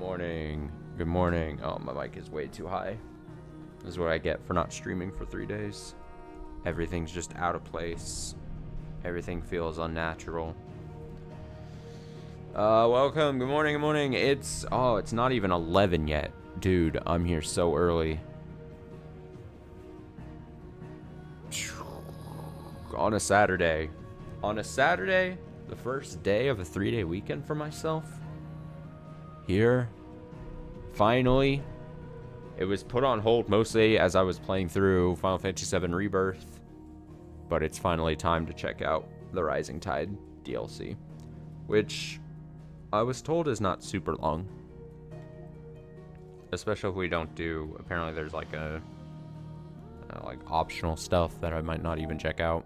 morning. Good morning. Oh, my mic is way too high. This is what I get for not streaming for 3 days. Everything's just out of place. Everything feels unnatural. Welcome. Good morning. Good morning. It's not even 11 yet. Dude, I'm here so early. On a Saturday. The first day of a 3-day weekend for myself. Here. Finally. It was put on hold mostly as I was playing through Final Fantasy VII Rebirth. But it's finally time to check out the Rising Tide DLC. Which I was told is not super long. Especially if we don't do... Apparently there's like a... like optional stuff that I might not even check out.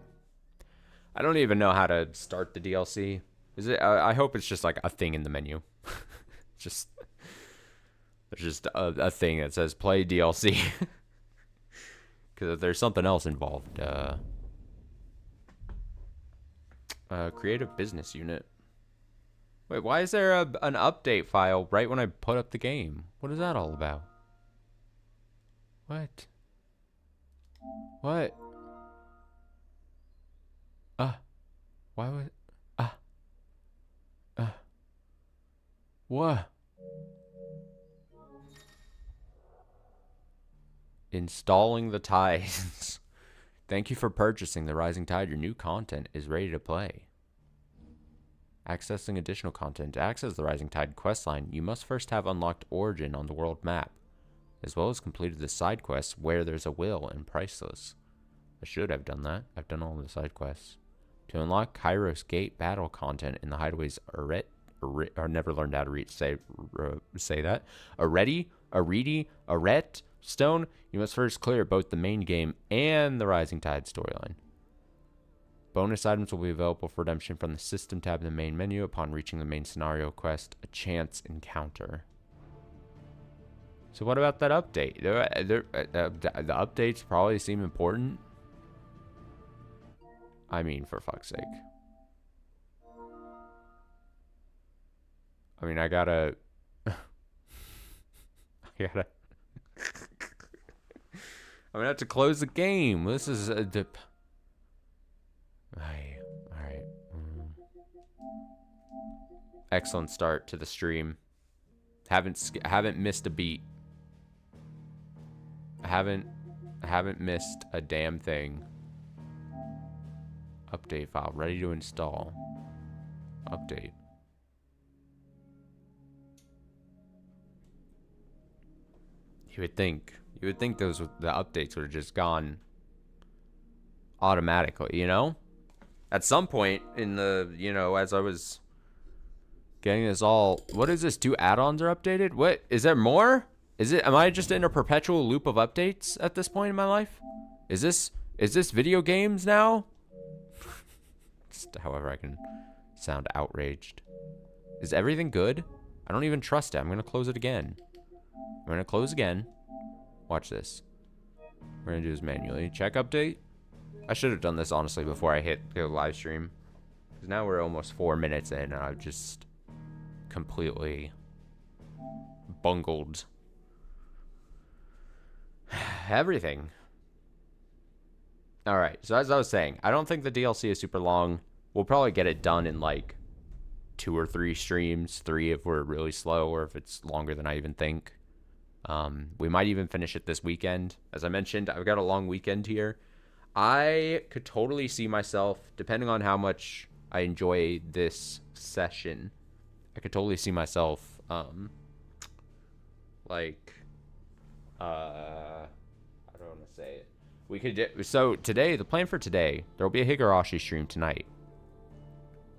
I don't even know how to start the DLC. Is it? I hope it's just like a thing in the menu. There's just a thing that says play DLC. Because if there's something else involved, creative business unit. Wait, why is there an update file right when I put up the game? What is that all about? What? Why would... What? Installing the tides. Thank you for purchasing the Rising Tide. Your new content is ready to play. Accessing additional content. To access the Rising Tide questline, you must first have unlocked Origin on the world map, as well as completed the side quests Where There's a Will and Priceless. I should have done that. I've done all of the side quests. To unlock Kairos Gate battle content in the hideaways or never learned how to say that. Arete Stone, you must first clear both the main game and the Rising Tide storyline. Bonus items will be available for redemption from the System tab in the main menu upon reaching the main scenario quest, A Chance Encounter. So what about that update? The updates probably seem important. I mean, for fuck's sake. I mean, I gotta... I'm gonna have to close the game. This is a dip. Alright. Excellent start to the stream. Haven't missed a beat. I haven't missed a damn thing. Update file ready to install. Update. You would think the updates would have just gone automatically, you know? At some point in the, as I was getting this all, what is this? 2 add-ons are updated? What? Is there more? Am I just in a perpetual loop of updates at this point in my life? Is this video games now? Just however I can sound outraged. Is everything good? I don't even trust it. I'm going to close it again. I'm going to close again. Watch this. We're going to do this manually. Check update. I should have done this, honestly, before I hit the live stream. Because now we're almost 4 minutes in, and I've just completely bungled everything. Alright, so as I was saying, I don't think the DLC is super long. We'll probably get it done in like 2 or 3 streams. 3 if we're really slow, or if it's longer than I even think. We might even finish it this weekend. As I mentioned, I've got a long weekend here. I could totally see myself, depending on how much I enjoy this session, I could totally see myself, I don't want to say it. We could so today, the plan for today, there'll be a Higurashi stream tonight.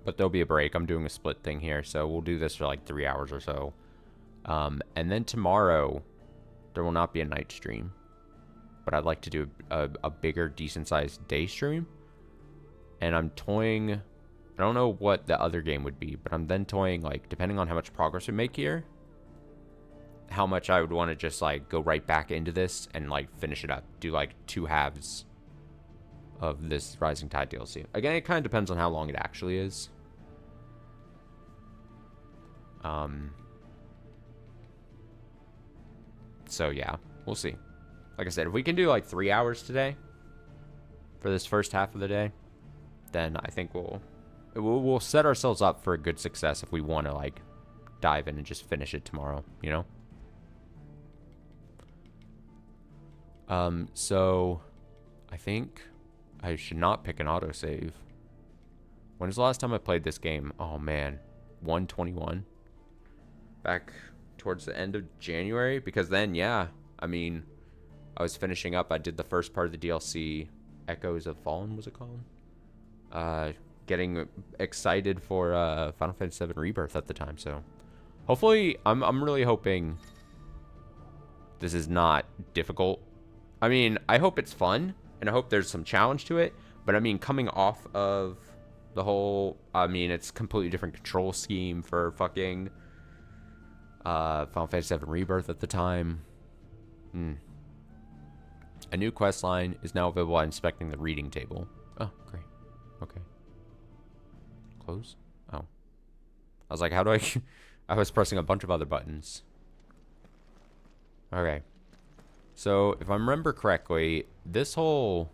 But there'll be a break. I'm doing a split thing here, so we'll do this for like 3 hours or so. And then tomorrow, there will not be a night stream. But I'd like to do a bigger, decent-sized day stream. And I'm toying... I don't know what the other game would be, but I'm then toying, like, depending on how much progress we make here, how much I would want to just, like, go right back into this and, like, finish it up. Do, like, 2 halves of this Rising Tide DLC. Again, it kind of depends on how long it actually is. So yeah, we'll see. Like I said, if we can do like 3 hours today for this first half of the day, then I think we'll set ourselves up for a good success if we want to like dive in and just finish it tomorrow, you know? So I think I should not pick an autosave. When was the last time I played this game? Oh man, 121. Back towards the end of January, because then, yeah, I mean, I was finishing up. I did the first part of the DLC, Echoes of Fallen, was it called? Getting excited for Final Fantasy VII Rebirth at the time. So hopefully, I'm really hoping this is not difficult. I mean, I hope it's fun, and I hope there's some challenge to it. But I mean, coming off of the whole, I mean, it's completely different control scheme for fucking Final Fantasy VII Rebirth at the time. A new quest line is now available by inspecting the reading table. Oh, great. Okay. Close? Oh. I was like, how do I... I was pressing a bunch of other buttons. Okay. So, if I remember correctly, this whole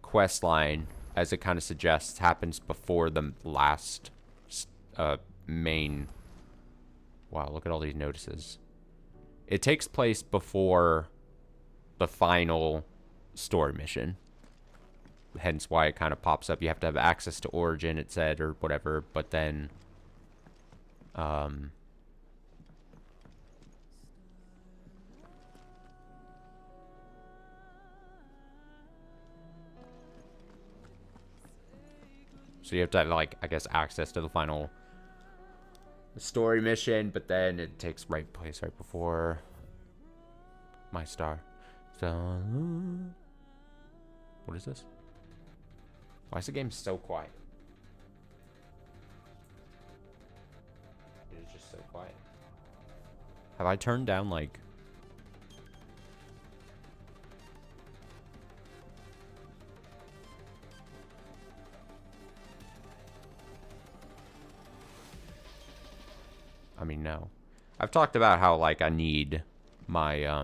quest line, as it kind of suggests, happens before the last main... Wow, look at all these notices. It takes place before the final story mission. Hence why it kind of pops up. You have to have access to Origin, it said, or whatever. But then... So you have to have, like, I guess, access to the final story mission, but then it takes place right before my star. So, what is this? Why is the game so quiet? It is just so quiet. Have I turned down, like... I mean, no. I've talked about how, like, I need my, I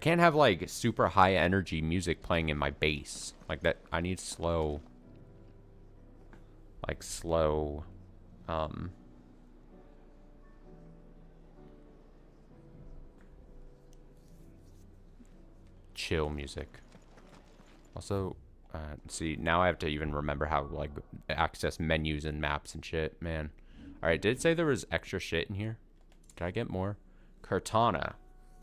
can't have, like, super high energy music playing in my bass. Like, that, I need slow, like, slow, chill music. Also, see, now I have to even remember how, like, access menus and maps and shit, man. Alright, did it say there was extra shit in here? Did I get more? Cortana.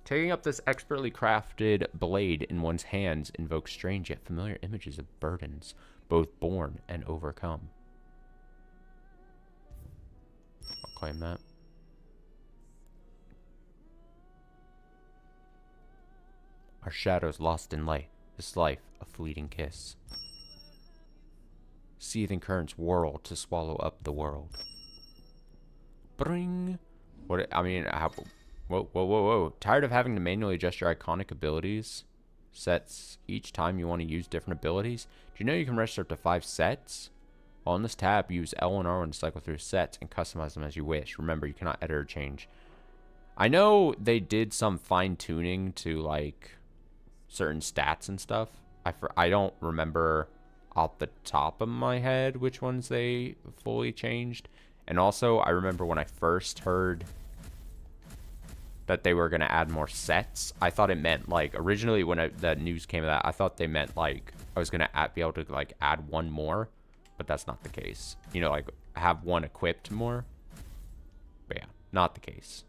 Taking up this expertly crafted blade in one's hands invokes strange yet familiar images of burdens, both borne and overcome. I'll claim that. Our shadows lost in light. This life, a fleeting kiss. Seething currents whirl to swallow up the world. Bring. What? I mean, how? Whoa. Tired of having to manually adjust your iconic abilities sets each time you want to use different abilities? Do you know you can register up to 5 sets? Well, on this tab, use L and R to cycle through sets and customize them as you wish. Remember, you cannot edit or change. I know they did some fine-tuning to, like, certain stats and stuff. I don't remember off the top of my head which ones they fully changed. And also, I remember when I first heard that they were going to add more sets, I thought it meant, like, originally when the news came of that, I thought they meant, like, I was going to be able to, like, add one more. But that's not the case. You know, like, have one equipped more. But yeah, not the case.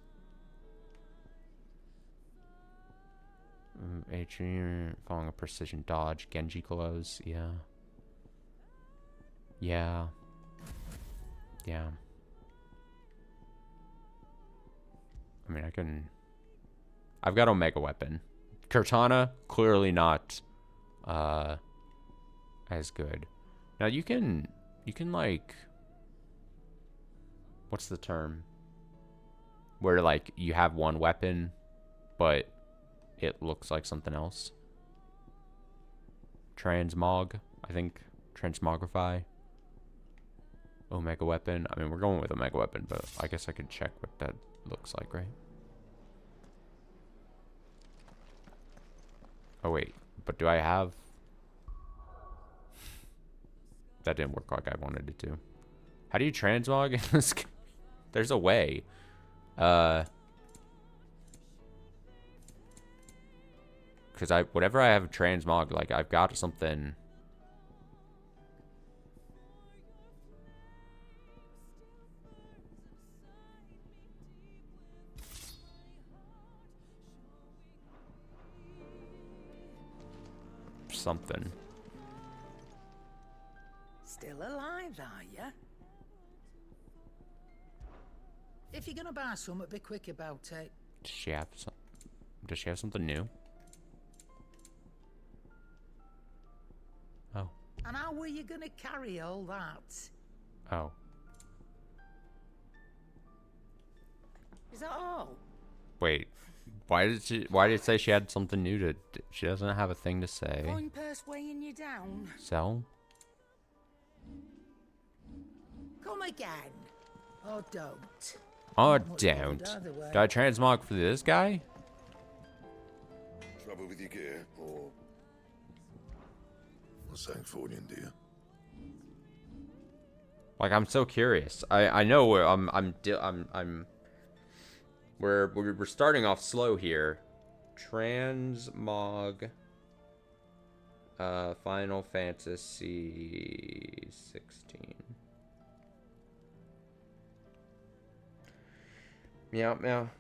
Following a precision dodge. Genji glows. Yeah. Yeah. I mean, I've got Omega Weapon. Cortana, clearly not as good. Now, you can, like... What's the term? Where, like, you have one weapon, but it looks like something else. Transmog, I think. Transmogrify. Omega weapon. I mean, we're going with Omega weapon, but I guess I could check what that looks like, right? Oh, wait. But do I have... That didn't work like I wanted it to. How do you transmog in this game? There's a way. Because whatever I have transmog, like, I've got something... Something. Still alive, are ya? If you're gonna buy something, be quick about it. Does she have something new? Oh. And how were you gonna carry all that? Oh. Is that all? Wait. Why did it say she had something new to... She doesn't have a thing to say. Coin purse weighing you down. Sell? Come again. Or don't. Oh, Not much don't. bothered either way. Do I transmog for this guy? Trouble with your gear, or something for you, dear? Like, I'm so curious. I know we're starting off slow here. Transmog Final Fantasy 16. Meow meow.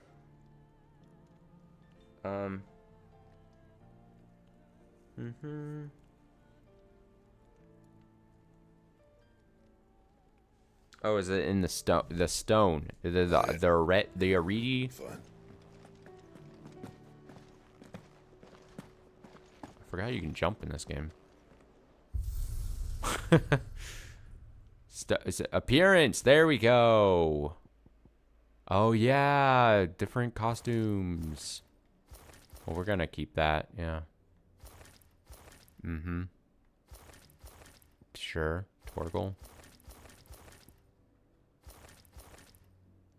Oh, is it in the stone? The stone. The Aridi. Fine. I forgot you can jump in this game. Is it appearance? There we go. Oh yeah, different costumes. Well, we're gonna keep that. Yeah. Sure. Torgal.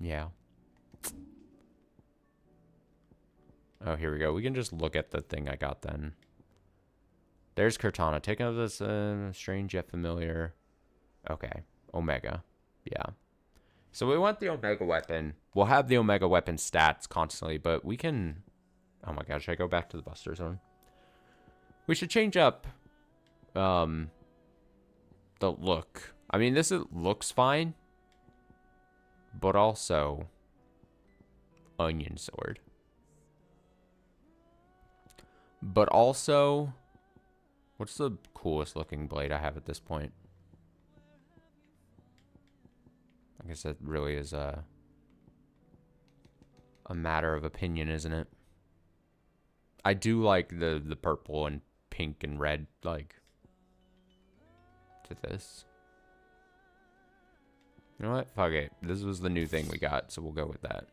Yeah. Oh, here we go. We can just look at the thing I got then. There's Cortana. Take out this strange yet familiar. Okay. Omega. Yeah. So we want the Omega weapon. We'll have the Omega weapon stats constantly, but we can... Oh my gosh, should I go back to the Buster Zone? We should change up the look. I mean, looks fine. But also, onion sword. But also, what's the coolest looking blade I have at this point? I guess that really is a matter of opinion, isn't it? I do like the purple and pink and red, like, to this. You know what? Fuck it. This was the new thing we got, so we'll go with that.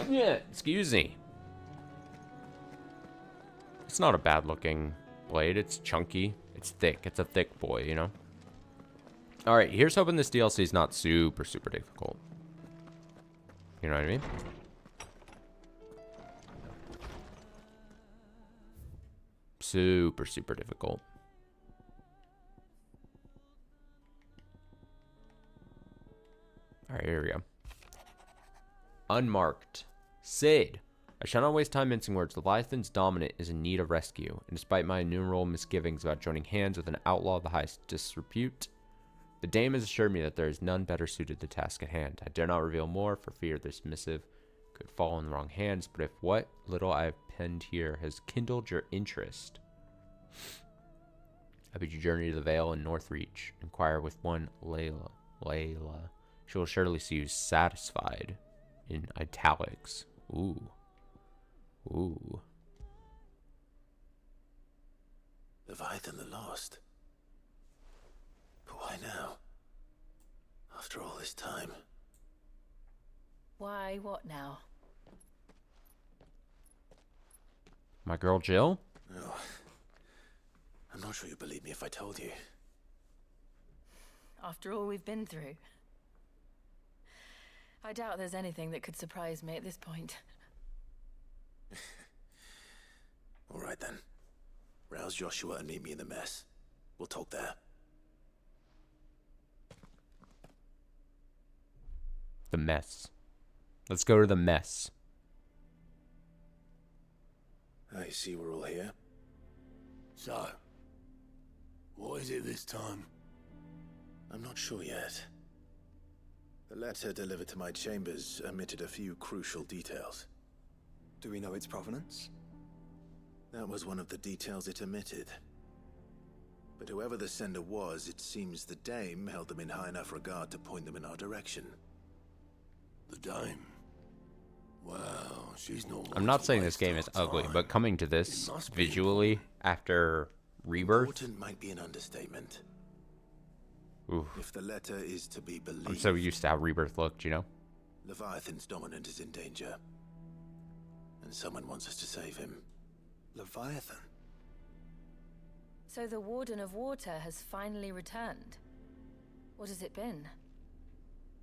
Yeah, excuse me. It's not a bad looking blade. It's chunky. It's thick. It's a thick boy, you know? Alright, here's hoping this DLC is not super, super difficult. You know what I mean? Super, super difficult. Alright, here we go. Unmarked. Sid. I shall not waste time mincing words. Leviathan's dominant is in need of rescue, and despite my innumerable misgivings about joining hands with an outlaw of the highest disrepute, the dame has assured me that there is none better suited to the task at hand. I dare not reveal more for fear this missive could fall in the wrong hands, but if what little I have penned here has kindled your interest, I bid you journey to the Vale in Northreach. Inquire with one Layla. She will surely see you satisfied. In italics. Ooh. Ooh. Leviathan the Lost. But why now? After all this time. Why, what now? My girl Jill? Oh, I'm not sure you'd believe me if I told you. After all we've been through. I doubt there's anything that could surprise me at this point. All right then. Rouse Joshua and meet me in the mess. We'll talk there. The mess. Let's go to the mess. I see we're all here. So, what is it this time? I'm not sure yet. The letter delivered to my chambers omitted a few crucial details. Do we know its provenance? That was one of the details it omitted. But whoever the sender was, it seems the dame held them in high enough regard to point them in our direction. The dame? Well, she's not... I'm not saying this game is ugly, but coming to this visually after Rebirth. Important might be an understatement. Oof. If the letter is to be believed, I'm so used to how Rebirth looked, you know? Leviathan's dominant is in danger. And someone wants us to save him. Leviathan? So the Warden of Water has finally returned. What has it been?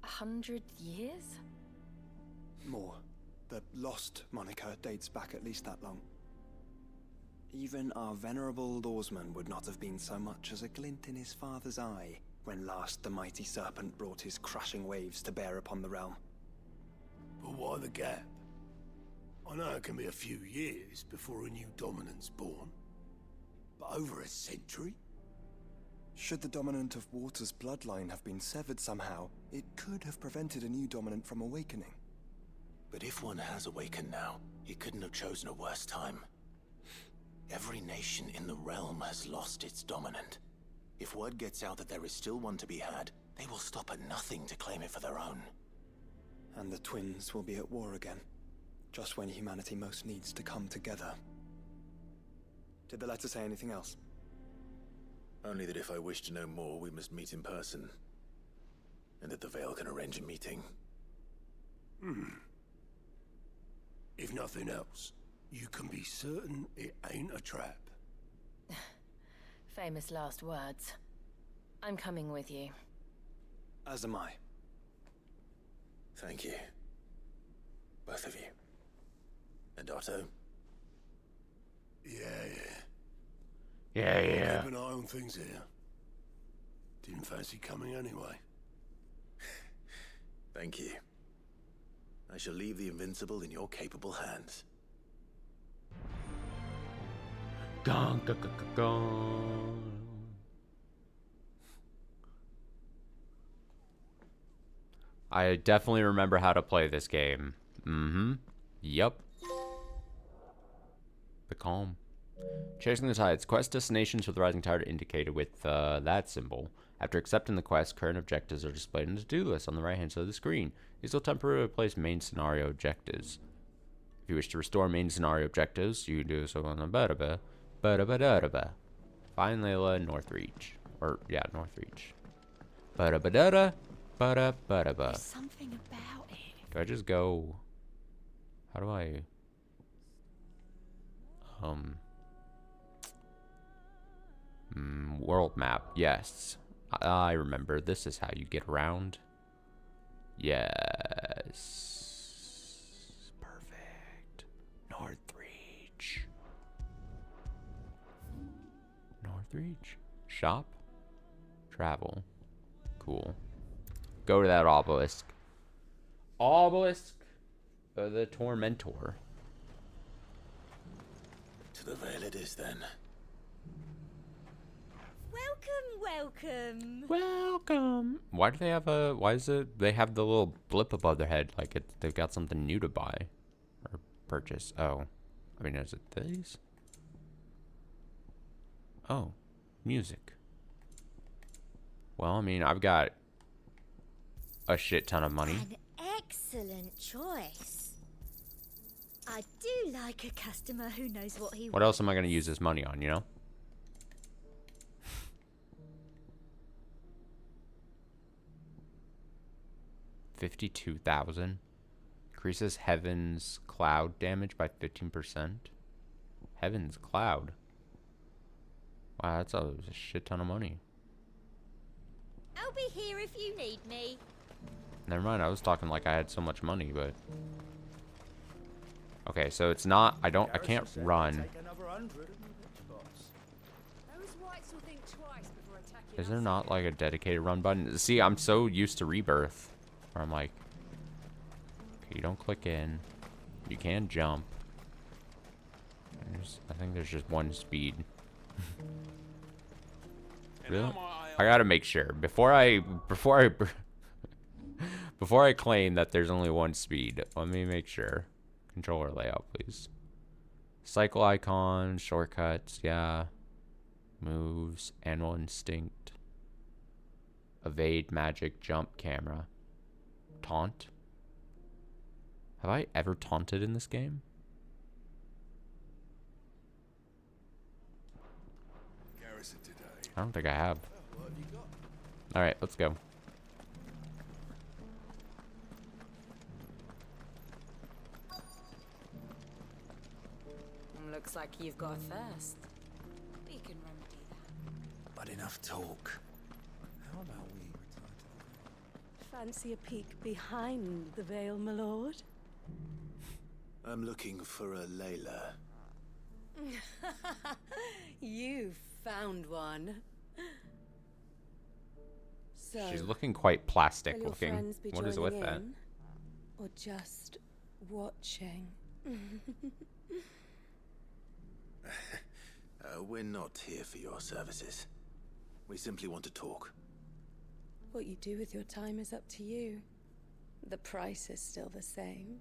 100 years? More. The Lost moniker dates back at least that long. Even our venerable lawsman would not have been so much as a glint in his father's eye when last the mighty serpent brought his crashing waves to bear upon the realm. But why the gap? I know it can be a few years before a new dominant's born. But over a century? Should the dominant of Water's bloodline have been severed somehow, it could have prevented a new dominant from awakening. But if one has awakened now, he couldn't have chosen a worse time. Every nation in the realm has lost its dominant. If word gets out that there is still one to be had, they will stop at nothing to claim it for their own. And the twins will be at war again, just when humanity most needs to come together. Did the letter say anything else? Only that if I wish to know more, we must meet in person. And that the Veil can arrange a meeting. If nothing else, you can be certain it ain't a trap. Famous last words. I'm coming with you. As am I. Thank you. Both of you. And Otto? Yeah. Yeah. Keep an eye on things here. Didn't fancy coming anyway. Thank you. I shall leave the Invincible in your capable hands. Gong, gong, gong, gong. I definitely remember how to play this game. Yup. Be calm. Chasing the Tides. Quest destinations for the Rising Tide are indicated with that symbol. After accepting the quest, current objectives are displayed in the to-do list on the right-hand side of the screen. These will temporarily replace main scenario objectives. If you wish to restore main scenario objectives, you can do so on the ba-da-ba. Find Layla in Northreach. Northreach. Ba-da-ba-da-da. Ba-da-ba-da-ba. There's something about it. Do I just go... How do I... World map. Yes. I remember. This is how you get around. Yes. Perfect. Northreach. Northreach. Shop. Travel. Cool. Go to that obelisk. Obelisk of the Tormentor. To the Veil it is then. Welcome. Why do they have a... Why is it... They have the little blip above their head. Like they've got something new to buy. Or purchase. Oh. I mean, is it these? Oh. Music. Well, I mean, I've got a shit ton of money. An excellent choice. I do like a customer who knows what he What else am I going to use this money on, you know? $52,000. Increases Heaven's Cloud damage by 15%. Heaven's Cloud. Wow, that's a shit ton of money. I'll be here if you need me. Never mind, I was talking like I had so much money, but... Okay, so it's not... I can't run. Is there not, like, a dedicated run button? See, I'm so used to Rebirth, where I'm like... Okay, you don't click in. You can jump. I think there's just one speed. Really? I gotta make sure before I claim that there's only one speed. Let me make sure. Controller layout, please. Cycle icon, shortcuts, yeah. Moves, animal instinct. Evade, magic, jump, camera. Taunt. Have I ever taunted in this game? I don't think I have. Alright, let's go. Looks like you've got a thirst. We can remedy that. But enough talk. How about we return to the... Fancy a peek behind the veil, my lord? I'm looking for a Layla. You found one. So, She's looking quite plastic will your looking. friends be What is with joining that? in, or just watching? We're not here for your services. We simply want to talk. What you do with your time is up to you. The price is still the same.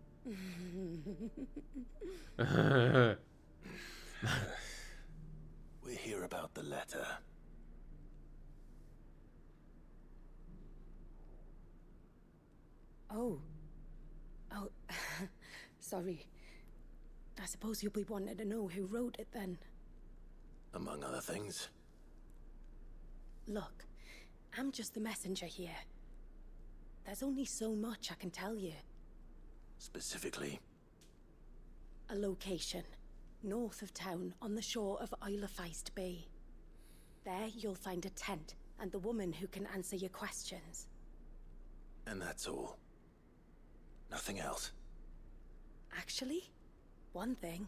We're here about the letter. Oh. Sorry. I suppose you'll be wanting to know who wrote it then. Among other things. Look, I'm just the messenger here. There's only so much I can tell you. Specifically? A location, north of town, on the shore of Isle of Feist Bay. There you'll find a tent, and the woman who can answer your questions. And that's all? Nothing else? Actually, one thing.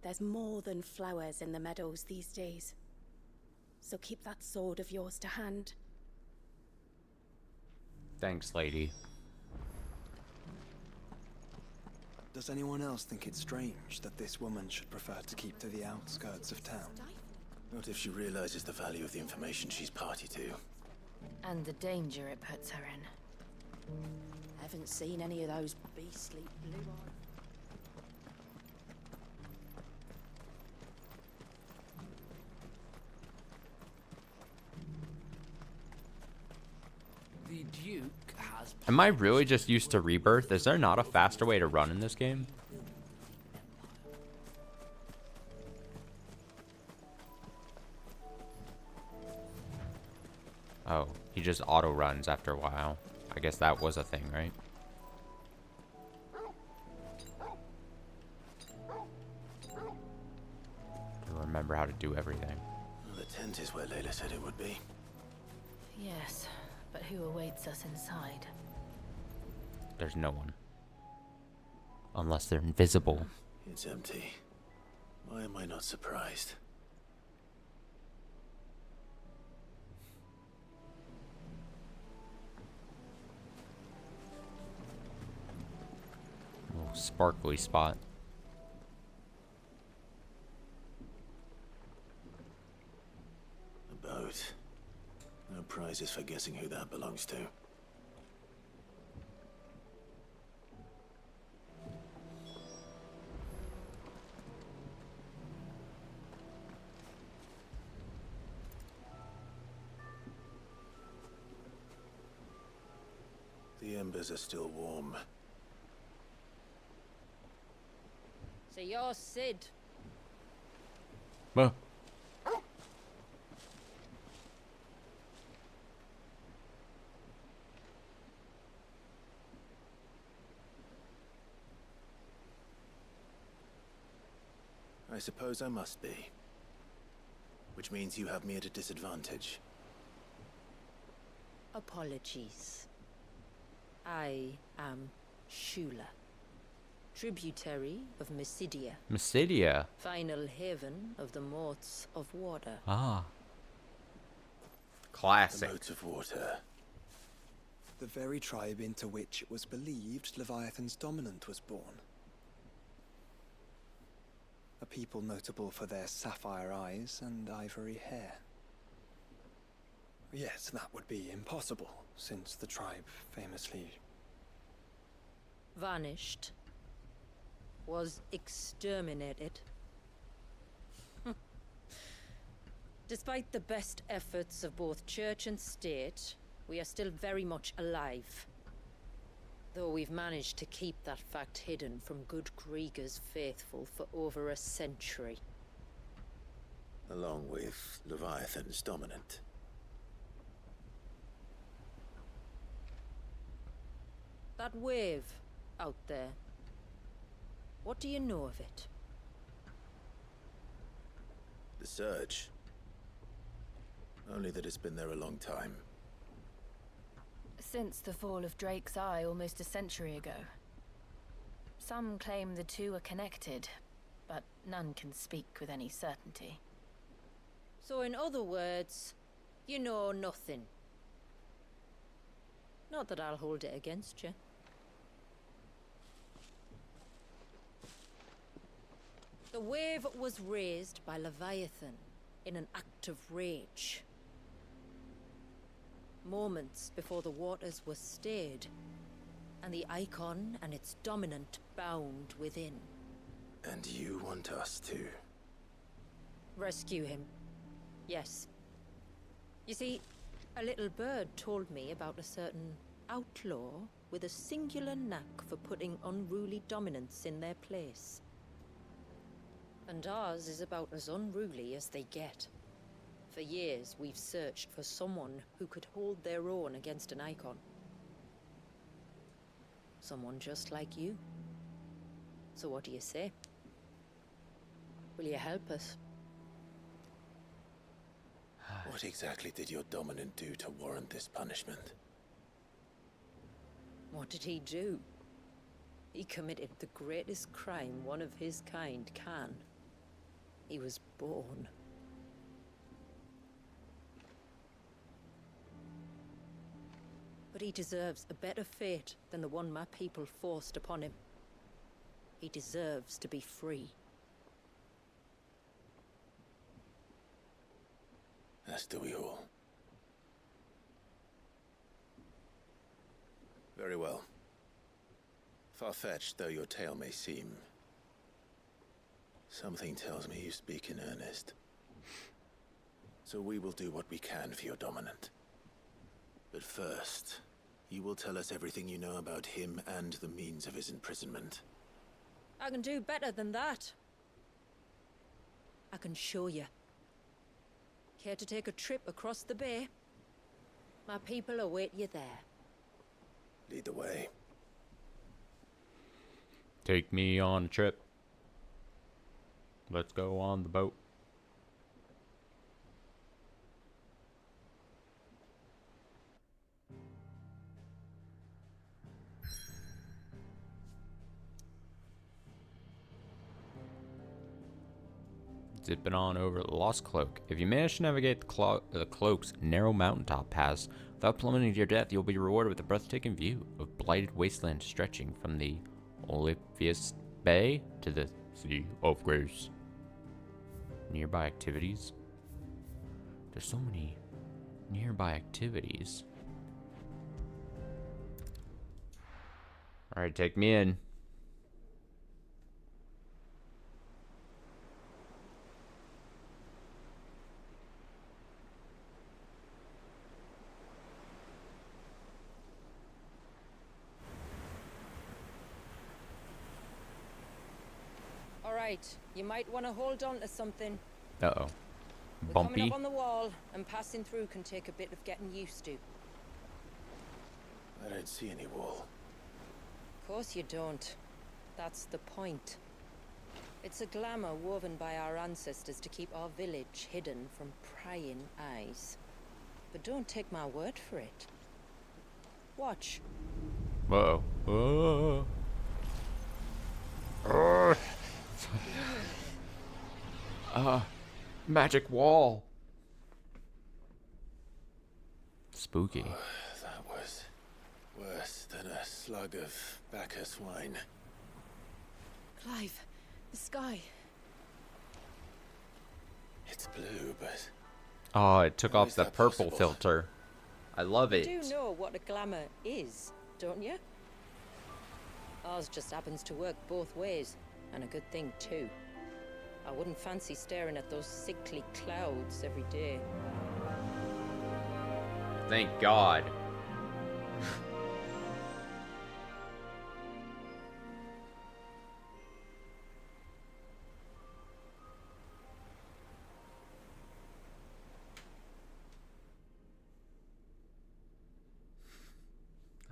There's more than flowers in the meadows these days. So keep that sword of yours to hand. Thanks, lady. Does anyone else think it's strange that this woman should prefer to keep to the outskirts of town? Not if she realizes the value of the information she's party to. And the danger it puts her in. Haven't seen any of those beastly blue-eyed... The Duke has... Am I really just used to Rebirth? Is there not a faster way to run in this game? Oh, he just auto runs after a while. I guess that was a thing, right? I remember how to do everything. Well, the tent is where Layla said it would be. Yes, but who awaits us inside? There's no one. Unless they're invisible. It's empty. Why am I not surprised? Little sparkly spot. A boat. No prizes for guessing who that belongs to. The embers are still warm. So you're Sid. Well, I suppose I must be. which means you have me at a disadvantage. Apologies. I am Shula, tributary of Mysidia, Mysidia. final haven of the Moats of Water. Ah. The Classic. moats of water. The very tribe into which it was believed Leviathan's dominant was born. A people notable for their sapphire eyes and ivory hair. Yes, that would be impossible, since the tribe famously... Vanished. Was exterminated. Despite the best efforts of both church and state, we are still very much alive. Though we've managed to keep that fact hidden from good Krieger's faithful for over a century. Along with Leviathan's dominant. That wave out there. What do you know of it? The surge. Only that it's been there a long time. Since the fall of Drake's Eye almost a century ago. Some claim the two are connected, but none can speak with any certainty. So in other words, you know nothing. Not that I'll hold it against you. The wave was raised by Leviathan in an act of rage. Moments before the waters were stayed, and the Eikon and its dominant bound within. And you want us to... Rescue him. Yes. You see, a little bird told me about a certain outlaw with a singular knack for putting unruly dominants in their place. And ours is about as unruly as they get. For years, we've searched for someone who could hold their own against an Eikon. Someone just like you. So what do you say? Will you help us? What exactly did your dominant do to warrant this punishment? What did he do? He committed the greatest crime one of his kind can. He was born. But he deserves a better fate than the one my people forced upon him. He deserves to be free. As do we all. Very well. Far-fetched though your tale may seem, something tells me you speak in earnest. So we will do what we can for your dominant. But first, you will tell us everything you know about him and the means of his imprisonment. I can do better than that. I can show you. Care to take a trip across the bay? My people await you there. Lead the way. Take me on a trip. Let's go on the boat. Zipping on over the Lost Cloak. If you manage to navigate the cloak's narrow mountaintop paths without plummeting to your death, you'll be rewarded with a breathtaking view of blighted wasteland stretching from the Olefius Bay to the Sea of Grace. Nearby activities? There's so many nearby activities. Alright, take me in. Alright, you might want to hold on to something. Uh-oh. We're Bumpy. coming up on the wall, and passing through can take a bit of getting used to. I don't see any wall. Of course you don't. That's the point. It's a glamour woven by our ancestors to keep our village hidden from prying eyes. But don't take my word for it. Watch. Whoa. Whoa. Magic wall. Spooky. That was worse than a slug of Bacchus wine. Clive, the sky. It's blue, but Oh, it took how off is the that purple possible? filter. I love You it. do know what a glamour is, don't you? Ours just happens to work both ways, and a good thing too. I wouldn't fancy staring at those sickly clouds every day. Thank God.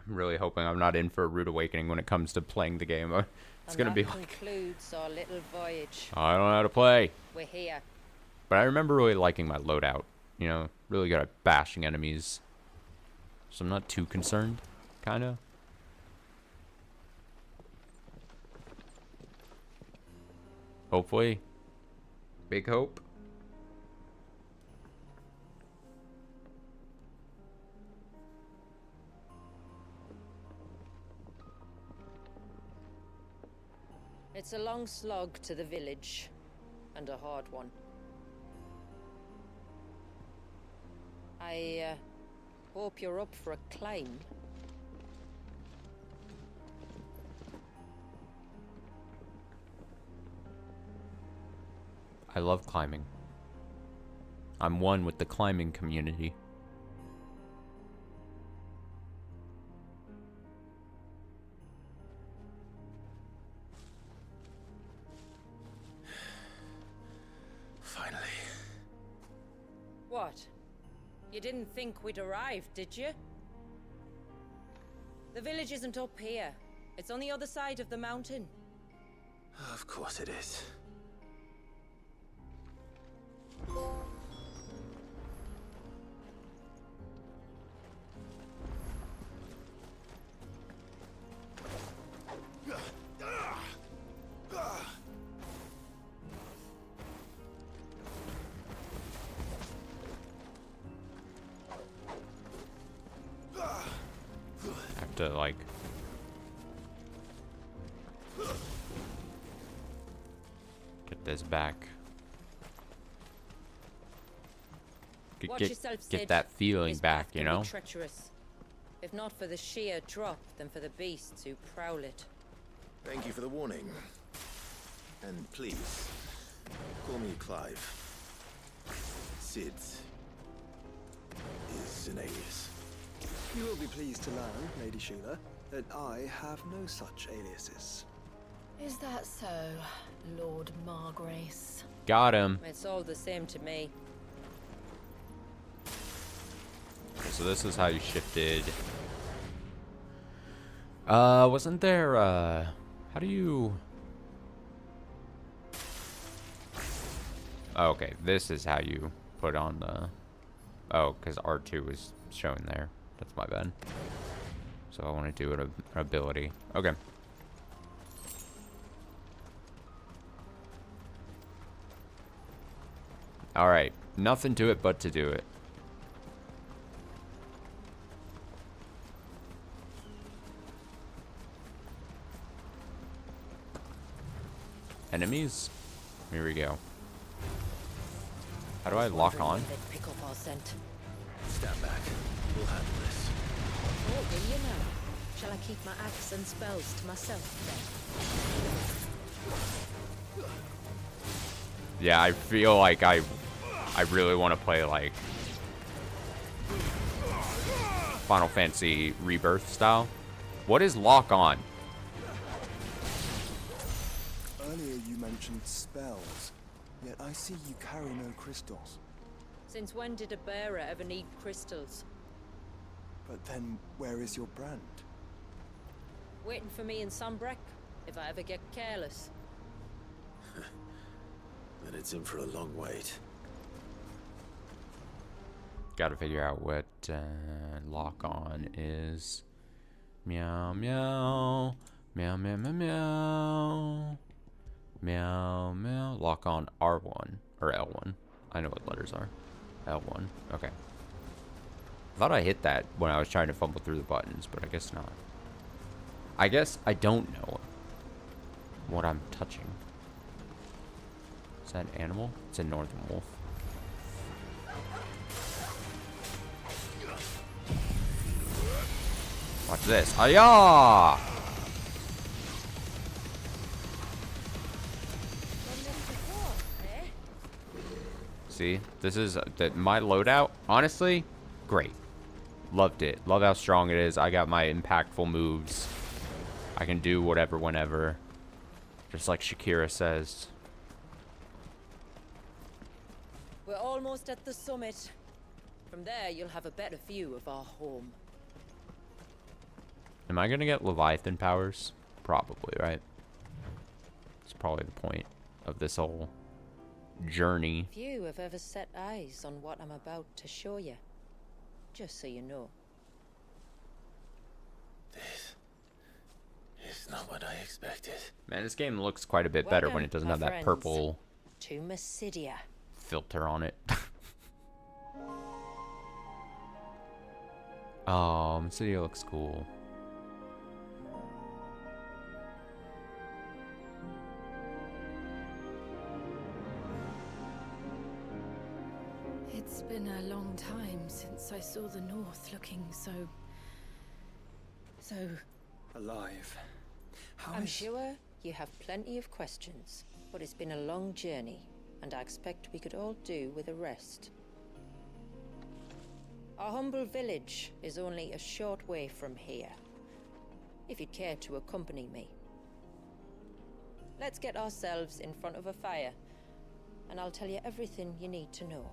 I'm really hoping I'm not in for a rude awakening when it comes to playing the game. It's gonna be that like, concludes our little voyage. I don't know how to play. We're here. But I remember really liking my loadout. You know, really good at bashing enemies. So I'm not too concerned, kinda. Hopefully. Big hope. It's a long slog to the village, and a hard one. I hope you're up for a climb. I love climbing. I'm one with the climbing community. Finally. What? You didn't think we'd arrived, did you? The village isn't up here. It's on the other side of the mountain. Of course it is. I have to, like... get this back. Watch yourself, Sid. Get that feeling This back, path you can be know? treacherous. If not for the sheer drop, then for the beasts who prowl it. Thank you for the warning. And please, call me Clive. Sid is an alias. You will be pleased to learn, Lady Sheila, that I have no such aliases. Is that so, Lord Margrace? Got him. It's all the same to me. So this is how you shifted. Wasn't there, how do you... Oh, okay, this is how you put on the... Oh, because R2 is showing there. That's my bad. So I want to do an ability. Okay. Alright, nothing to it but to do it. Enemies? Here we go. How do I lock on? They'd pick up our scent. Stand back. We'll handle this. Oh, will you now? Shall I keep my axe and spells to myself then? Yeah, I feel like I really want to play like Final Fantasy Rebirth style. What is lock on? Earlier you mentioned spells, yet I see you carry no crystals. Since when did a bearer ever need crystals? But then, where is your brand? Waiting for me in Sunbreck, if I ever get careless. then it's in for a long wait. Gotta figure out what lock on is. Meow meow. Meow meow meow meow. Meow meow. Lock on R1 or L1. I know what letters are. L1. Okay. I thought I hit that when I was trying to fumble through the buttons, but I guess not. I guess I don't know what I'm touching. Is that an animal? It's a northern wolf. Watch this. Ayah! See, this is my loadout. Honestly, great. Loved it. Love how strong it is. I got my impactful moves. I can do whatever, whenever. Just like Shakira says. We're almost at the summit. From there, you'll have a better view of our home. Am I gonna get Leviathan powers? Probably, right? It's probably the point of this whole journey. Few have ever set eyes on what I'm about to show you. Just so you know. This is not what I expected. Man, this game looks quite a bit better when it doesn't have that purple to Mysidia filter on it. Oh, Mysidia looks cool. It's been a long time since I saw the North looking so alive. I'm sure you have plenty of questions, but it's been a long journey, and I expect we could all do with a rest. Our humble village is only a short way from here, if you'd care to accompany me. Let's get ourselves in front of a fire, and I'll tell you everything you need to know.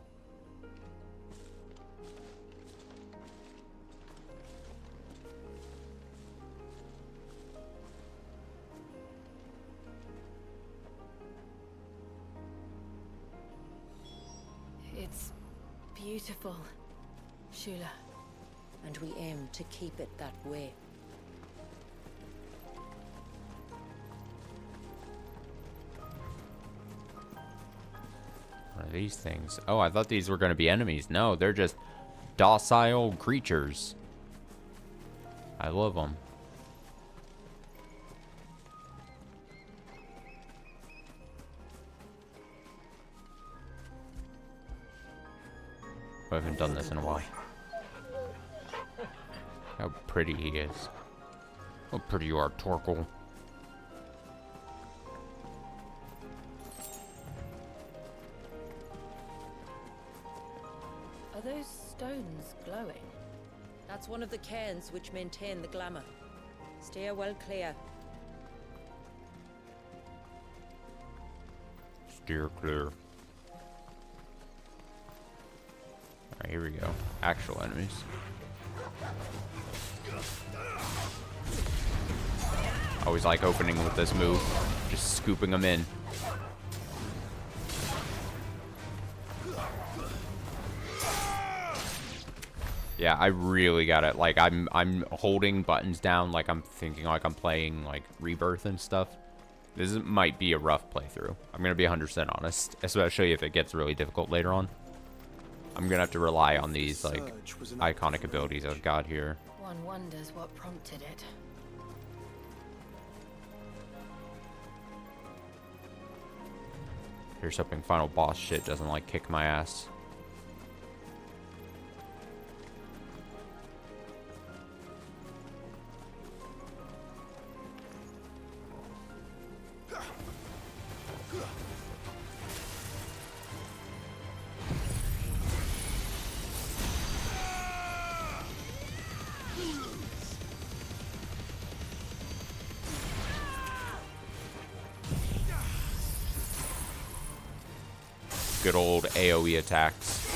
It's beautiful, Shula. And we aim to keep it that way. What are these things? Oh, I thought these were going to be enemies. No, they're just docile creatures. I love them. I haven't done this in a while. How pretty he is. How pretty you are, Torkel. Are those stones glowing? That's one of the cairns which maintain the glamour. Steer well clear. Steer clear. Alright, here we go. Actual enemies. Always like opening with this move. Just scooping them in. Yeah, I really got it. Like I'm holding buttons down like I'm thinking like I'm playing like Rebirth and stuff. This might be a rough playthrough. I'm gonna be 100% honest, especially if it gets really difficult later on. I'm gonna have to rely on these like iconic abilities I've got here. One wonders what prompted it. Here's hoping final boss shit doesn't like kick my ass. Good old AoE attacks.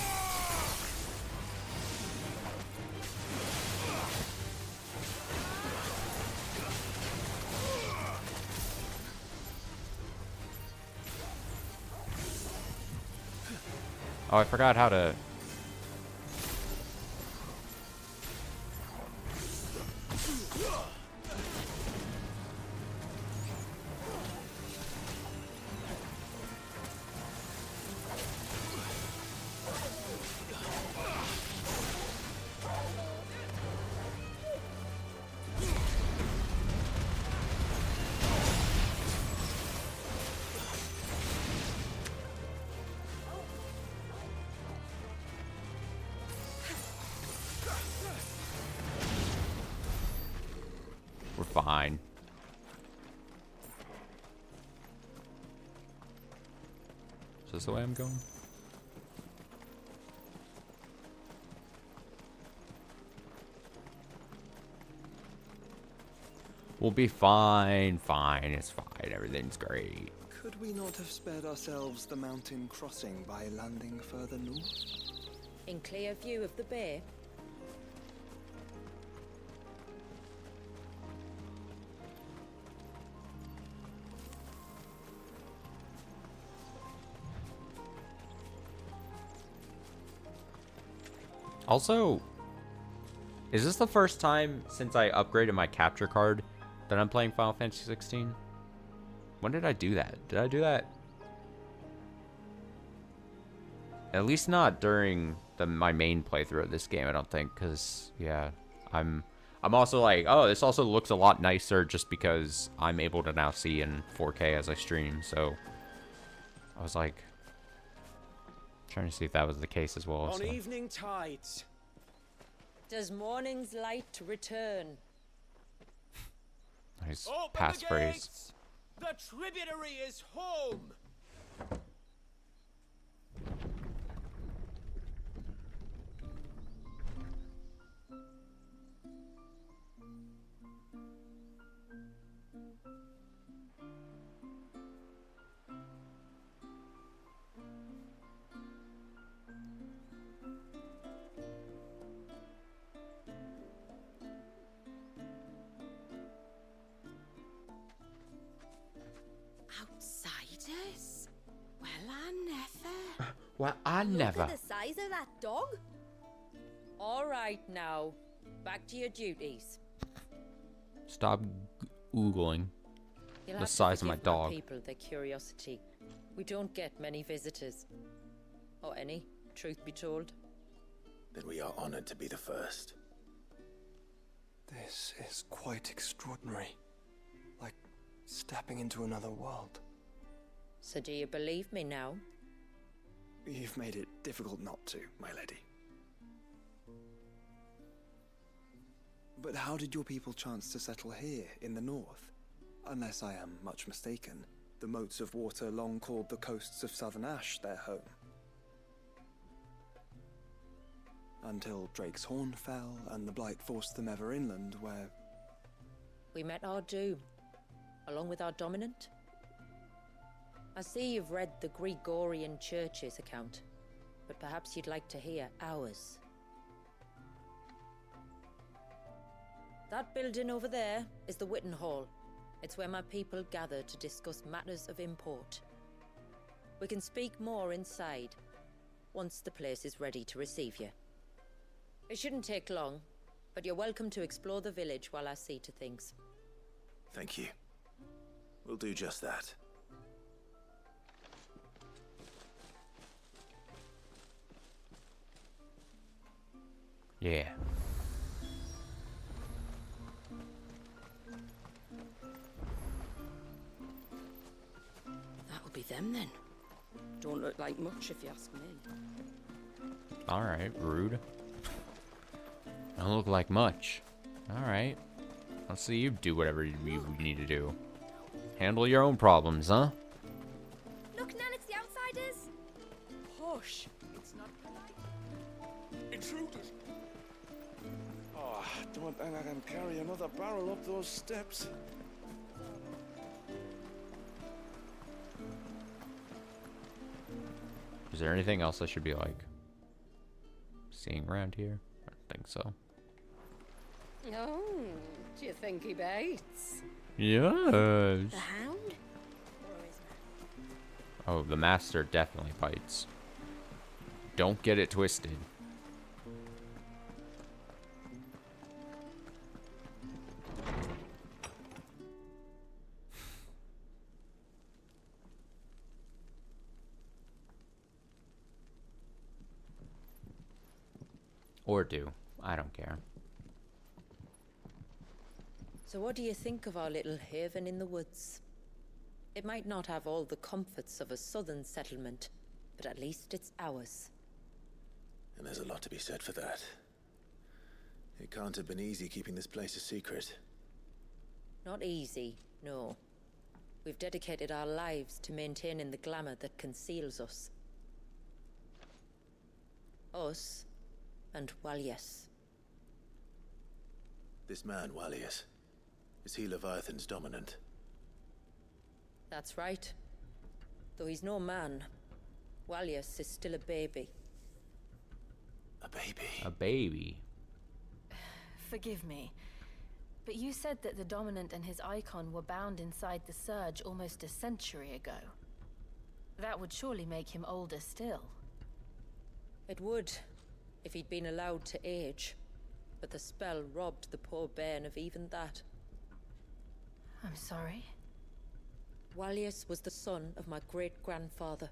Oh, I forgot how to... We're fine. Is this the way I'm going? We'll be fine, fine, it's fine, everything's great. Could we not have spared ourselves the mountain crossing by landing further north? In clear view of the bay. Also, is this the first time since I upgraded my capture card that I'm playing Final Fantasy 16? When did I do that? Did I do that? At least not during my main playthrough of this game, I don't think, because yeah, I'm also like, oh, this also looks a lot nicer just because I'm able to now see in 4K as I stream. So I was like trying to see if that was the case as well. On So. evening tides. Does morning's light return? Nice Open passphrase. gates! The tributary is home! Outsiders? Well, I never. Well, I Look never. at the size of that dog. All right now, back to your duties. Stop googling You'll the have to size of my forgive dog. people their curiosity. We don't get many visitors. Or any, truth be told. Then we are honored to be the first. This is quite extraordinary. Like stepping into another world. So do you believe me now? You've made it difficult not to, my lady. But how did your people chance to settle here in the north? Unless I am much mistaken, the moats of water long called the coasts of Southern Ash their home. Until Drake's Horn fell and the Blight forced them ever inland, where... We met our doom, along with our dominant. I see you've read the Gregorian Church's account, but perhaps you'd like to hear ours. That building over there is the Witten Hall. It's where my people gather to discuss matters of import. We can speak more inside, once the place is ready to receive you. It shouldn't take long, but you're welcome to explore the village while I see to things. Thank you. We'll do just that. Yeah. That'll be them then. Don't look like much if you ask me. Alright, rude. Don't look like much. Alright. Let's see you do whatever you need to do. Handle your own problems, huh? Look, Nan, it's the outsiders. Hush. It's not polite. Intruders! Oh, don't think I can carry another barrel up those steps. Is there anything else I should be like seeing around here? I don't think so. Oh, do you think he bites? Yes. The hound? Oh, the master definitely bites. Don't get it twisted. Or do. I don't care. So what do you think of our little haven in the woods? It might not have all the comforts of a southern settlement, but at least it's ours. And there's a lot to be said for that. It can't have been easy keeping this place a secret. Not easy, no. We've dedicated our lives to maintaining the glamour that conceals us. Us and Walyas. This man, Walyas, is he Leviathan's dominant? That's right. Though he's no man, Walyas is still a baby. A baby? A baby? Forgive me, but you said that the Dominant and his Eikon were bound inside the Surge almost a century ago. That would surely make him older still. It would, if he'd been allowed to age. But the spell robbed the poor bairn of even that. I'm sorry? Walyas was the son of my great-grandfather.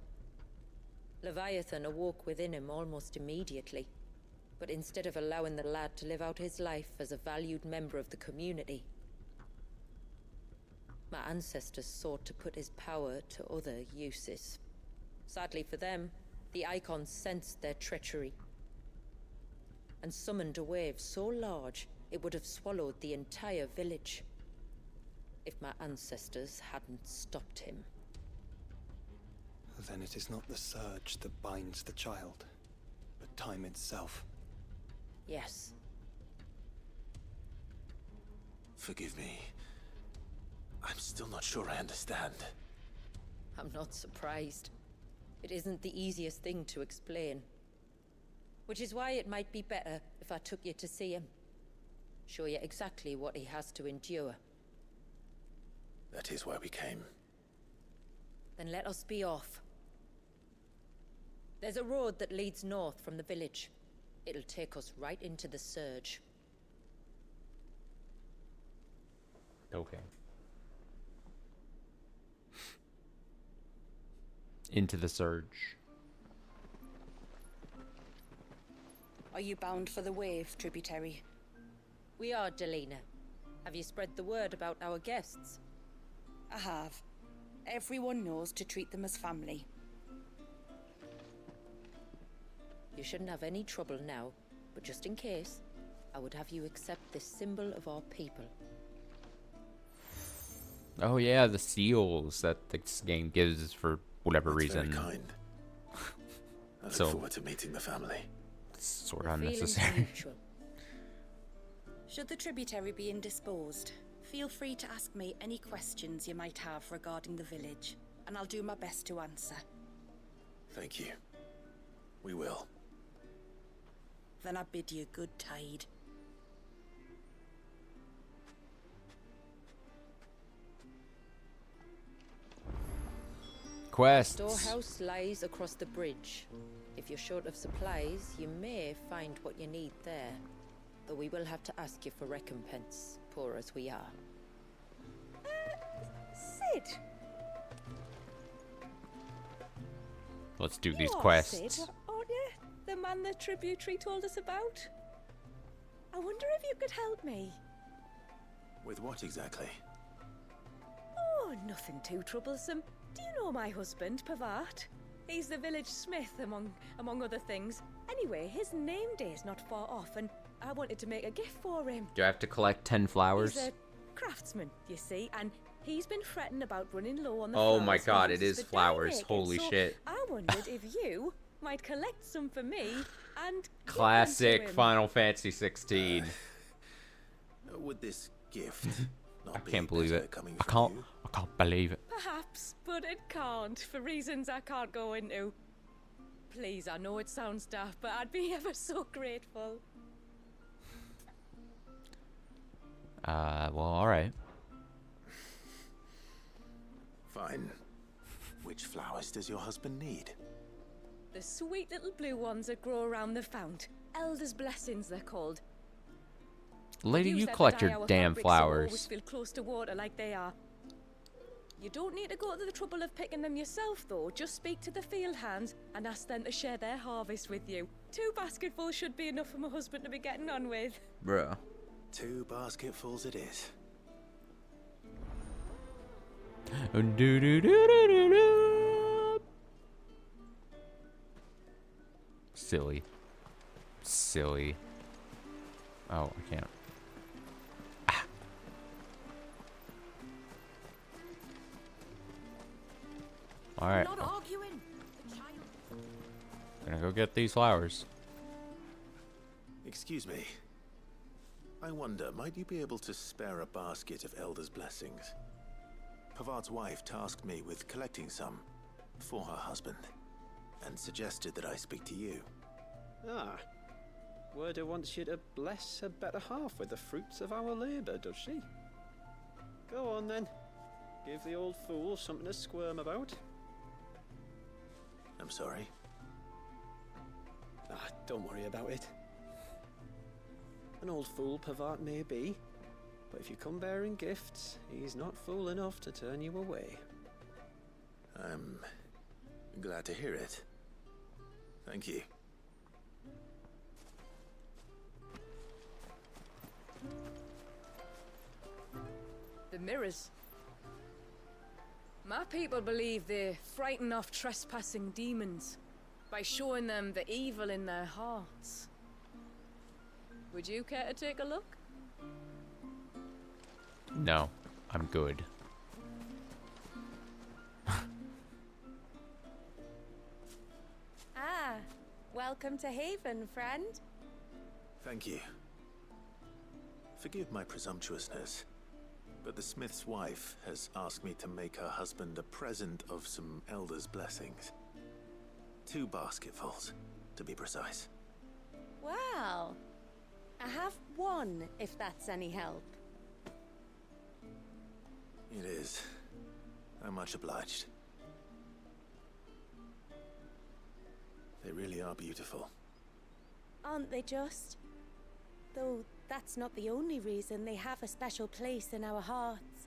Leviathan awoke within him almost immediately. But instead of allowing the lad to live out his life as a valued member of the community, my ancestors sought to put his power to other uses. Sadly for them, the Eikons sensed their treachery and summoned a wave so large it would have swallowed the entire village if my ancestors hadn't stopped him. Then it is not the surge that binds the child, but time itself. Yes. Forgive me. I'm still not sure I understand. I'm not surprised. It isn't the easiest thing to explain. Which is why it might be better if I took you to see him. Show you exactly what he has to endure. That is why we came. Then let us be off. There's a road that leads north from the village. It'll take us right into the Surge. Okay. Into the Surge. Are you bound for the Wave, tributary? We are, Delina. Have you spread the word about our guests? I have. Everyone knows to treat them as family. You shouldn't have any trouble now, but just in case, I would have you accept this symbol of our people. Oh yeah, the seals that this game gives for whatever That's reason. Very kind. I look So- forward to meeting the family. Sort The of feeling's unnecessary. mutual. Should the tributary be indisposed, feel free to ask me any questions you might have regarding the village, and I'll do my best to answer. Thank you. We will. Then I bid you good tide. Quests. Storehouse lies across the bridge. If you're short of supplies, you may find what you need there. Though we will have to ask you for recompense, poor as we are. Sid! Let's do these You are quests. Sid, aren't you? The man the tributary told us about? I wonder if you could help me. With what exactly? Oh, nothing too troublesome. Do you know my husband, Pavat? He's the village smith, among other things. Anyway, his name day is not far off, and I wanted to make a gift for him. Do I have to collect 10 flowers? He's a craftsman, you see, and he's been fretting about running low on the Oh flowers my he god, it uses is for flowers. dye-making. Holy So shit. I wondered if you might collect some for me and give them to Classic him. Final Fantasy 16. Would this gift not I be can't believe better it. coming I from can't. you? I can't believe it. Perhaps, but it can't, for reasons I can't go into. Please, I know it sounds daft, but I'd be ever so grateful. Well, alright. Fine. Which flowers does your husband need? The sweet little blue ones that grow around the fount. Elder's blessings, they're called. Lady, you said collect that your our damn fabrics will always flowers. feel close to water like they are. You don't need to go to the trouble of picking them yourself, though. Just speak to the field hands and ask them to share their harvest with you. 2 basketfuls should be enough for my husband to be getting on with. Bruh. 2 basketfuls it is. Silly. Silly. Oh, I can't. Ah. All right. Not arguing. The child. Gonna go get these flowers. Excuse me. I wonder, might you be able to spare a basket of Elder's blessings? Pavard's wife tasked me with collecting some for her husband, and suggested that I speak to you. Ah. Werda wants you to bless her better half with the fruits of our labour, does she? Go on then. Give the old fool something to squirm about. I'm sorry. Ah, don't worry about it. An old fool Pavard may be, but if you come bearing gifts, he's not fool enough to turn you away. I'm glad to hear it. Thank you. The mirrors. My people believe they frighten off trespassing demons by showing them the evil in their hearts. Would you care to take a look? No, I'm good. Ah, welcome to Haven, friend. Thank you. Forgive my presumptuousness, but the smith's wife has asked me to make her husband a present of some Elder's blessings. 2 basketfuls, to be precise. Well, I have 1, if that's any help. It is. I'm much obliged. They really are beautiful. Aren't they just? Though that's not the only reason they have a special place in our hearts.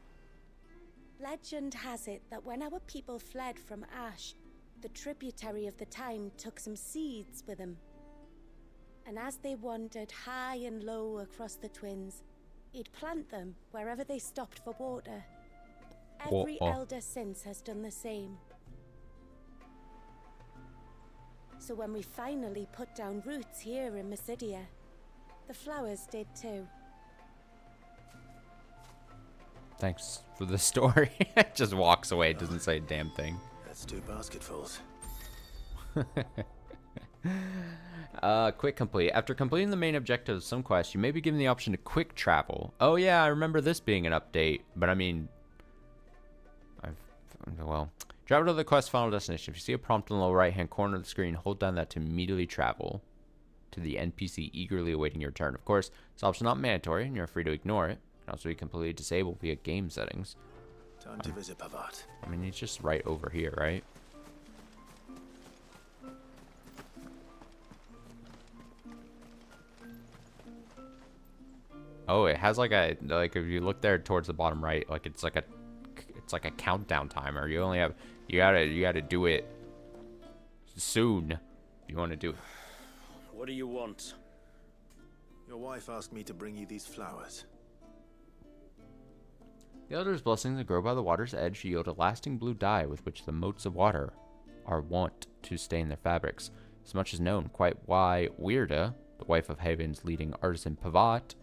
Legend has it that when our people fled from Ash, the tributary of the Tyne took some seeds with them. And as they wandered high and low across the Twins, he'd plant them wherever they stopped for water. Every elder since has done the same. So when we finally put down roots here in Mysidia, the flowers did too. Thanks for the story. Just walks away, doesn't say a damn thing. That's 2 basketfuls. Quick complete. After completing the main objective of some quest, you may be given the option to quick travel. Oh yeah, I remember this being an update, but I mean, well, travel to the quest final destination. If you see a prompt in the lower right hand corner of the screen, hold down that to immediately travel to the NPC eagerly awaiting your turn. Of course, this option is not mandatory, and you're free to ignore it. It can also be completely disabled via game settings. Time to visit Pavard. I mean, he's just right over here, right? Oh, it has like a, like if you look there towards the bottom right, like it's like a countdown timer. You only have, you gotta do it soon if you want to do it. What do you want? Your wife asked me to bring you these flowers. The Elder's blessings that grow by the water's edge yield a lasting blue dye with which the motes of water are wont to stain their fabrics. As much is known quite why Weirda, the wife of Haven's leading artisan Pavat,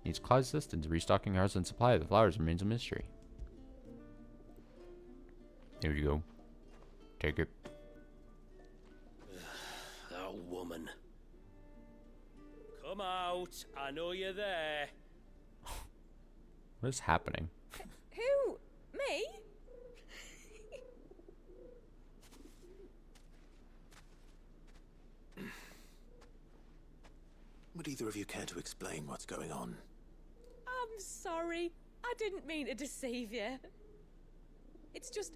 needs Clive's assistance restocking her husband's supply of the flowers remains a mystery. Here you go. Take it. That woman. Come out. I know you're there. What is happening? Who? Me? Would either of you care to explain what's going on? I'm sorry. I didn't mean to deceive you. It's just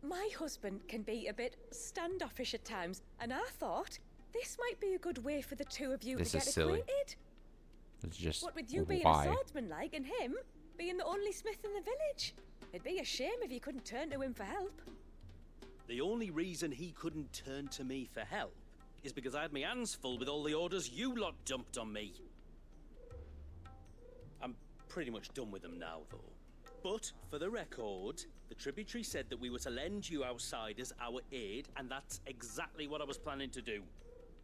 my husband can be a bit standoffish at times, and I thought this might be a good way for the two of you This to is get silly. acquainted. It's just What with you being why? a swordsman like and him being the only smith in the village. It'd be a shame if you couldn't turn to him for help. The only reason he couldn't turn to me for help is because I had my hands full with all the orders you lot dumped on me. I'm pretty much done with them now, though. But, for the record, the tributary said that we were to lend you outsiders our aid, and that's exactly what I was planning to do.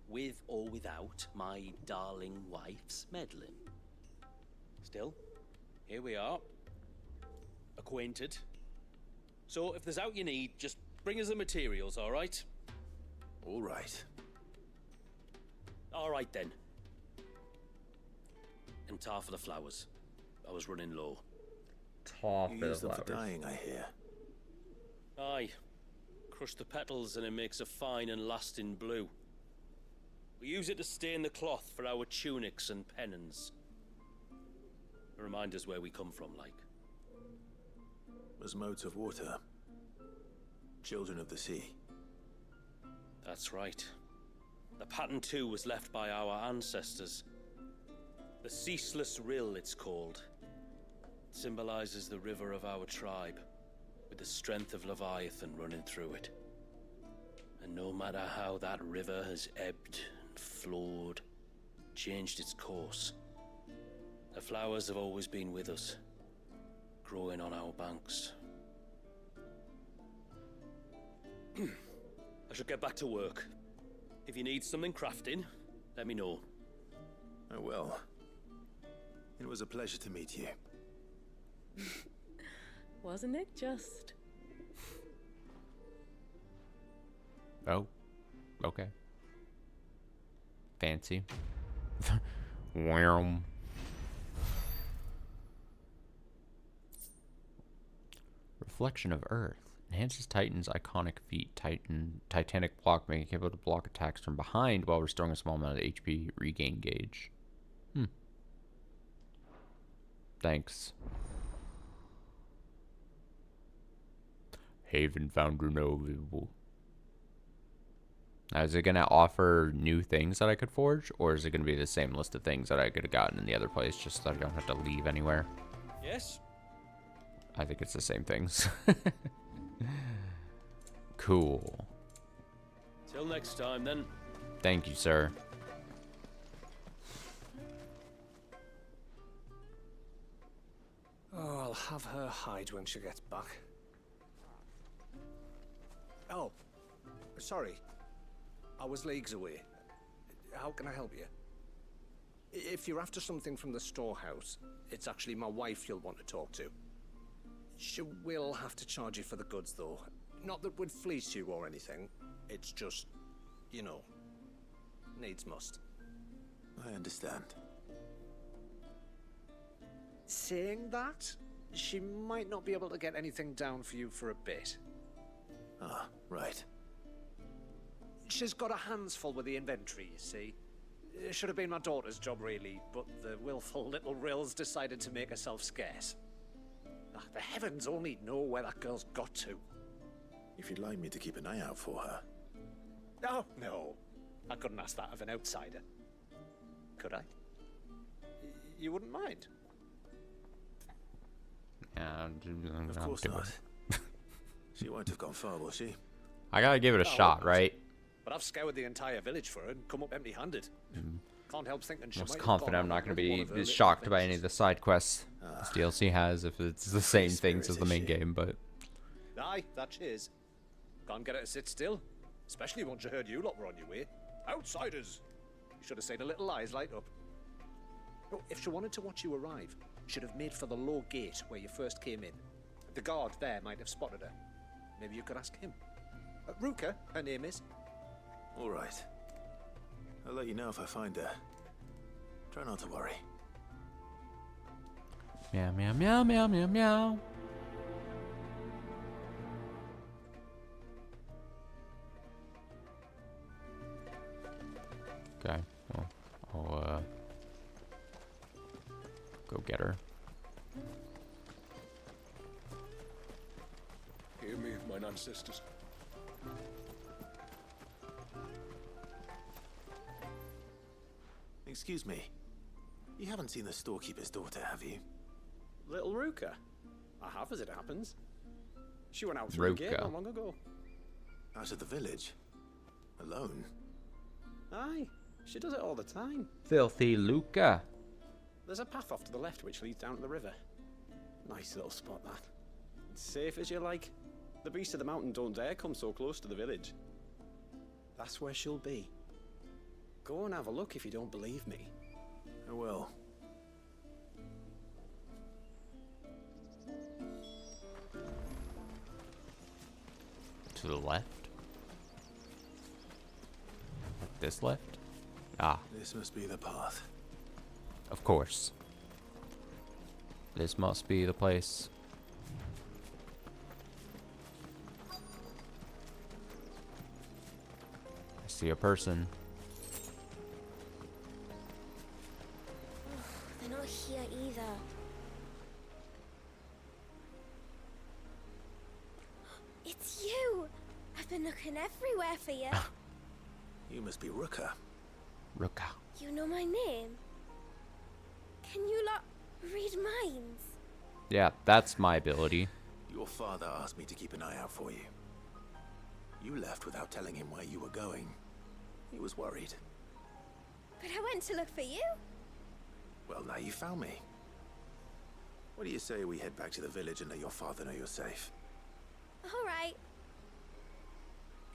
With or without my darling wife's meddling. Still, here we are. Acquainted. So, if there's out you need, just bring us the materials, alright? Alright. Alright then. And tar for the flowers. I was running low. Tar You use them for dyeing, I hear. Aye. Crush the petals and it makes a fine and lasting blue. We use it to stain the cloth for our tunics and pennons. Remind us where we come from, like. As modes of water. Children of the sea. That's right. The pattern too was left by our ancestors. The Ceaseless Rill, it's called. It symbolizes the river of our tribe, with the strength of Leviathan running through it. And no matter how that river has ebbed and flowed, changed its course, the flowers have always been with us, growing on our banks. I should get back to work. If you need something crafting, let me know. I will. It was a pleasure to meet you. Wasn't it just? Oh, okay. Fancy. Wham. Reflection of Earth. Enhances Titan's iconic feat. Titanic block, making it able to block attacks from behind while restoring a small amount of HP regain gauge. Thanks. Haven Founder available. Now, is it going to offer new things that I could forge? Or is it going to be the same list of things that I could have gotten in the other place, just so I don't have to leave anywhere? Yes? I think it's the same things. Cool. Till next time, then. Thank you, sir. Oh, I'll have her hide when she gets back. Oh, sorry. I was leagues away. How can I help you? If you're after something from the storehouse, it's actually my wife you'll want to talk to. She will have to charge you for the goods, though. Not that we'd fleece you or anything. It's just, you know, needs must. I understand. Saying that, she might not be able to get anything down for you for a bit. Ah, right. She's got her hands full with the inventory, you see. It should have been my daughter's job, really, but the willful little Rills decided to make herself scarce. Ah, the heavens only know where that girl's got to. If you'd like me to keep an eye out for her. Oh, no. I couldn't ask that of an outsider. Could I? You wouldn't mind? Of course not. She won't have gone far, will she? I gotta give it a shot, right? But I've scoured the entire village for her and come up empty-handed. Can't help thinking she Most might have confident gone I'm not on going to one be of her little shocked by any adventures. of the side quests this DLC has, if it's the same things as the main game, but... Aye, that she is. Can't get her to sit still. Especially once you heard you lot were on your way. Outsiders! You should have seen her little eyes light up. Oh, if she wanted to watch you arrive, should have made for the low gate where you first came in. The guard there might have spotted her. Maybe you could ask him. Ruka, her name is. All right. I'll let you know if I find her. Try not to worry. Meow, meow, meow, meow, meow, meow. Okay, well, I'll, go get her. Hear me of mine ancestors. Excuse me. You haven't seen the storekeeper's daughter, have you? Little Ruka? I have, as it happens. She went out through the gate not long ago. Out of the village? Alone? Aye, she does it all the time. Filthy Luca. There's a path off to the left which leads down to the river. Nice little spot, that. It's safe as you like. The beasts of the mountain don't dare come so close to the village. That's where she'll be. Go and have a look if you don't believe me. I will. To the left? Like this left? Ah. This must be the path. Of course. This must be the place. I see a person. They're not here either. It's you! I've been looking everywhere for you. You must be Ruka. Ruka. You know my name? Can you lot read minds? Yeah, that's my ability. Your father asked me to keep an eye out for you. You left without telling him where you were going. He was worried. But I went to look for you. Well, now you found me. What do you say we head back to the village and let your father know you're safe? All right.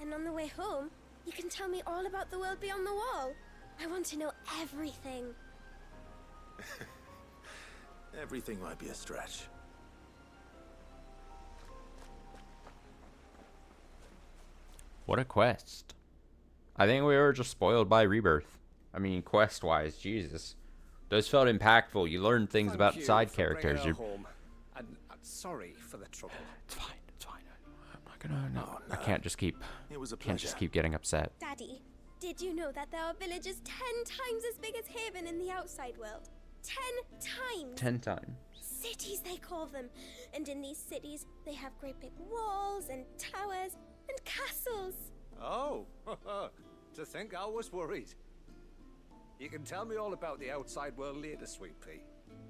And on the way home, you can tell me all about the world beyond the wall. I want to know everything. Everything might be a stretch. What a quest. I think we were just spoiled by Rebirth. I mean, quest-wise, Jesus. Those felt impactful. You learned things about the side characters. You're home. And sorry for the trouble. It's fine. It's fine. I'm not gonna. No, I can't just keep. It was a Can't just keep getting upset. Daddy, did you know that there are villages 10 times as big as Haven in the outside world? 10 times! 10 times. Cities, they call them. And in these cities, they have great big walls and towers and castles. Oh, to think I was worried. You can tell me all about the outside world later, Sweet Pea.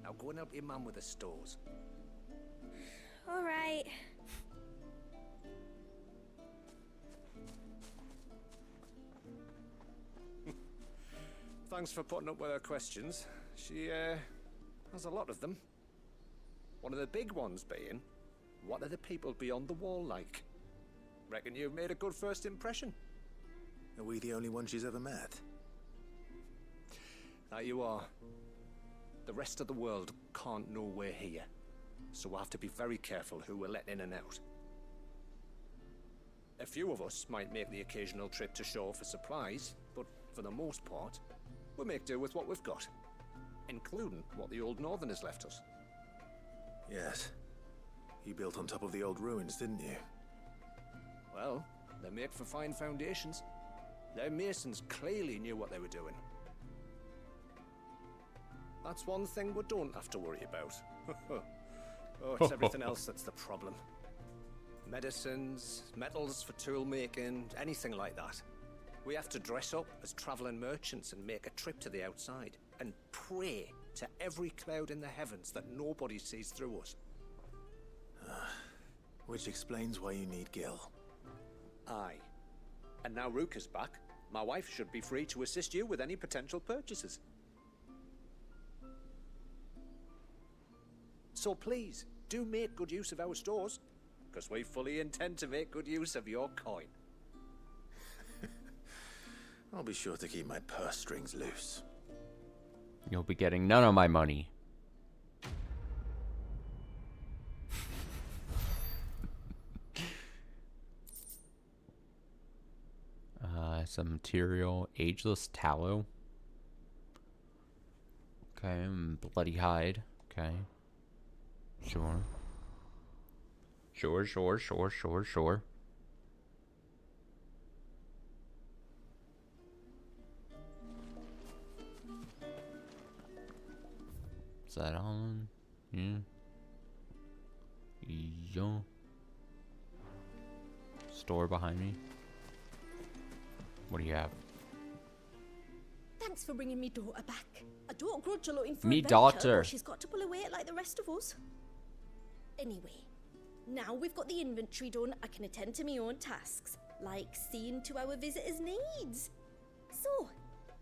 Now go and help your mum with the stores. All right. Thanks for putting up with her questions. She, has a lot of them. One of the big ones being, what are the people beyond the wall like? Reckon you've made a good first impression. Are we the only one she's ever met? That you are. The rest of the world can't know we're here, so we'll have to be very careful who we're letting in and out. A few of us might make the occasional trip to shore for supplies, but for the most part, we'll make do with what we've got, including what the old Northerners left us. Yes. You built on top of the old ruins, didn't you? Well, they're made for fine foundations. Their masons clearly knew what they were doing. That's one thing we don't have to worry about. Oh, it's everything else that's the problem. Medicines, metals for tool making, anything like that. We have to dress up as traveling merchants and make a trip to the outside and pray to every cloud in the heavens that nobody sees through us. Which explains why you need Gil. Aye. And now Ruka's back, my wife should be free to assist you with any potential purchases. So please, do make good use of our stores, because we fully intend to make good use of your coin. I'll be sure to keep my purse strings loose. You'll be getting none of my money. Some material, ageless tallow. Okay, bloody hide. Okay. Sure. Sure. Is that on? Yeah. Yeah. door behind me. What do you have? Thanks for bringing me daughter back. I don't grudge her looking for Me adventure, daughter. but she's got to pull her weight like the rest of us. Anyway, now we've got the inventory done, I can attend to my own tasks, like seeing to our visitors' needs. So,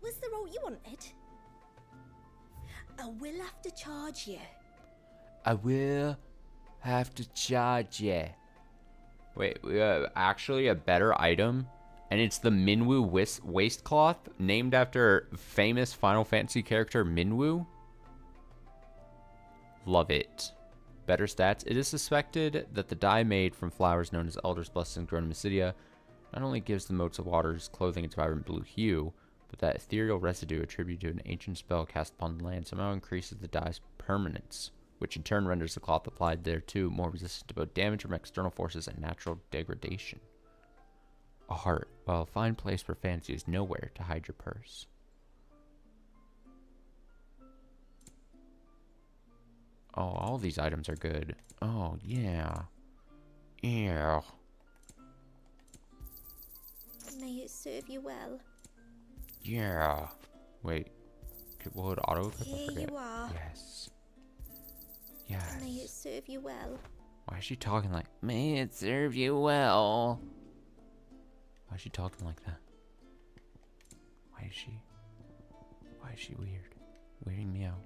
was the route you wanted? I will have to charge you. I will have to charge you. Wait, we have actually a better item, and it's the Minwu waistcloth, named after famous Final Fantasy character Minwu. Love it. Better stats. It is suspected that the dye made from flowers known as Elder's Blessing grown in Mysidia not only gives the motes of waters clothing its vibrant blue hue, but that ethereal residue attributed to an ancient spell cast upon the land somehow increases the dye's permanence, which in turn renders the cloth applied thereto more resistant to both damage from external forces and natural degradation. A heart. Well, a fine place for fancy is nowhere to hide your purse. Oh, all these items are good. Oh, yeah. Yeah. May it serve you well. Yeah. Wait. Will it auto equip? Here you are. Yes. Yes. May it serve you well. Why is she talking like, may it serve you well? Why is she talking like that? Why is she weird? Weirding me out.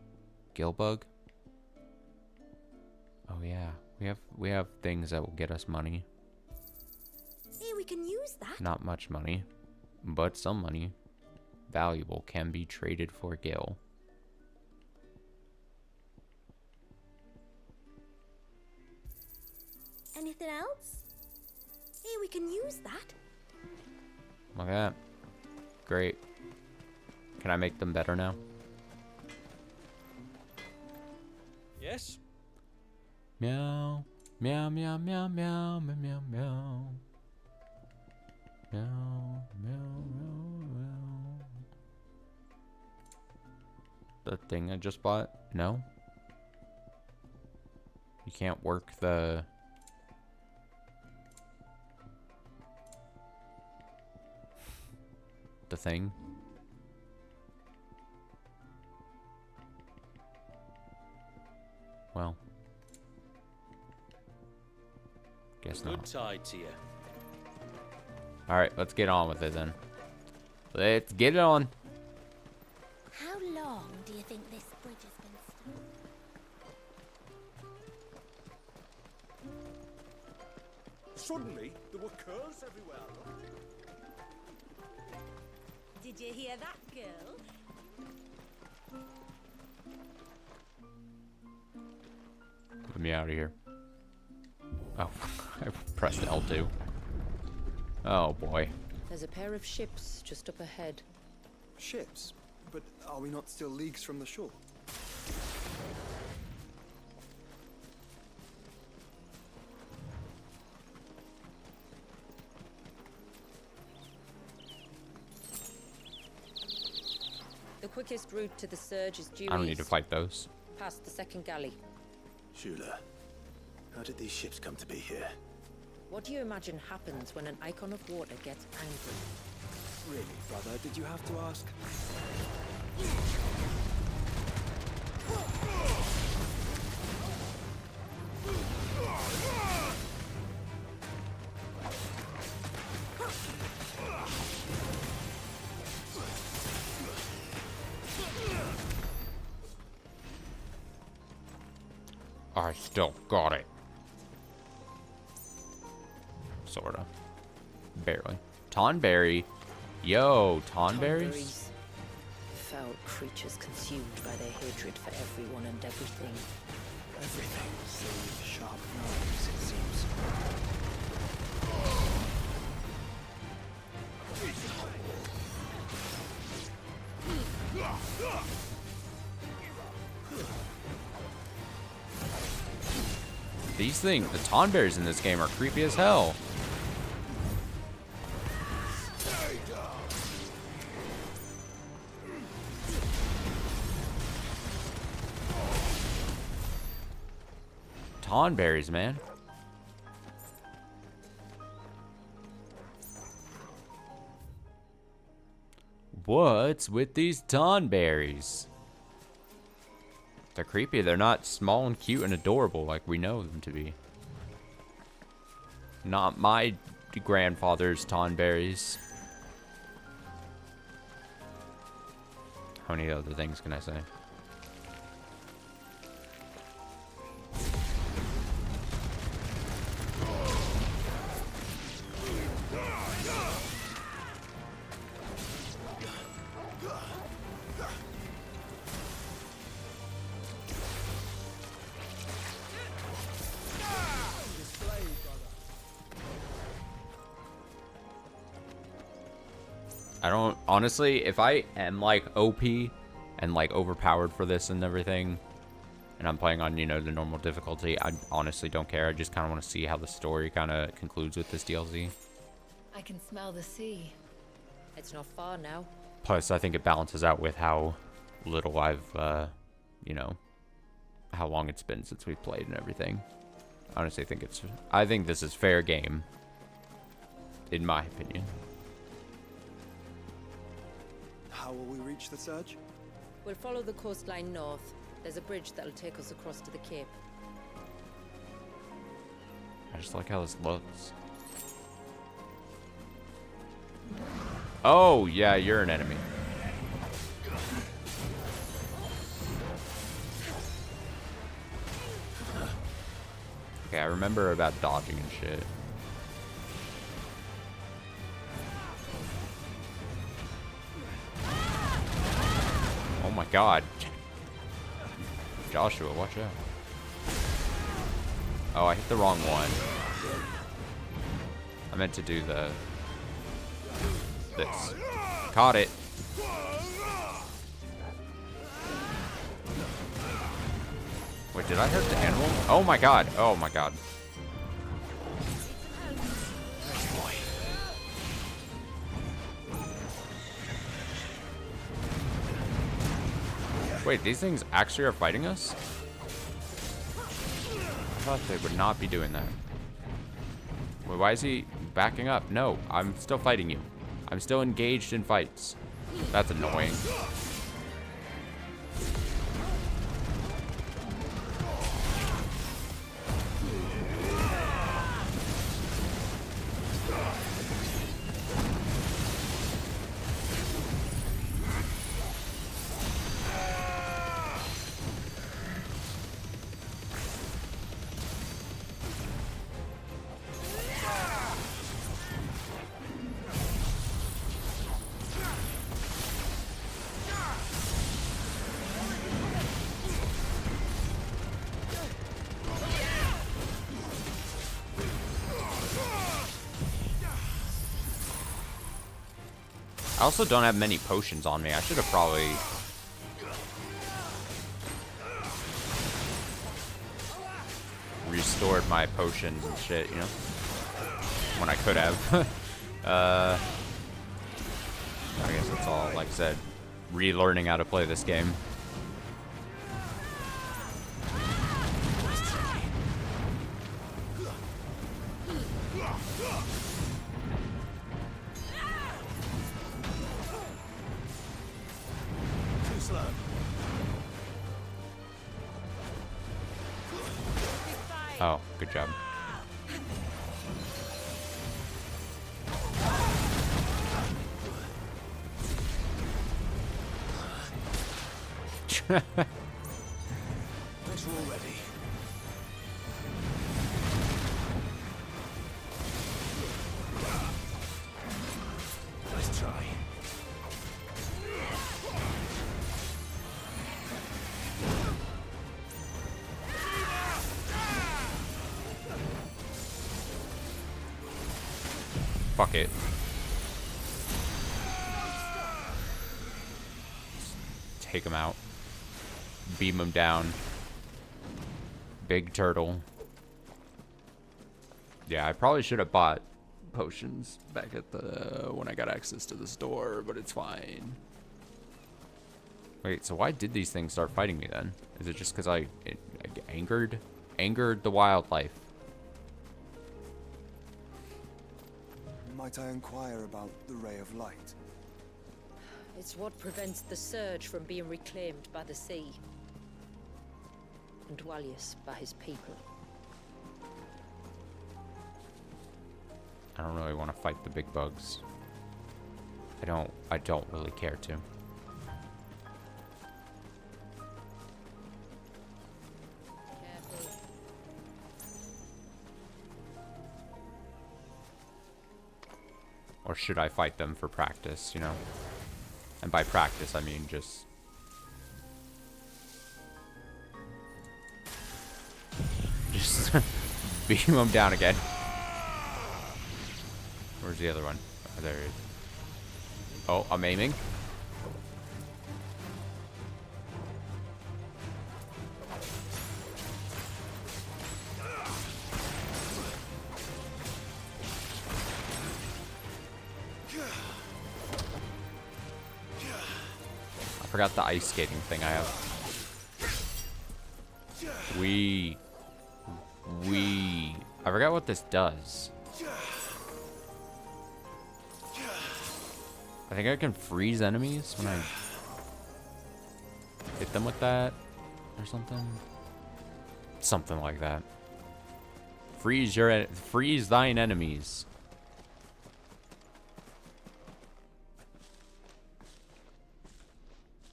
Gillbug? Oh yeah. We have things that will get us money. Hey, we can use that. Not much money, but some money. Valuable can be traded for Gil. Anything else? Hey, we can use that. Look at that. Great. Can I make them better now? Yes? Meow. Meow, meow, meow, meow, meow, meow, meow. Meow, meow, meow, meow. The thing I just bought? No? You can't work the... the thing? Well. Guess Good not. tide to you. Alright, let's get on with it then. Let's get it on. How long do you think this bridge has been stuck? Suddenly, there were curls everywhere. Did you hear that, girl? Let me out of here. Oh, I pressed L2. Oh boy. There's a pair of ships just up ahead. Ships? But are we not still leagues from the shore? The quickest route to the surge is due I don't need to east, fight those. past the second galley. Shula, how did these ships come to be here? What do you imagine happens when an Eikon of water gets angry? Really, brother, did you have to ask? I still got it. Sorta. Barely. Tonberry. Yo, Tonberries? Tonberries. Foul creatures consumed by their hatred for everyone and everything. Everything, save sharp knives, it seems. These things, the Tonberries in this game are creepy as hell. Tonberries, man. What's with these tonberries? They're creepy. They're not small and cute and adorable like we know them to be. Not my grandfather's tonberries. How many other things can I say? I don't, honestly, if I am like OP and like overpowered for this and everything, and I'm playing on, you know, the normal difficulty, I honestly don't care. I just kind of want to see how the story kind of concludes with this DLC. I can smell the sea. It's not far now. Plus, I think it balances out with how little I've, you know, how long it's been since we've played and everything. I honestly think I think this is fair game, in my opinion. How will we reach the surge? We'll follow the coastline north. There's a bridge that'll take us across to the cape. I just like how this looks. Oh, yeah, you're an enemy. Okay, I remember about dodging and shit. Oh my god. Joshua, watch out. Oh, I hit the wrong one. I meant to do this. Caught it. Wait, did I hurt the animal? Oh my god. Oh my god. Wait, these things actually are fighting us? I thought they would not be doing that. Wait, why is he backing up? No, I'm still fighting you. I'm still engaged in fights. That's annoying. I also don't have many potions on me. I should have probably... restored my potions and shit, you know? When I could have. I guess that's all, like I said, relearning how to play this game. Oh, good job. Thanks for all ready. Let's try. Fuck it. Take him out. Beam him down. Big turtle. Yeah, I probably should have bought potions back at the when I got access to the store, but it's fine. Wait, so why did these things start fighting me then? Is it just because I angered the wildlife? Might I inquire about the ray of light? It's what prevents the surge from being reclaimed by the sea. And Dwalius by his people. I don't really want to fight the big bugs. I don't really care to. Careful. Or should I fight them for practice, you know? And by practice, I mean just... Just beam them down again. Where's the other one? Oh, there he is. Oh, I'm aiming. I forgot the ice skating thing I have. I forgot what this does. I think I can freeze enemies when I hit them with that or something. Something like that. Freeze thine enemies.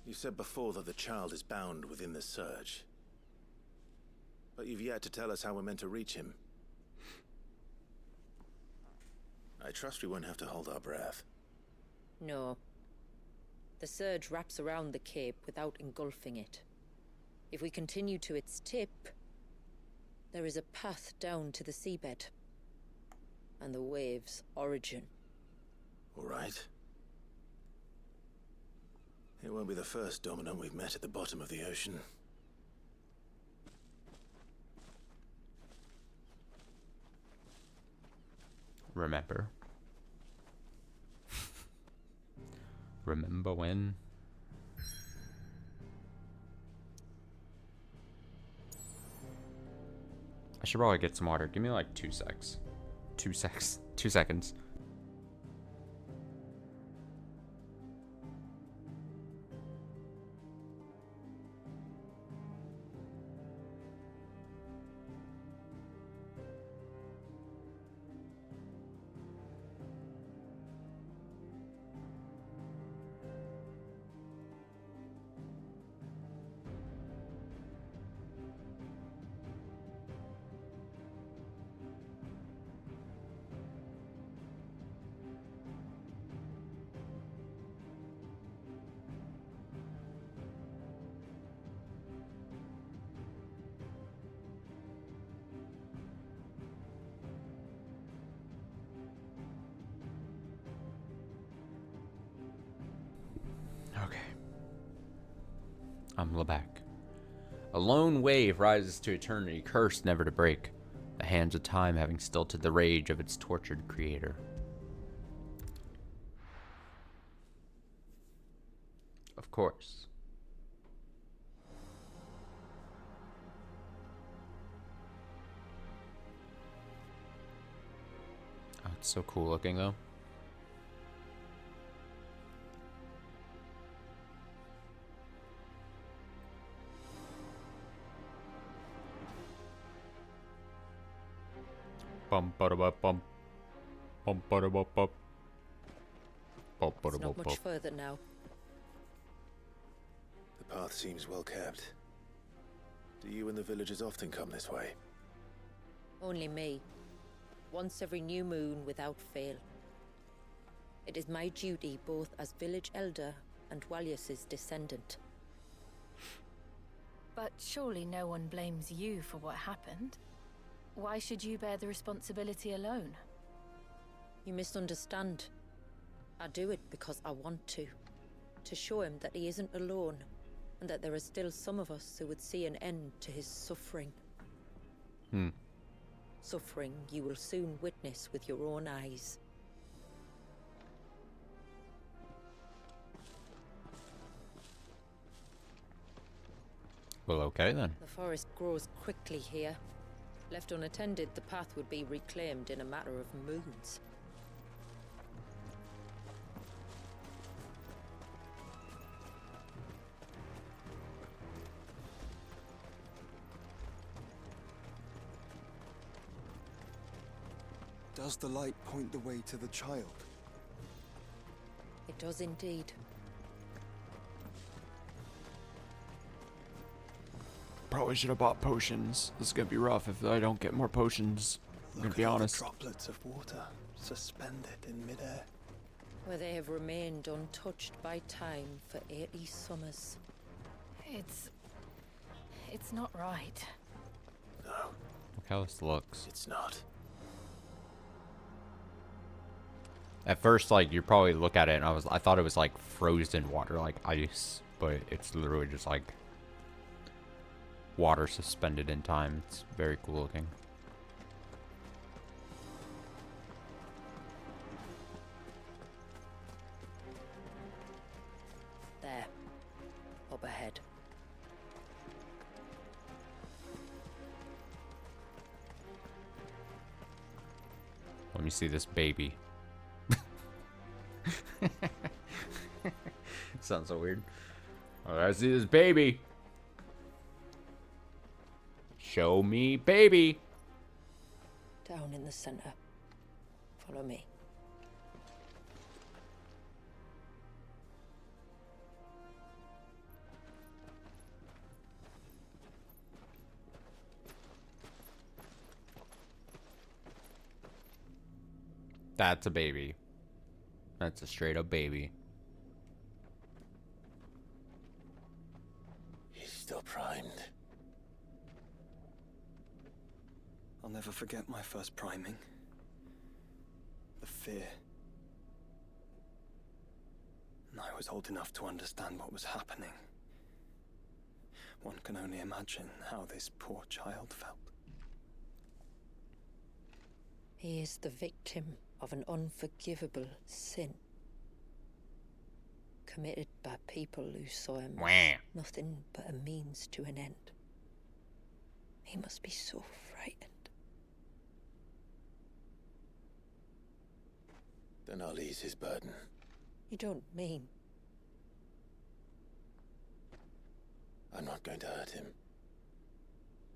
You said before that the child is bound within the surge. But you've yet to tell us how we're meant to reach him. I trust we won't have to hold our breath. No. The surge wraps around the cape without engulfing it. If we continue to its tip, there is a path down to the seabed. And the wave's origin. All right. It won't be the first dominant we've met at the bottom of the ocean. Remember. Remember when? I should probably get some water. Give me like 2 seconds. 2 seconds. Okay. I'm Lebac. A lone wave rises to eternity, cursed never to break, the hands of time having stilted the rage of its tortured creator. Of course. Oh, it's so cool looking though. Bum ba da bum. Bum ba da bum. It's not much further now. The path seems well kept. Do you and the villagers often come this way? Only me. Once every new moon without fail. It is my duty both as village elder and Dwalius's descendant. But surely no one blames you for what happened. Why should you bear the responsibility alone? You misunderstand. I do it because I want to. To show him that he isn't alone, and that there are still some of us who would see an end to his suffering. Suffering you will soon witness with your own eyes. Well, okay then. The forest grows quickly here. Left unattended, the path would be reclaimed in a matter of moons. Does the light point the way to the child? It does indeed. Probably should have bought potions. This is gonna be rough if I don't get more potions. I'm gonna Look be at all honest. the droplets of water suspended in midair. Where they have remained untouched by time for 80 summers. It's not right. No, Look how this looks. it's not. At first, like, you probably look at it and I thought it was like frozen water, like ice, but it's literally just like water suspended in time. It's very cool looking. There. Up ahead. Let me see this baby. Sounds so weird. Oh, I see this baby. Show me baby. Down in the center. Follow me. That's a baby. That's a straight up baby. He's still primed. I'll never forget my first priming. The fear. And I was old enough to understand what was happening. One can only imagine how this poor child felt. He is the victim of an unforgivable sin. Committed by people who saw him as nothing but a means to an end. He must be so frightened. Then I'll ease his burden. You don't mean? I'm not going to hurt him.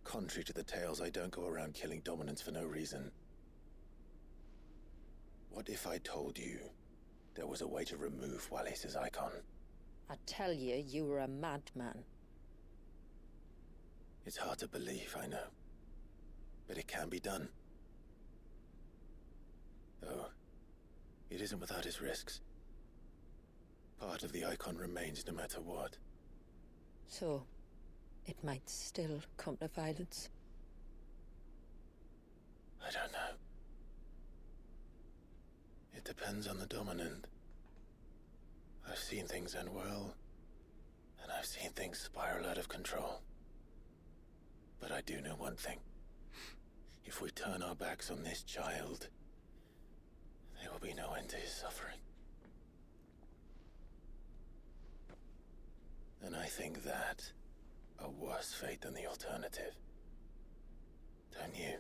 Contrary to the tales, I don't go around killing dominants for no reason. What if I told you there was a way to remove Wallis' icon? I tell you, you were a madman. It's hard to believe, I know. But it can be done. Though, it isn't without its risks. Part of the icon remains no matter what. So, it might still come to violence. I don't know. It depends on the dominant. I've seen things end well, and I've seen things spiral out of control. But I do know one thing. If we turn our backs on this child, there will be no end to his suffering. And I think that a worse fate than the alternative. Don't you?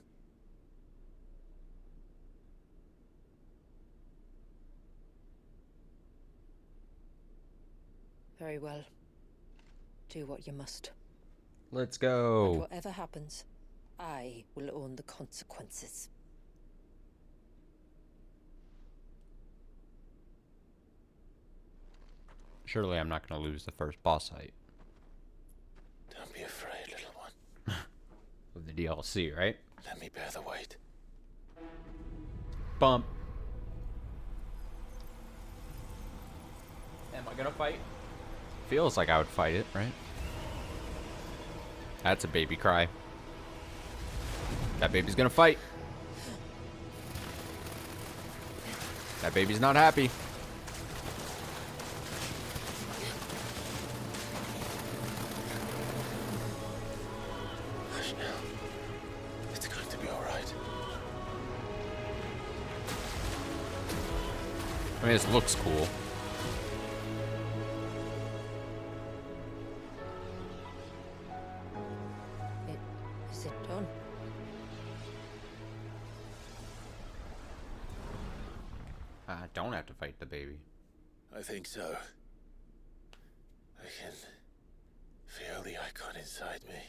Very well. Do what you must. Let's go. And whatever happens, I will own the consequences. Surely I'm not going to lose the first boss fight. Don't be afraid, little one. With the DLC, right? Let me bear the weight. Bump. Am I going to fight? Feels like I would fight it, right? That's a baby cry. That baby's gonna fight. That baby's not happy. Hush now. It's going to be all right. I mean, this looks cool. Is it done? I don't have to fight the baby. I think so. I can feel the icon inside me.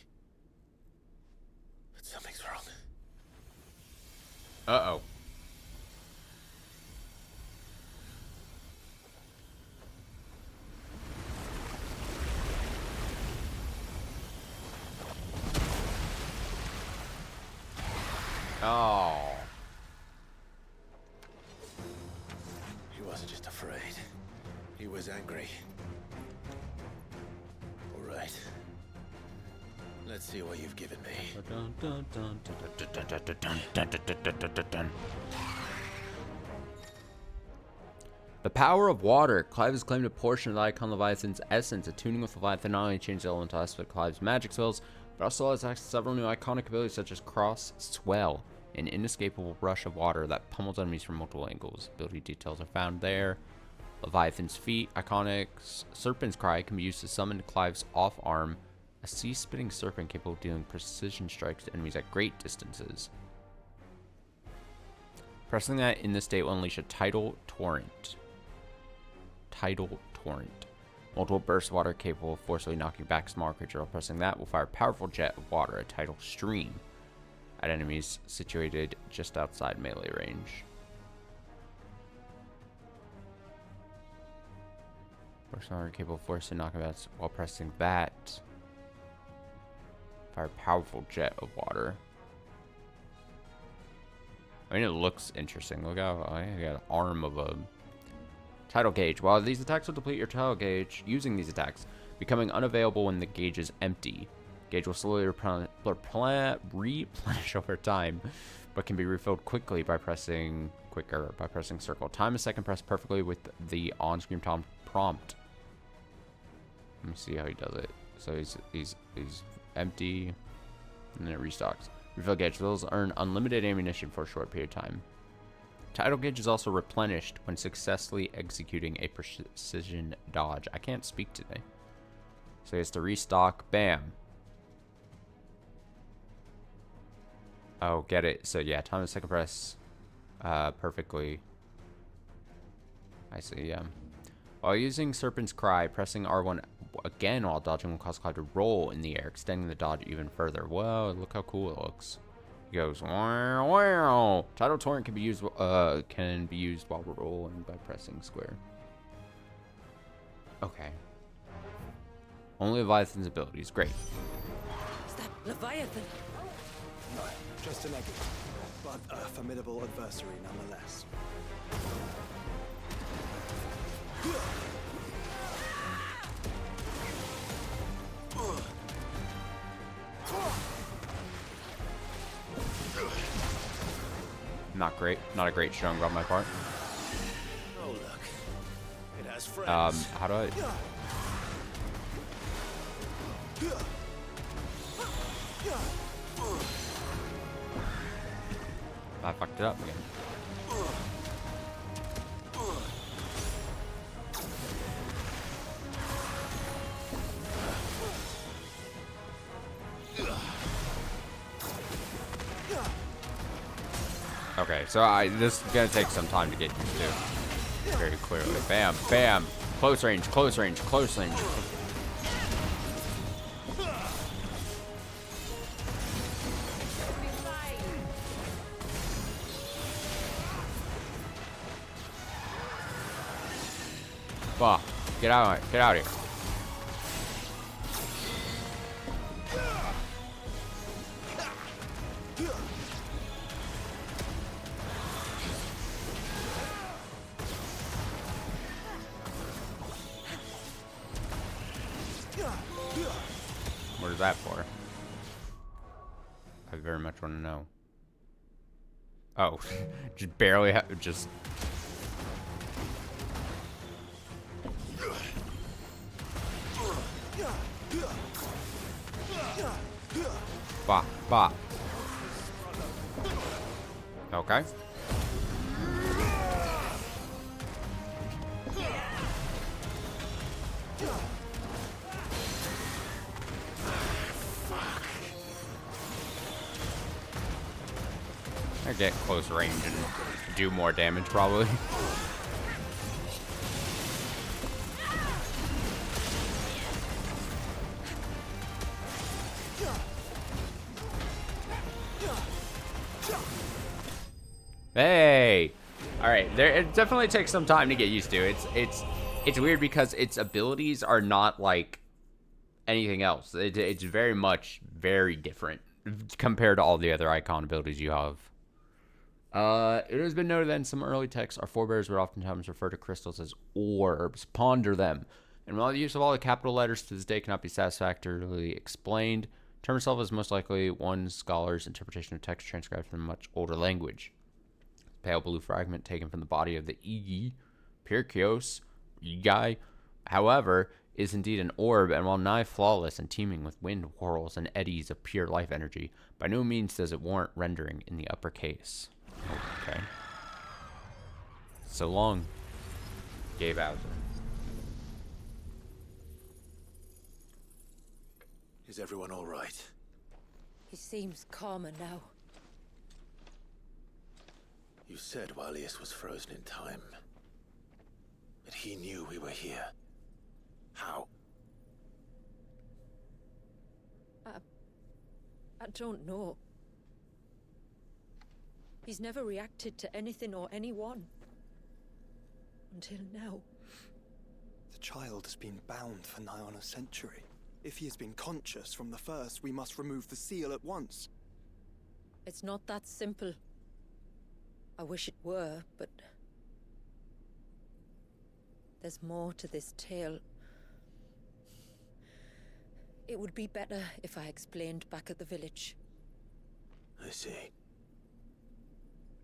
But something's wrong. Uh-oh. Oh. He wasn't just afraid. He was angry. All right. Let's see what you've given me. The power of water. Clive has claimed a portion of the Icon Leviathan's essence. Attuning with Leviathan not only changes the elemental aspect of Clive's magic spells, but also allows access to several new iconic abilities such as Cross Swell, an inescapable rush of water that pummels enemies from multiple angles. Ability details are found there. Leviathan's feet. Iconic Serpent's Cry can be used to summon Clive's off arm, a sea-spitting serpent capable of dealing precision strikes to enemies at great distances. Pressing that in this state will unleash a tidal torrent. Multiple bursts of water capable of forcibly knocking back smaller creatures. While pressing that will fire a powerful jet of water, a tidal stream, at enemies situated just outside melee range. Bursts of water capable of forcibly knocking back while pressing that. Fire a powerful jet of water. I mean, it looks interesting. Look how I got an arm of a tidal gauge. While these attacks will deplete your tidal gauge, using these attacks, becoming unavailable when the gauge is empty. Gauge will slowly replenish over time, but can be refilled quickly by pressing circle. Time a second press perfectly with the on-screen prompt. Let me see how he does it. So he's empty, and then it restocks. Refill gauge will earn unlimited ammunition for a short period of time. Tidal gauge is also replenished when successfully executing a precision dodge. I can't speak today. So he has to restock. Bam. Oh, get it. So yeah, time to second press perfectly. I see, yeah. While using Serpent's Cry, pressing R1 again while dodging will cause Clive to roll in the air, extending the dodge even further. Whoa, look how cool it looks. He goes, wow, wow. Tidal Torrent can be used while rolling by pressing square. Okay. Only Leviathan's abilities. Great. Is that Leviathan? No, just a negative, but a formidable adversary nonetheless. Not great. Not a great showing on my part. Oh, look. It has friends. How do I... I fucked it up again. Okay, so this is gonna take some time to get used to. Very clearly. Bam, bam. Close range, close range, close range. Bah, get out of here. Get out of here. What is that for? I very much want to know. Oh, just barely just. Bah, bah. Okay. I get close range and do more damage probably. Hey, all right. It definitely takes some time to get used to. It's weird because its abilities are not like anything else. It's very much very different compared to all the other icon abilities you have. It has been noted that in some early texts, our forebears would oftentimes refer to crystals as orbs. Ponder them. And while the use of all the capital letters to this day cannot be satisfactorily explained, the term itself is most likely one scholar's interpretation of text transcribed from a much older language. The pale blue fragment taken from the body of the Igi, Pyrkios, Igai, however, is indeed an orb, and while nigh flawless and teeming with wind whirls and eddies of pure life energy, by no means does it warrant rendering in the upper case. Okay. So long, Gay Bowser. Is everyone all right? He seems calmer now. You said Walius was frozen in time. But he knew we were here. How? I don't know. He's never reacted to anything or anyone. Until now. The child has been bound for nigh on a century. If he has been conscious from the first, we must remove the seal at once. It's not that simple. I wish it were, but... there's more to this tale. It would be better if I explained back at the village. I see.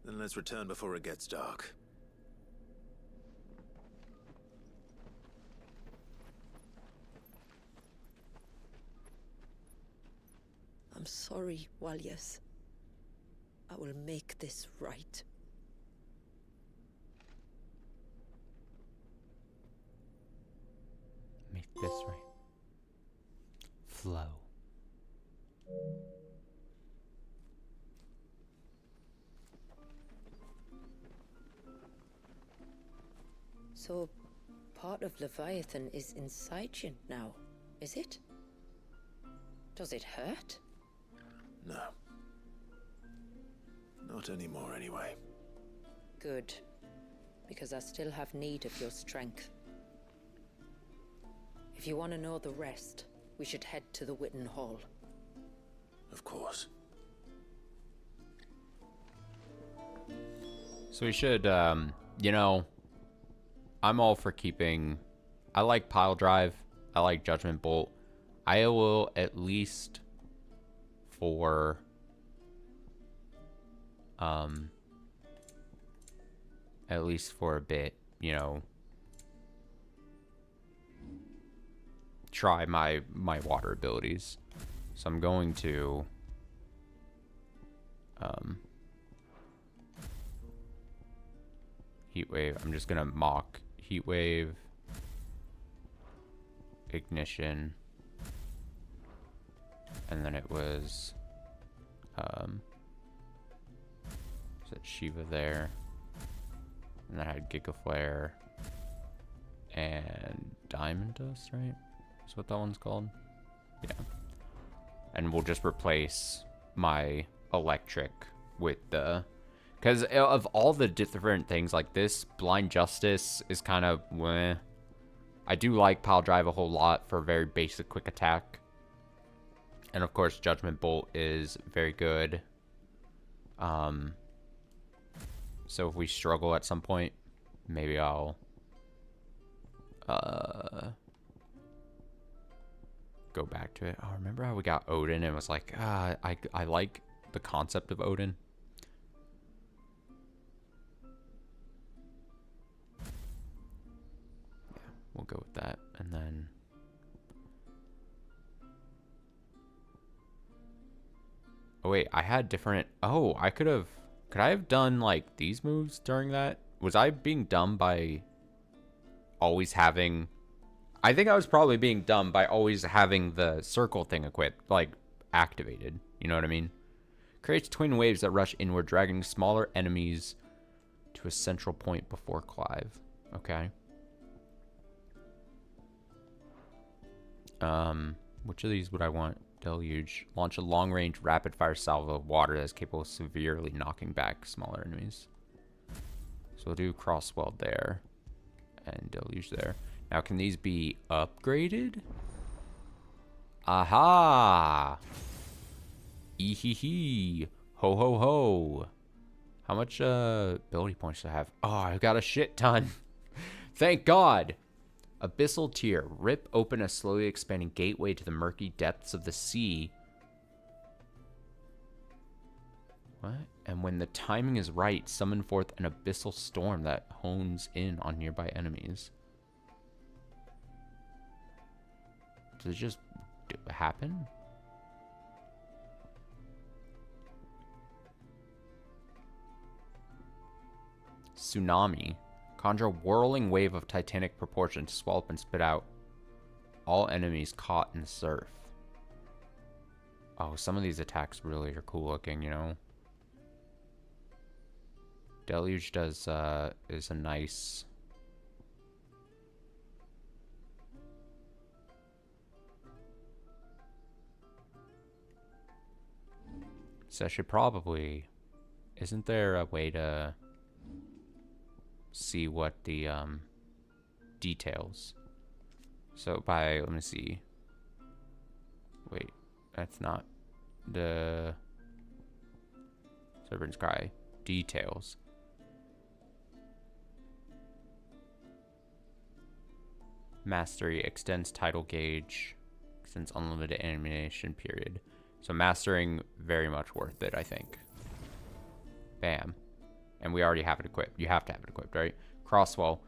Then let's return before it gets dark. I'm sorry, Walius. I will make this right. Make this right. Flow. So, part of Leviathan is inside you now, is it? Does it hurt? No. Not anymore, anyway. Good. Because I still have need of your strength. If you want to know the rest, we should head to the Witten Hall. Of course. So we should, you know, I'm all for keeping... I like Pile Drive. I like Judgment Bolt. I will at least for... at least for a bit, you know, try my water abilities. So I'm going to Heat Wave. I'm just gonna mock Heat Wave, Ignition, and then it was is it Shiva there? And then I had Giga Flare and Diamond Dust, right? That's what that one's called. Yeah. And we'll just replace my electric with the... Because of all the different things like this, Blind Justice is kind of meh. I do like Pile Drive a whole lot for a very basic quick attack. And of course, Judgment Bolt is very good. So if we struggle at some point, maybe I'll go back to it. Oh, remember how we got Odin and was like, I like the concept of Odin. Yeah, we'll go with that. And then oh wait, I had different... Oh, could I have done like these moves during that? Was I being dumb by always having... I think I was probably being dumb by always having the circle thing equipped, like activated. You know what I mean? Creates twin waves that rush inward, dragging smaller enemies to a central point before Clive. Okay. Which of these would I want? Deluge. Launch a long-range rapid-fire salvo of water that is capable of severely knocking back smaller enemies. So we'll do Crosswell there. And Deluge there. Now, can these be upgraded? Aha! Eehee-hee. Ho-ho-ho. How much ability points do I have? Oh, I've got a shit ton. Thank God. Abyssal Tier. Rip open a slowly expanding gateway to the murky depths of the sea. What? And when the timing is right, summon forth an abyssal storm that hones in on nearby enemies. Does it just happen? Tsunami. Conjure a whirling wave of titanic proportions to swallow up and spit out all enemies caught in the surf. Oh, some of these attacks really are cool looking, you know. Deluge does is a nice. So I should probably. Isn't there a way to see what the details? So by, let me see. Wait, that's not the Serpent's Cry details. Mastery extends tidal gauge, extends unlimited animation period. So mastering, very much worth it, I think. Bam. And we already have it equipped. You have to have it equipped, right? Crosswell.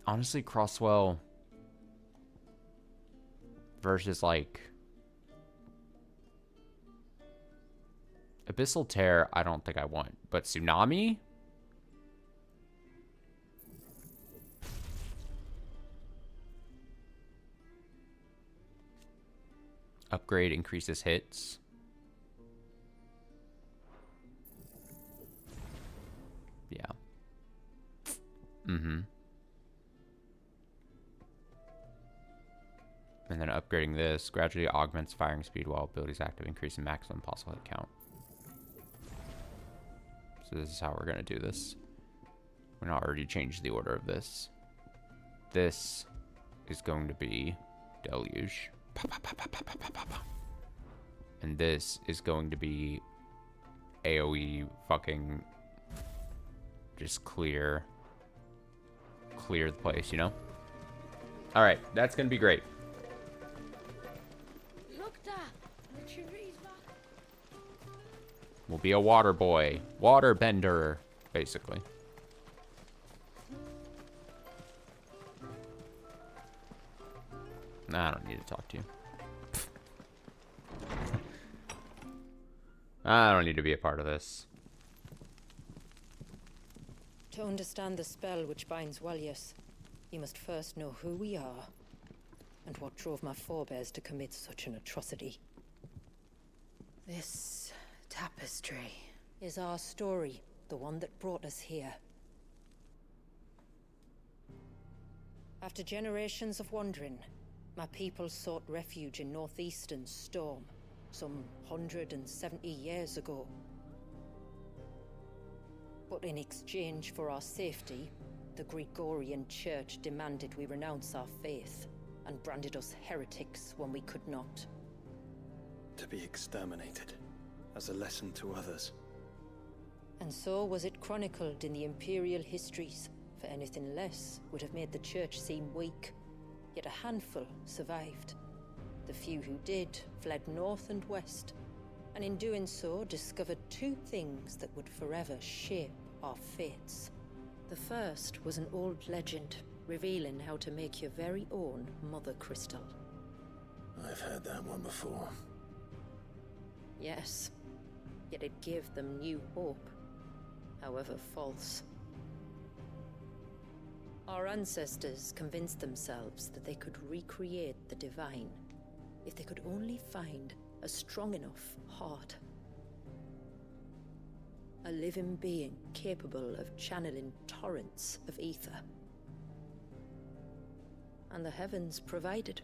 Honestly, Crosswell versus like Abyssal Tear, I don't think I want. But Tsunami? Upgrade increases hits. Yeah. Mm-hmm. And then upgrading this gradually augments firing speed while abilities active, increasing maximum possible hit count. So this is how we're going to do this. We're not already changed the order of this. This is going to be Deluge. And this is going to be AoE fucking just clear the place, you know? Alright, that's going to be great. Look, Dad. Retriever's back. We'll be a water boy. Water bender, basically. Nah, I don't need to talk to you. I don't need to be a part of this. To understand the spell which binds Walyas, you must first know who we are, and what drove my forebears to commit such an atrocity. This tapestry is our story, the one that brought us here. After generations of wandering, my people sought refuge in northeastern Storm, some 170 years ago. But in exchange for our safety, the Gregorian Church demanded we renounce our faith, and branded us heretics when we could not. To be exterminated, as a lesson to others. And so was it chronicled in the Imperial histories, for anything less would have made the Church seem weak. Yet a handful survived. The few who did fled north and west, and in doing so discovered two things that would forever shape our fates. The first was an old legend, revealing how to make your very own Mother Crystal. I've heard that one before. Yes, yet it gave them new hope, however false. Our ancestors convinced themselves that they could recreate the divine if they could only find a strong enough heart. A living being capable of channeling torrents of ether. And the heavens provided.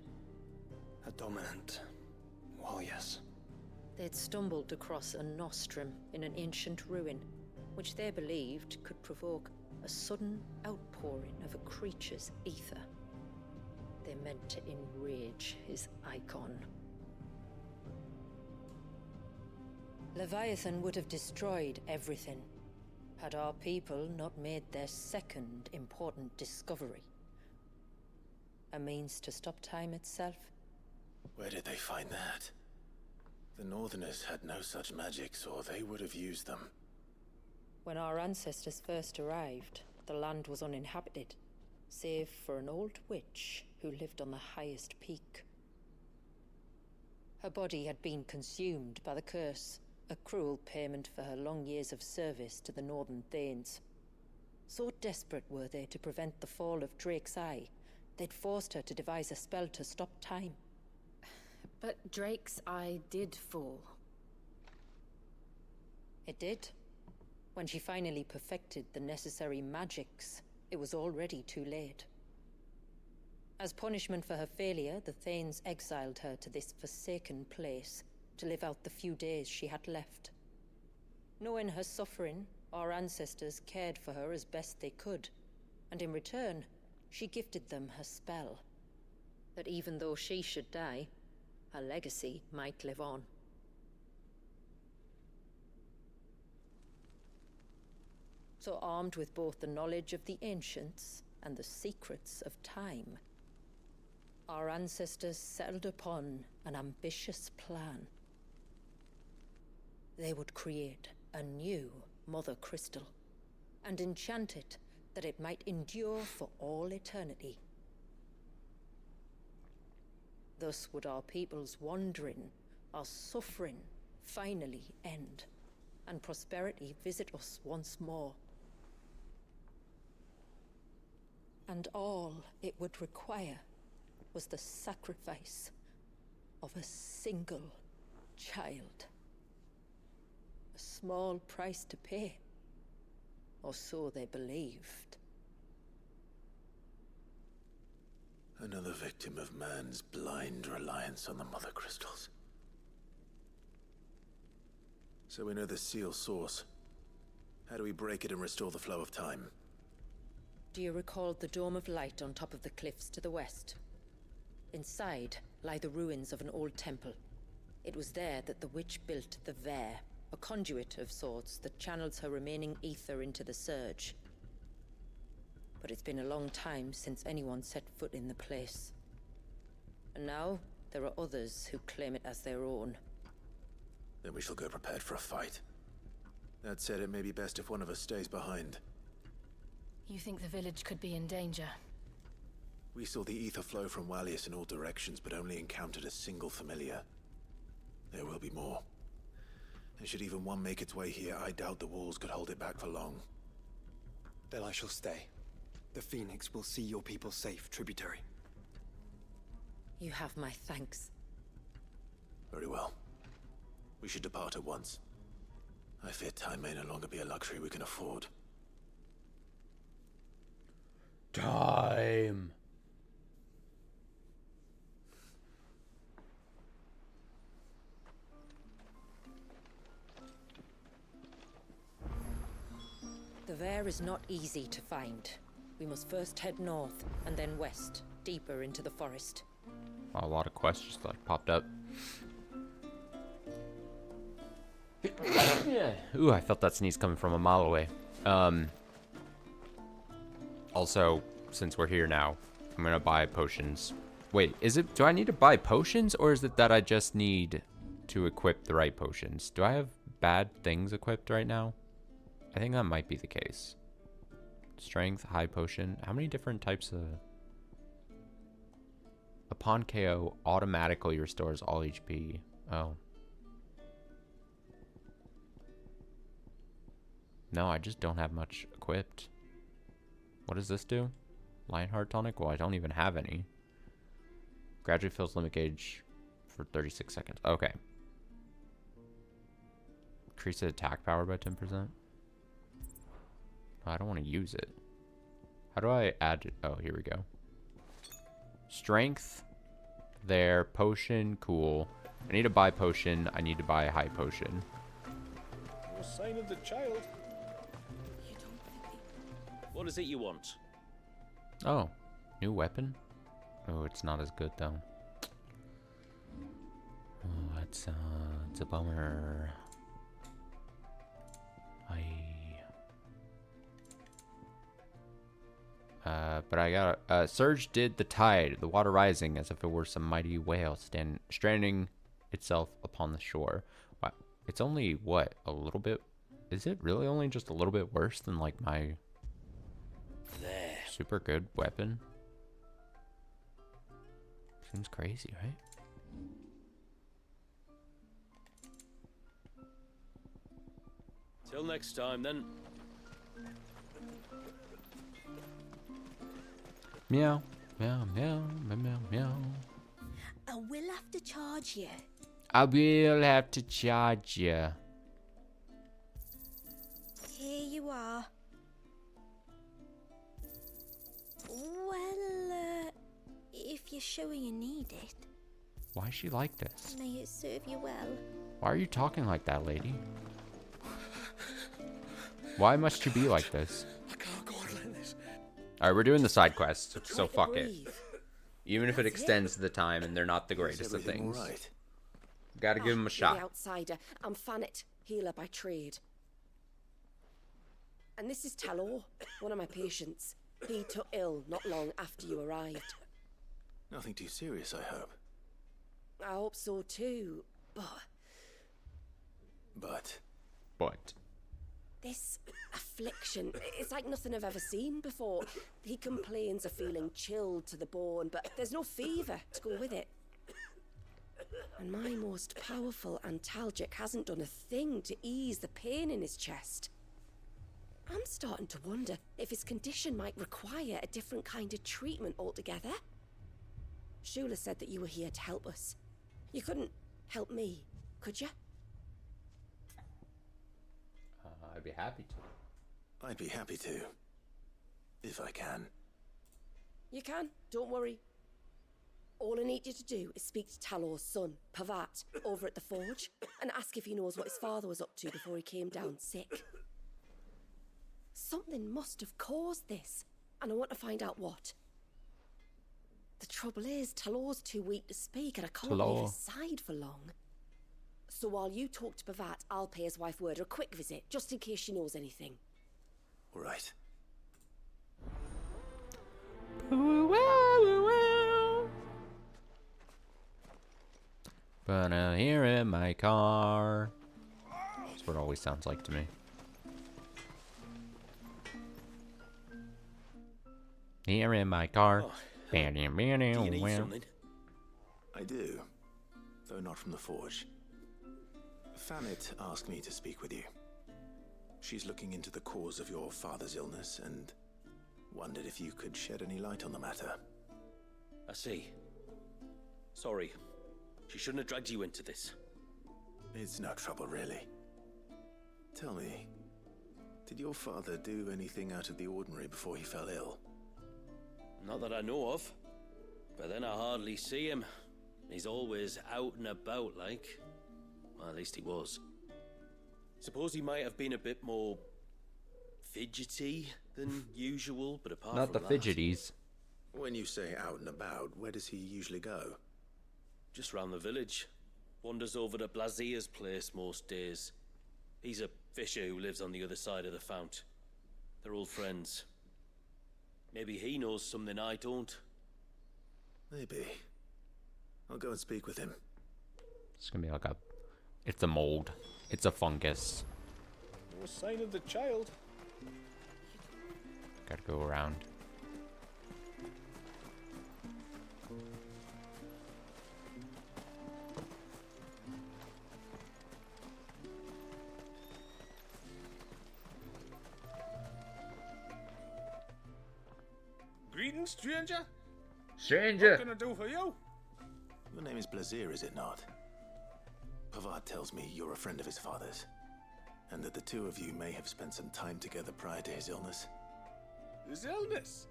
A dominant Walyas. They'd stumbled across a nostrum in an ancient ruin, which they believed could provoke a sudden outpouring of a creature's ether. They meant to enrage his Eikon. Leviathan would have destroyed everything, had our people not made their second important discovery. A means to stop time itself. Where did they find that? The Northerners had no such magics, or they would have used them. When our ancestors first arrived, the land was uninhabited, save for an old witch who lived on the highest peak. Her body had been consumed by the curse, a cruel payment for her long years of service to the Northern Thanes. So desperate were they to prevent the fall of Drake's Eye, they'd forced her to devise a spell to stop time. But Drake's Eye did fall. It did. When she finally perfected the necessary magics, it was already too late. As punishment for her failure, the Thanes exiled her to this forsaken place to live out the few days she had left. Knowing her suffering, our ancestors cared for her as best they could, and in return, she gifted them her spell. That even though she should die, her legacy might live on. So armed with both the knowledge of the ancients and the secrets of time, our ancestors settled upon an ambitious plan. They would create a new Mother Crystal, and enchant it that it might endure for all eternity. Thus would our people's wandering, our suffering, finally end, and prosperity visit us once more. And all it would require was the sacrifice of a single child. A small price to pay, or so they believed. Another victim of man's blind reliance on the Mother Crystals. So we know the seal source. How do we break it and restore the flow of time? Do you recall the Dome of Light on top of the cliffs to the west? Inside lie the ruins of an old temple. It was there that the witch built the Vare, a conduit of sorts that channels her remaining ether into the Surge. But it's been a long time since anyone set foot in the place. And now, there are others who claim it as their own. Then we shall go prepared for a fight. That said, it may be best if one of us stays behind. You think the village could be in danger? We saw the ether flow from Wallius in all directions, but only encountered a single familiar. There will be more. And should even one make its way here, I doubt the walls could hold it back for long. Then I shall stay. The Phoenix will see your people safe, tributary. You have my thanks. Very well. We should depart at once. I fear time may no longer be a luxury we can afford. Time. The Vare is not easy to find. We must first head north, and then west, deeper into the forest. A lot of quests just like popped up. Yeah. Ooh, I felt that sneeze coming from a mile away. Also, since we're here now, I'm gonna buy potions. Wait, do I need to buy potions, or is it that I just need to equip the right potions? Do I have bad things equipped right now? I think that might be the case. Strength, high potion. How many different types of... Upon KO, automatically restores all HP. Oh. No, I just don't have much equipped. What does this do? Lionheart tonic? Well, I don't even have any. Gradually fills limit gauge for 36 seconds. Okay. Increases attack power by 10%. I don't want to use it. How do I add it? Oh, here we go. Strength. There. Potion. Cool. I need to buy potion. I need to buy a high potion. No sign of the child. What is it you want? Oh. New weapon? Oh, it's not as good though. Oh, it's a bummer. But I got surge did the tide, the water rising as if it were some mighty whale stranding itself upon the shore. Wow. It's only, what, a little bit? Is it really only just a little bit worse than, like, my super good weapon? Seems crazy, right? Till next time, then. Meow, meow, meow, meow, meow, meow. I will have to charge you. I will have to charge you. Here you are. Well, if you're sure you need it, Why is she like this? may it serve you well. Why are you talking like that, lady? Why must you be like this? I can't go on like this. Alright, we're doing the side quests, so fuck it. Even if it extends the time and they're not the greatest of things. Right. Gotta give them a The shot. outsider. I'm Fanet, healer by trade. And this is Talor, one of my patients. He took ill not long after you arrived. Nothing too serious, I hope. I hope so too, but But this affliction, it's like nothing I've ever seen before. He complains of feeling chilled to the bone, but there's no fever to go with it. And my most powerful antalgic hasn't done a thing to ease the pain in his chest. I'm starting to wonder if his condition might require a different kind of treatment altogether. Shula said that you were here to help us. You couldn't help me, could you? I'd be happy to. I'd be happy to. If I can. You can, don't worry. All I need you to do is speak to Talor's son, Pavat, over at the forge, and ask if he knows what his father was up to before he came down sick. Something must have caused this, and I want to find out what. The trouble is, Talor's too weak to speak, and I can't leave his side for long. So while you talk to Pavat, I'll pay his wife word a quick visit, just in case she knows anything. All right. But here in my car. That's what it always sounds like to me. Here in my car. Do you need something? I do, though not from the forge. Fanet asked me to speak with you. She's looking into the cause of your father's illness and wondered if you could shed any light on the matter. I see. Sorry. She shouldn't have dragged you into this. It's no trouble, really. Tell me, did your father do anything out of the ordinary before he fell ill? Not that I know of. But then I hardly see him. He's always out and about, like. Well, at least he was. Suppose he might have been a bit more fidgety than usual, but apart Not from the that, fidgeties. When you say out and about, where does he usually go? just round the village. Wanders over to Blazier's place most days. He's a fisher who lives on the other side of the fount. They're old friends. Maybe he knows something I don't. Maybe. I'll go and speak with him. It's gonna be like a... It's a mold. It's a fungus. No sign of the child. Gotta go around. Greetings, stranger. Stranger. What can I do for you? Your name is Blazier, is it not? Pavard tells me you're a friend of his father's, and that the two of you may have spent some time together prior to his illness. His illness?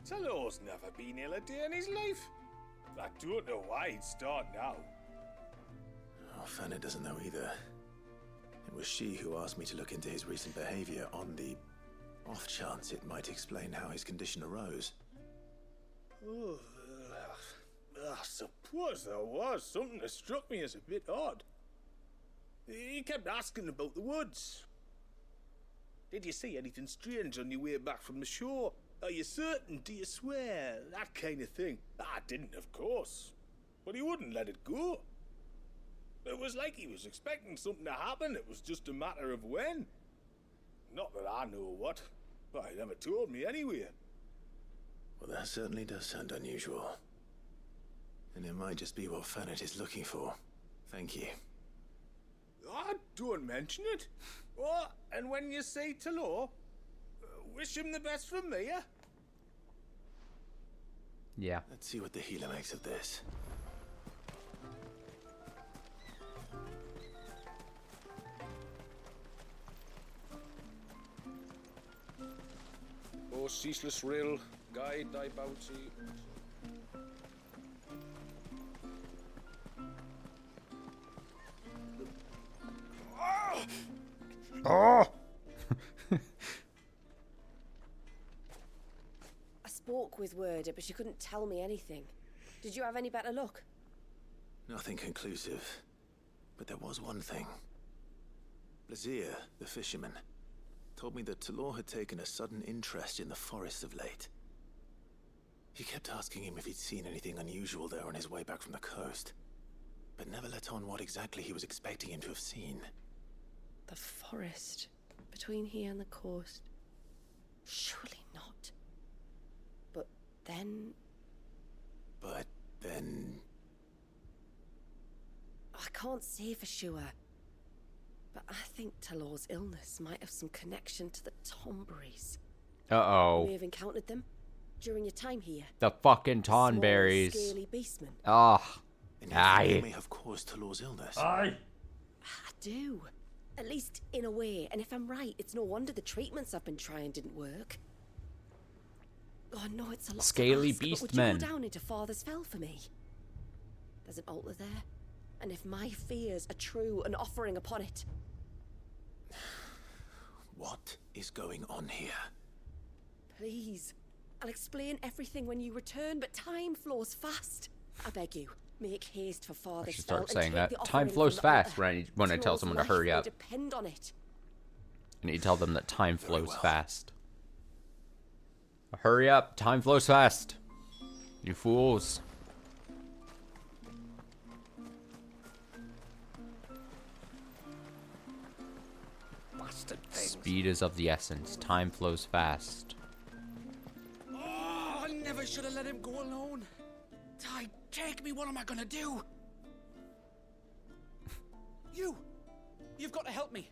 Talor's never been ill a day in his life. I don't know why he'd start now. Oh, Fanny doesn't know either. It was she who asked me to look into his recent behavior on the off chance it might explain how his condition arose. Oh, I suppose there was something that struck me as a bit odd. He kept asking about the woods, Did you see anything strange on your way back from the shore? Are you certain? Do you swear? That kind of thing. I didn't, of course. But he wouldn't let it go. It was like he was expecting something to happen. It was just a matter of when. Not that I know what. But he never told me anyway. Well, that certainly does sound unusual. And it might just be what Fennett is looking for. Thank you. Ah, don't mention it. Oh, and when you see Talor, wish him the best from me, yeah? Yeah. Let's see what the healer makes of this. O ceaseless rill, guide thy bounty. Oh! I spoke with Werder, but she couldn't tell me anything. Did you have any better luck? Nothing conclusive. But there was one thing. Blazier, the fisherman, told me that Talor had taken a sudden interest in the forest of late. He kept asking him if he'd seen anything unusual there on his way back from the coast, but never let on what exactly he was expecting him to have seen. The forest between here and the coast. Surely not. But then... I can't say for sure. But I think Talor's illness might have some connection to the Tomberries. Uh-oh. You may have encountered them during your time here. The fucking Tonberries. Small, scaly beastmen. Ah. They may have caused Talor's illness. I do. At least in a way. And if I'm right, it's no wonder the treatments I've been trying didn't work. Oh no, it's a lot Scaly to ask, beast but would men. you go down into Father's Fell for me? There's an altar there. And if my fears are true, an offering upon it. What is going on here? Please. I'll explain everything when you return, but time flows fast. I beg you, make haste for Father's I should Fell start and saying take that. the Time offering flows from the fast altar. when I tell Thrall's someone to life hurry will up. depend on it. I need to tell them that time flows fast. Hurry up. Time flows fast. You fools. Speed is of the essence. Time flows fast. Oh, I never should have let him go alone. Ty, take me. What am I gonna do? You've got to help me.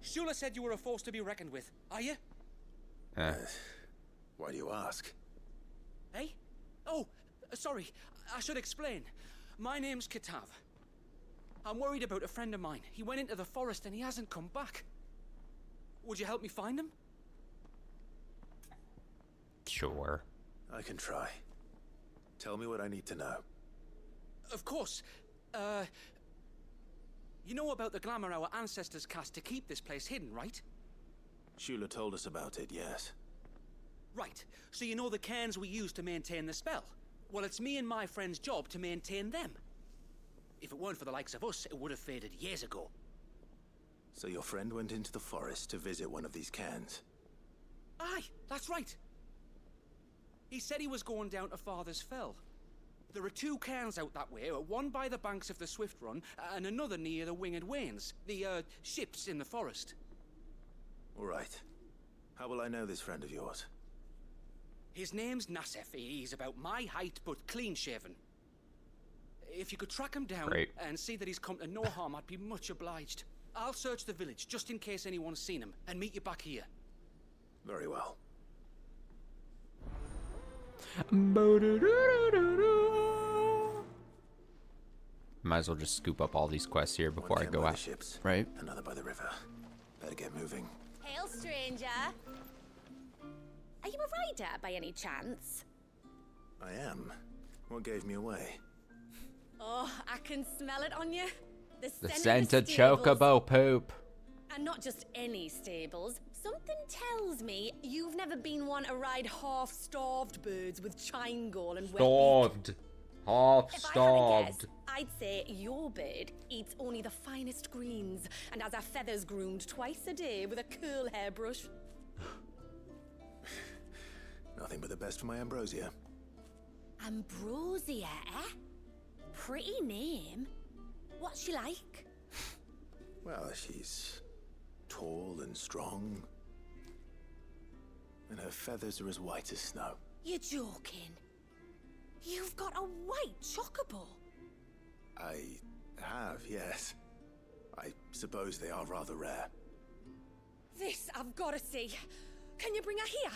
Shula said you were a force to be reckoned with. Are you? Why do you ask? Eh? Oh, sorry. I should explain. My name's Kitav. I'm worried about a friend of mine. He went into the forest and he hasn't come back. Would you help me find him? Sure. I can try. Tell me what I need to know. Of course. You know about the glamour our ancestors cast to keep this place hidden, right? Shula told us about it, yes. Right. So you know the cairns we use to maintain the spell? Well, it's me and my friend's job to maintain them. If it weren't for the likes of us, it would have faded years ago. So your friend went into the forest to visit one of these cairns? Aye, that's right. He said he was going down to Father's Fell. There are two cairns out that way, one by the banks of the Swift Run, and another near the Winged Wains, the, ships in the forest. All right. How will I know this friend of yours? His name's Nassef. He's about my height, but clean-shaven. If you could track him down and see that he's come to no harm, I'd be much obliged. I'll search the village, just in case anyone's seen him, and meet you back here. Very well. Might as well just scoop up all these quests here before I go out. Ships, right? Another by the river. Better get moving. Hail, stranger. Are you a rider by any chance? I am. What gave me away? Oh, I can smell it on you. The scent of chocobo poop. And not just any stables. Something tells me you've never been one to ride half-starved birds with chine gall and wet beak. Half-starved. If I had a guess, I'd say your bird eats only the finest greens and has her feathers groomed twice a day with a curl hairbrush. Nothing but the best for my Ambrosia. Ambrosia, eh? Pretty name. What's she like? Well, she's tall and strong. And her feathers are as white as snow. You're joking. You've got a white chocobo. I have, yes. I suppose they are rather rare. This I've got to see. Can you bring her here?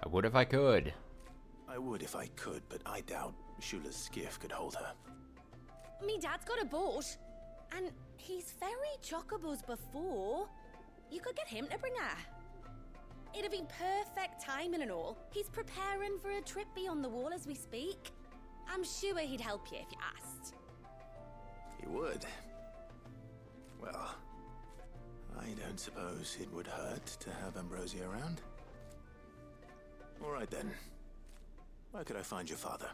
I would if I could. I would if I could, but I doubt Shula's skiff could hold her. Me dad's got a boat. And he's ferried chocobos before. You could get him to bring her. It'd be perfect timing and all. He's preparing for a trip beyond the wall as we speak. I'm sure he'd help you if you asked. He would. Well, I don't suppose it would hurt to have Ambrosia around. All right then. Where could I find your father?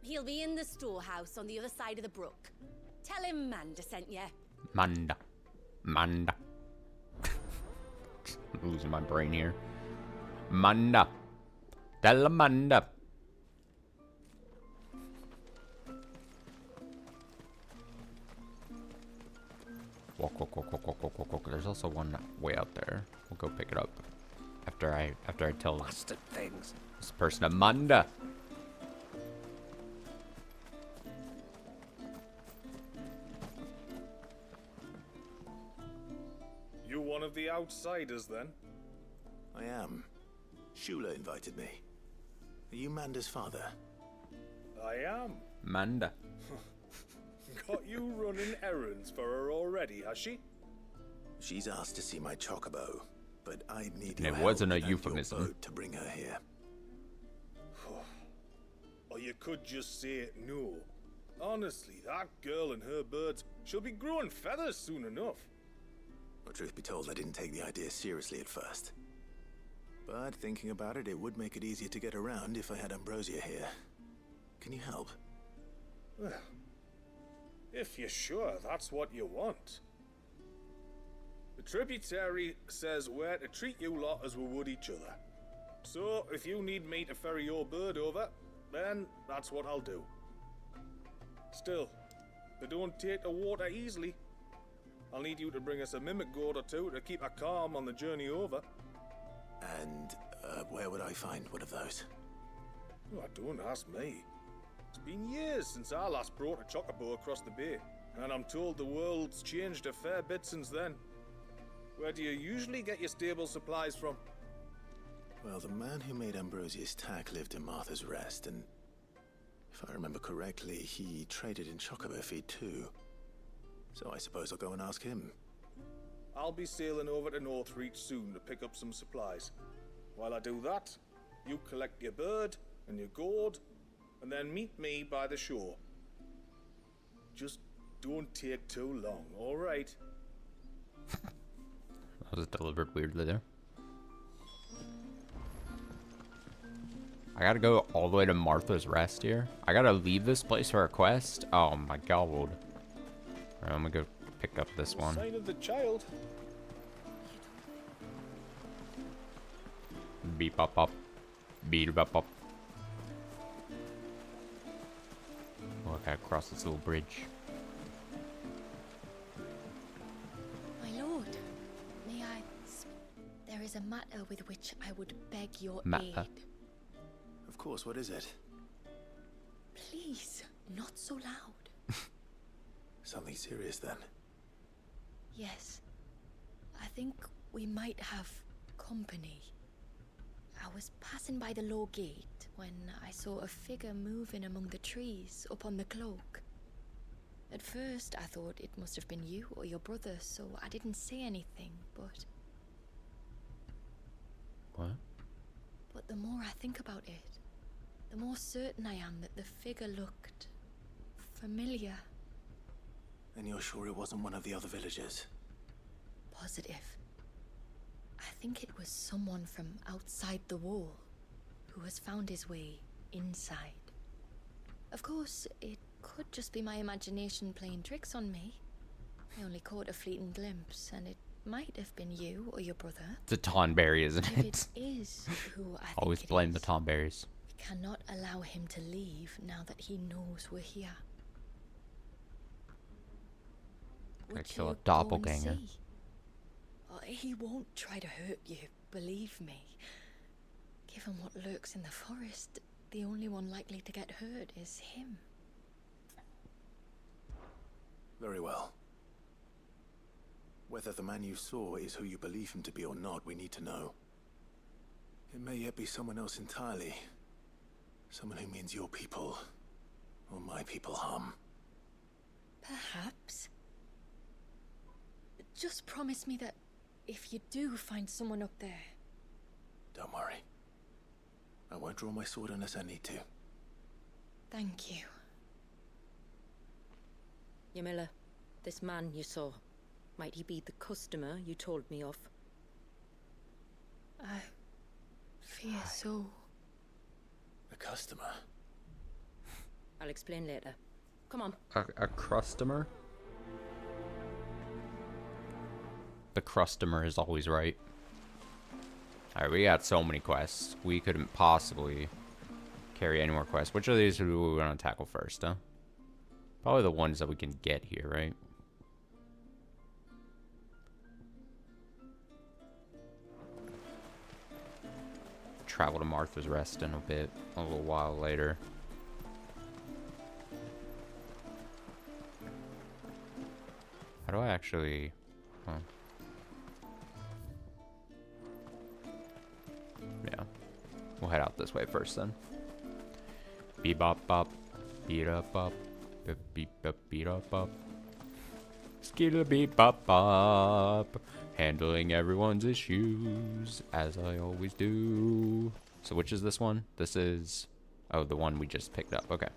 He'll be in the storehouse on the other side of the brook. Tell him Manda sent you. Manda. Manda. I'm losing my brain here. Manda. Tell Manda. Walk, walk, walk, walk, walk, walk, walk, walk. There's also one way out there. We'll go pick it up after I tell Bastard things. this person Amanda. You one of the outsiders then? I am. Shula invited me. Are you Manda's father? I am. Manda. Got you running errands for her already, has she? She's asked to see my chocobo, but I need And your it wasn't a help and your euphemism. boat to bring her here. Or you could just say no. Honestly, that girl and her birds, she'll be growing feathers soon enough. Well, truth be told, I didn't take the idea seriously at first. But thinking about it, it would make it easier to get around if I had Ambrosia here. Can you help? Well, if you're sure that's what you want. The tributary says we're to treat you lot as we would each other. So, if you need me to ferry your bird over, then that's what I'll do. Still, they don't take the water easily. I'll need you to bring us a mimic goat or two to keep her calm on the journey over. And where would I find one of those? Oh, don't ask me. It's been years since I last brought a chocobo across the bay, and I'm told the world's changed a fair bit since then. Where do you usually get your stable supplies from? Well, the man who made Ambrosia's tack lived in Martha's Rest, and if I remember correctly, he traded in chocobo feed too. So I suppose I'll go and ask him. I'll be sailing over to Northreach soon to pick up some supplies. While I do that, you collect your bird and your gourd, and then meet me by the shore. Just don't take too long, all right? That was delivered weirdly there. I gotta go all the way to Martha's Rest here. I gotta leave this place for a quest. Oh my god. Alright, I'm gonna go pick up this one. Sign of the child. Beep up up. Beep up up. Oh, I gotta cross this little bridge. My lord, may I... There is a matter with which I would beg your aid. Of course, what is it? Please, not so loud. Something serious then? Yes. I think we might have company. I was passing by the low gate when I saw a figure moving among the trees up on the cloak. At first, I thought it must have been you or your brother, so I didn't say anything, but... What? But the more I think about it, the more certain I am that the figure looked... familiar. And you're sure it wasn't one of the other villagers? Positive. I think it was someone from outside the wall who has found his way inside. Of course, it could just be my imagination playing tricks on me. I only caught a fleeting glimpse, and it might have been you or your brother. It's a Tonberry, isn't If it? it is who I think Always it blame is, the Tonberries. we cannot allow him to leave now that he knows we're here. Gotta Would kill a you go and doppelganger. see? Oh, he won't try to hurt you, believe me. Given what lurks in the forest, the only one likely to get hurt is him. Very well. Whether the man you saw is who you believe him to be or not, we need to know. It may yet be someone else entirely. Someone who means your people, or my people, harm. Perhaps. Just promise me that if you do find someone up there... Don't worry. I won't draw my sword unless I need to. Thank you. Ymilla, this man you saw, might he be the customer you told me of? I fear so. The customer? I'll explain later. Come on. A customer? The customer is always right. Alright, we got so many quests. We couldn't possibly carry any more quests. Which of these do we want to tackle first, huh? Probably the ones that we can get here, right? Travel to Martha's Rest in a little while later. How do I actually... Huh. Yeah. We'll head out this way first then. Beep-bop bop. Beep-up-bop. Beep-up-beep-up-bop. Skittle-beep-bop-bop. Handling everyone's issues, as I always do. So which is this one? This is... Oh, the one we just picked up. Okay.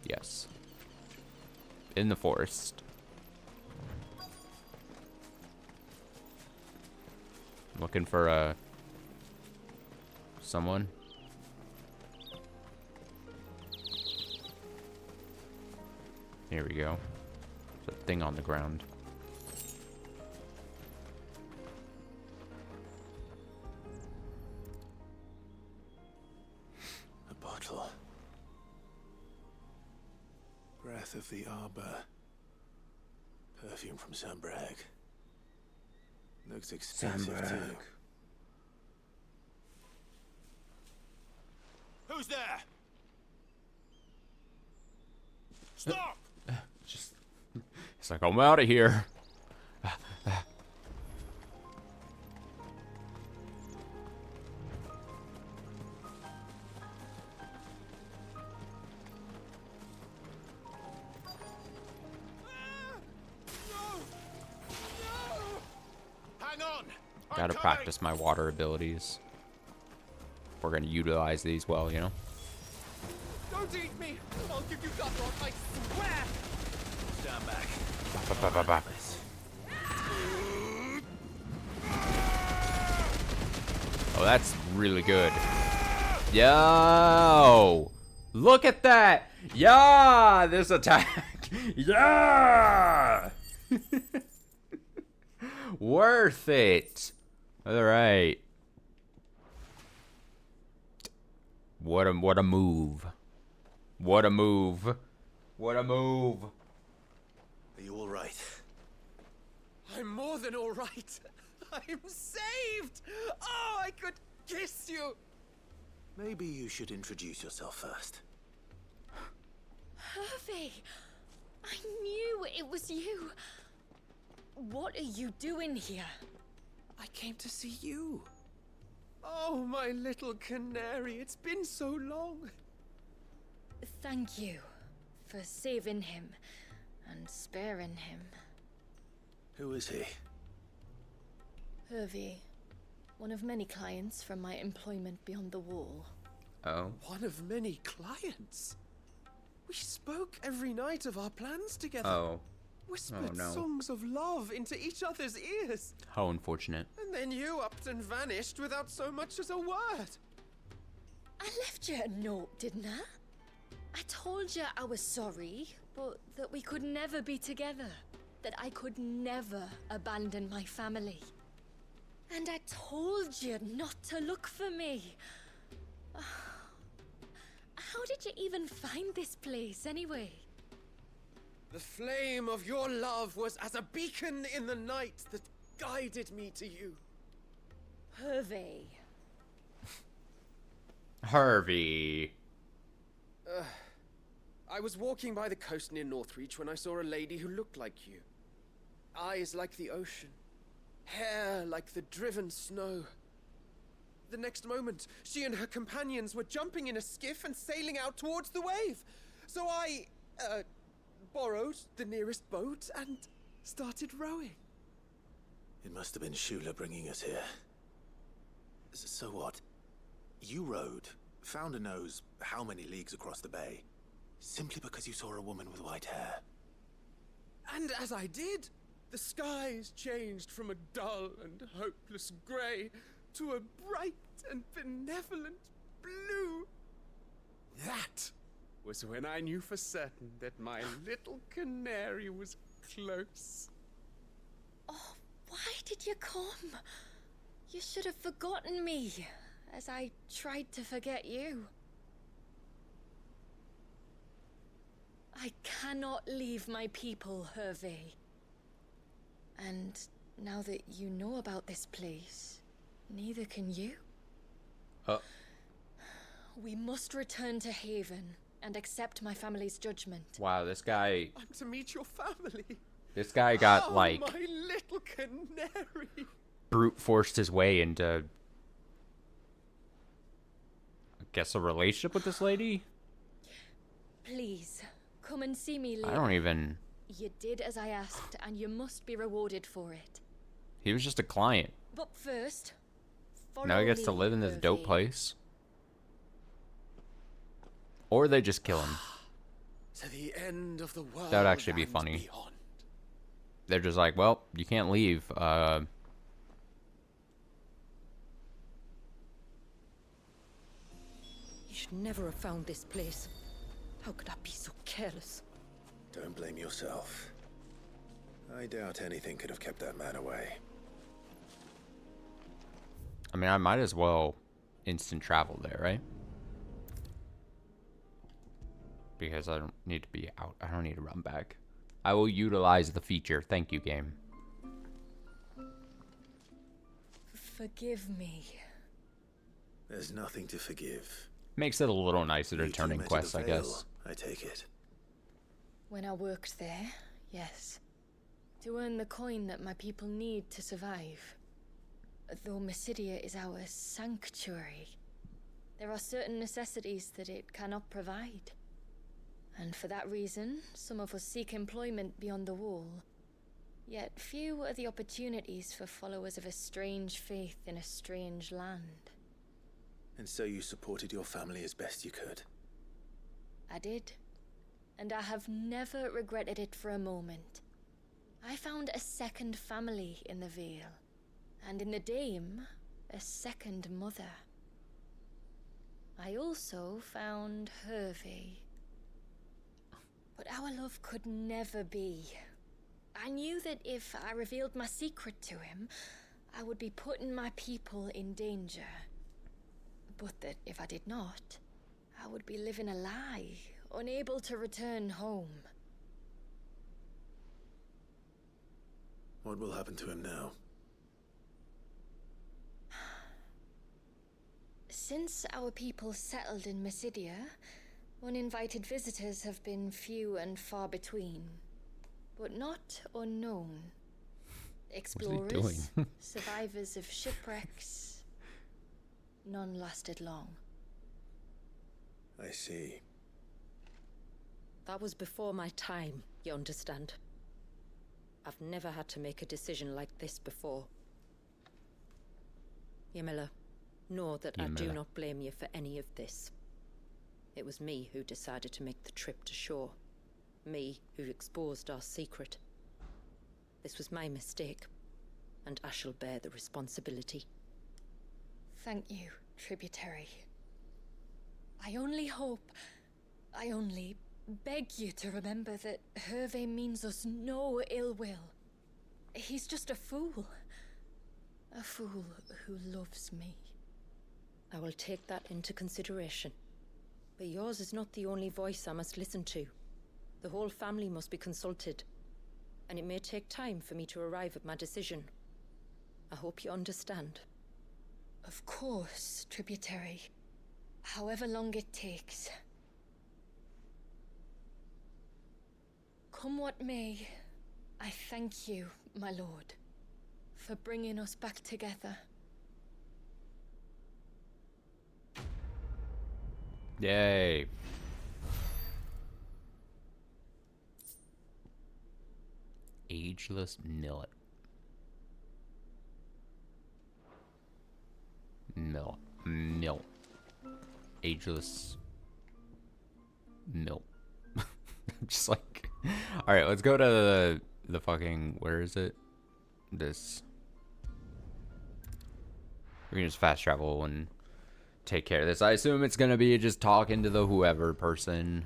Yes. In the forest. Looking for someone. Here we go. There's a thing on the ground. A bottle. Breath of the arbor. Perfume from Sambrag. Looks expensive too. Who's there? Stop! Just, it's like, I'm out of here. Hang on! Gotta practice my water abilities. We're gonna utilize these well, you know? Don't eat me! I'll give you gut rot, I swear! Stand back. Oh, that's really good. Yo! Look at that! Yeah! This attack! Yeah! Worth it! Alright. What a move. What a move. What a move. Are you alright? I'm more than alright. I'm saved! Oh, I could kiss you! Maybe you should introduce yourself first. Hervey! I knew it was you. What are you doing here? I came to see you. Oh, my little canary, it's been so long. Thank you for saving him and sparing him. Who is he? Hervey, one of many clients from my employment beyond the wall. Oh. One of many clients? We spoke every night of our plans together. Oh. Whispered songs of love into each other's ears. How unfortunate. And then you upped and vanished without so much as a word. I left you a note, didn't I? I told you I was sorry, but that we could never be together. That I could never abandon my family. And I told you not to look for me. How did you even find this place, anyway? The flame of your love was as a beacon in the night that guided me to you. Hervey. Harvey. I was walking by the coast near Northreach when I saw a lady who looked like you. Eyes like the ocean. Hair like the driven snow. The next moment, she and her companions were jumping in a skiff and sailing out towards the wave. So I, borrowed the nearest boat and started rowing. It must have been Shula bringing us here. So what? You rowed, found a nose how many leagues across the bay, simply because you saw a woman with white hair. And as I did, the skies changed from a dull and hopeless grey to a bright and benevolent blue. That was when I knew for certain that my little canary was close. Oh, why did you come? You should have forgotten me, as I tried to forget you. I cannot leave my people, Hervey. And now that you know about this place, neither can you. We must return to Haven and accept my family's judgment. Wow, this guy... I'm to meet your family. This guy got, my little canary. Brute forced his way into... I guess a relationship with this lady? Please, come and see me later. I don't even... You did as I asked, and you must be rewarded for it. He was just a client. But first, now he gets to live in this dope place. Or they just kill him. To the end of the world. That would actually be funny. Beyond. They're just like, well, you can't leave. You should never have found this place. How could I be so careless? Don't blame yourself. I doubt anything could have kept that man away. I mean, I might as well instant travel there, right? Because I don't need to be out. I don't need to run back. I will utilize the feature. Thank you, game. Forgive me. There's nothing to forgive. Makes it a little nicer to turn in quests, I guess. I take it. When I worked there, yes. To earn the coin that my people need to survive. Though Mysidia is our sanctuary, there are certain necessities that it cannot provide. And for that reason, some of us seek employment beyond the wall. Yet few are the opportunities for followers of a strange faith in a strange land. And so you supported your family as best you could? I did. And I have never regretted it for a moment. I found a second family in the Vale. And in the Dame, a second mother. I also found Hervey. But our love could never be. I knew that if I revealed my secret to him, I would be putting my people in danger. But that if I did not, I would be living a lie, unable to return home. What will happen to him now? Since our people settled in Mysidia, uninvited visitors have been few and far between, but not unknown. Explorers, survivors of shipwrecks, none lasted long. I see. That was before my time, you understand? I've never had to make a decision like this before. Ymilla, know that I do not blame you for any of this. It was me who decided to make the trip to shore. Me who exposed our secret. This was my mistake, and I shall bear the responsibility. Thank you, tributary. I only beg you to remember that Hervé means us no ill will. He's just a fool. A fool who loves me. I will take that into consideration. But yours is not the only voice I must listen to. The whole family must be consulted, and it may take time for me to arrive at my decision. I hope you understand. Of course, tributary. However long it takes. Come what may, I thank you, my lord, for bringing us back together. Yay. Ageless millet. Milk. Ageless milk. Just like, all right, let's go to the fucking, where is it? This. We're gonna just fast travel and take care of this. I assume it's gonna be just talking to the whoever person,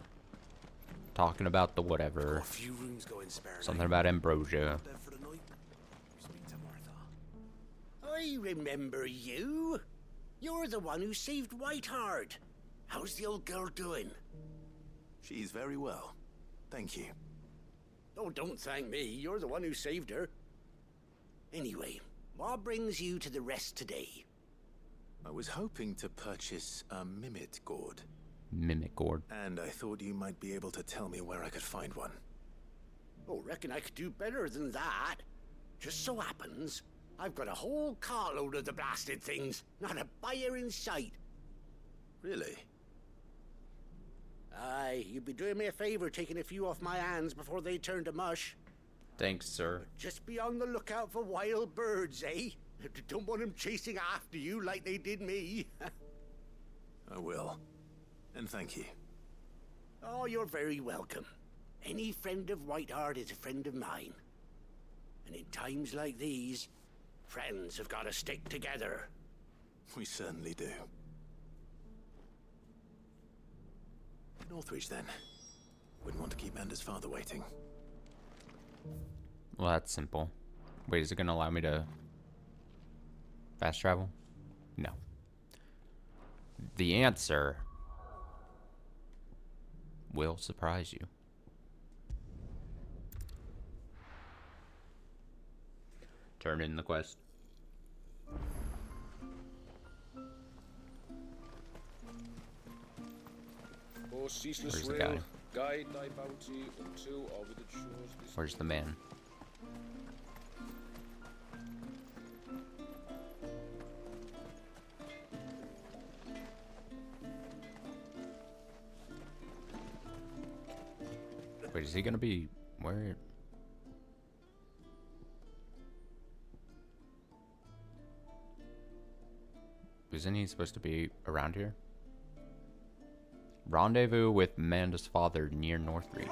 talking about the whatever. Something about ambrosia. I remember you. You're the one who saved Whiteheart. How's the old girl doing? She's very well. Thank you. Oh, don't thank me. You're the one who saved her. Anyway, what brings you to the rest today? I was hoping to purchase a Mimit gourd. Mimic gourd. And I thought you might be able to tell me where I could find one. Oh, reckon I could do better than that. Just so happens, I've got a whole carload of the blasted things. Not a buyer in sight. Really? Aye, you'd be doing me a favor taking a few off my hands before they turn to mush. Thanks, sir. But just be on the lookout for wild birds, eh? Don't want them chasing after you like they did me. I will. And thank you. Oh, you're very welcome. Any friend of Whiteheart is a friend of mine. And in times like these, friends have got to stick together. We certainly do. Northreach, then. Wouldn't want to keep Anders' father waiting. Well, that's simple. Wait, is it going to allow me to fast travel? No. The answer will surprise you. Turn in the quest. Ceaseless Where's the guy? Guide thy bounty unto or with it shows this. Where's the man? Wait, is he gonna be where? Isn't he supposed to be around here? Rendezvous with Amanda's father near Northreach.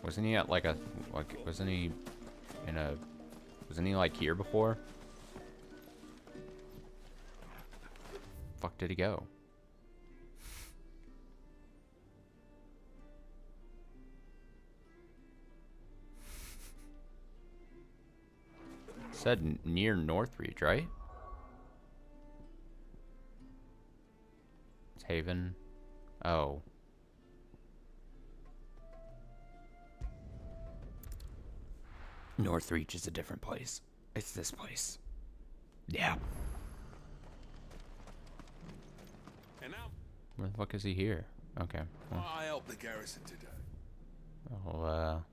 Wasn't he at like a, wasn't he in a, wasn't he like here before? Fuck did he go? Said near Northreach, right? Haven. Oh. Northreach is a different place. It's this place. Yeah. And now, Where the fuck is he here? Okay. Well, I help the garrison today. I'll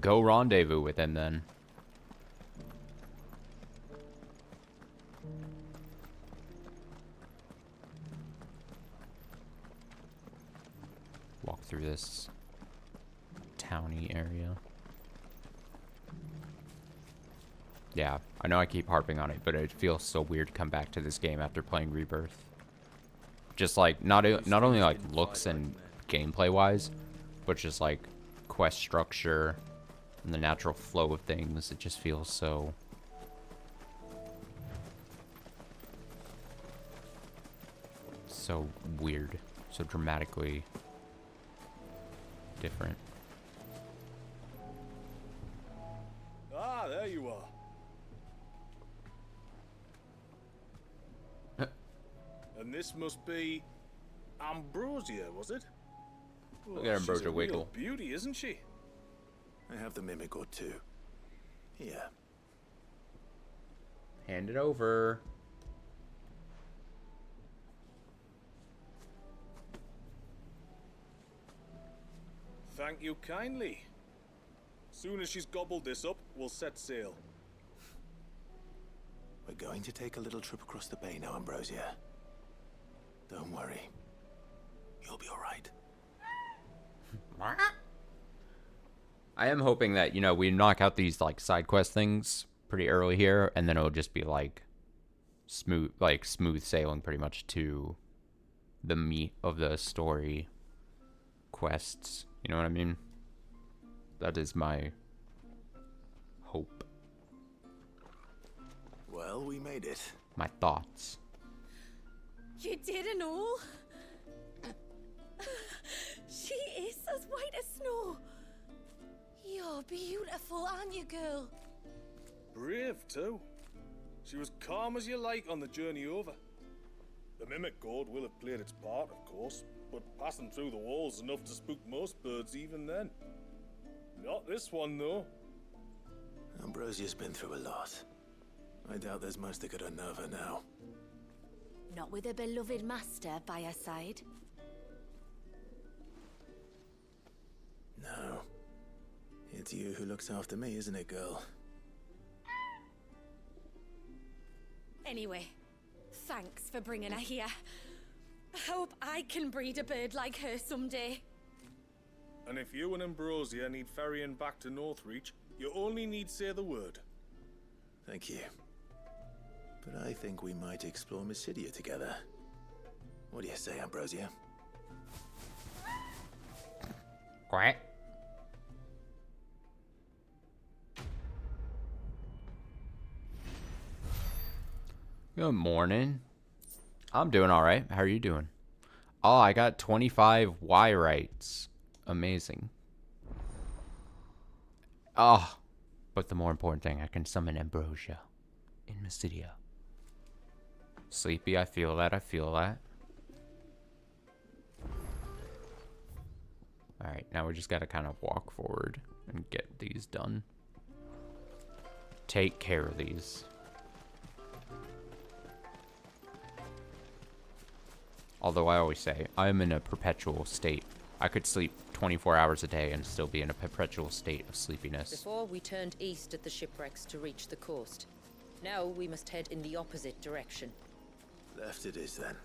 go rendezvous with him then. Walk through this towny area. Yeah, I know I keep harping on it, but it feels so weird to come back to this game after playing Rebirth. Just like not only like looks and gameplay wise, but just like quest structure and the natural flow of things. It just feels so so weird, so dramatically different. Ah, there you are. And this must be Ambrosia, was it? Look at Ambrosia she's a wiggle. Real beauty, isn't she? I have the mimic or two. Here. Hand it over. Thank you kindly. Soon as she's gobbled this up, we'll set sail. We're going to take a little trip across the bay now, Ambrosia. Don't worry. You'll be alright. I am hoping that, you know, we knock out these, like, side quest things pretty early here, and then it'll just be, like, smooth sailing pretty much to the meat of the story quests. You know what I mean? That is my hope. Well, we made it. My thoughts. You didn't all? She is as white as snow. You're beautiful, aren't you, girl? Brave, too. She was calm as you like on the journey over. The mimic gourd will have played its part, of course, but passing through the walls enough to spook most birds even then. Not this one, though. Ambrosia's been through a lot. I doubt there's much that could unnerve her now. Not with a beloved master by her side. No. It's you who looks after me, isn't it, girl? Anyway, thanks for bringing her here. I hope I can breed a bird like her someday. And if you and Ambrosia need ferrying back to Northreach, you only need say the word. Thank you. But I think we might explore Mysidia together. What do you say, Ambrosia? Quack. Good morning. I'm doing all right. How are you doing? Oh, I got 25 Y rights. Amazing. Oh, but the more important thing, I can summon Ambrosia in Mysidia. Sleepy, I feel that. I feel that. Alright, now we just gotta kind of walk forward and get these done. Take care of these. Although I always say, I'm in a perpetual state. I could sleep 24 hours a day and still be in a perpetual state of sleepiness. Before we turned east at the shipwrecks to reach the coast. Now we must head in the opposite direction. Left it is, then.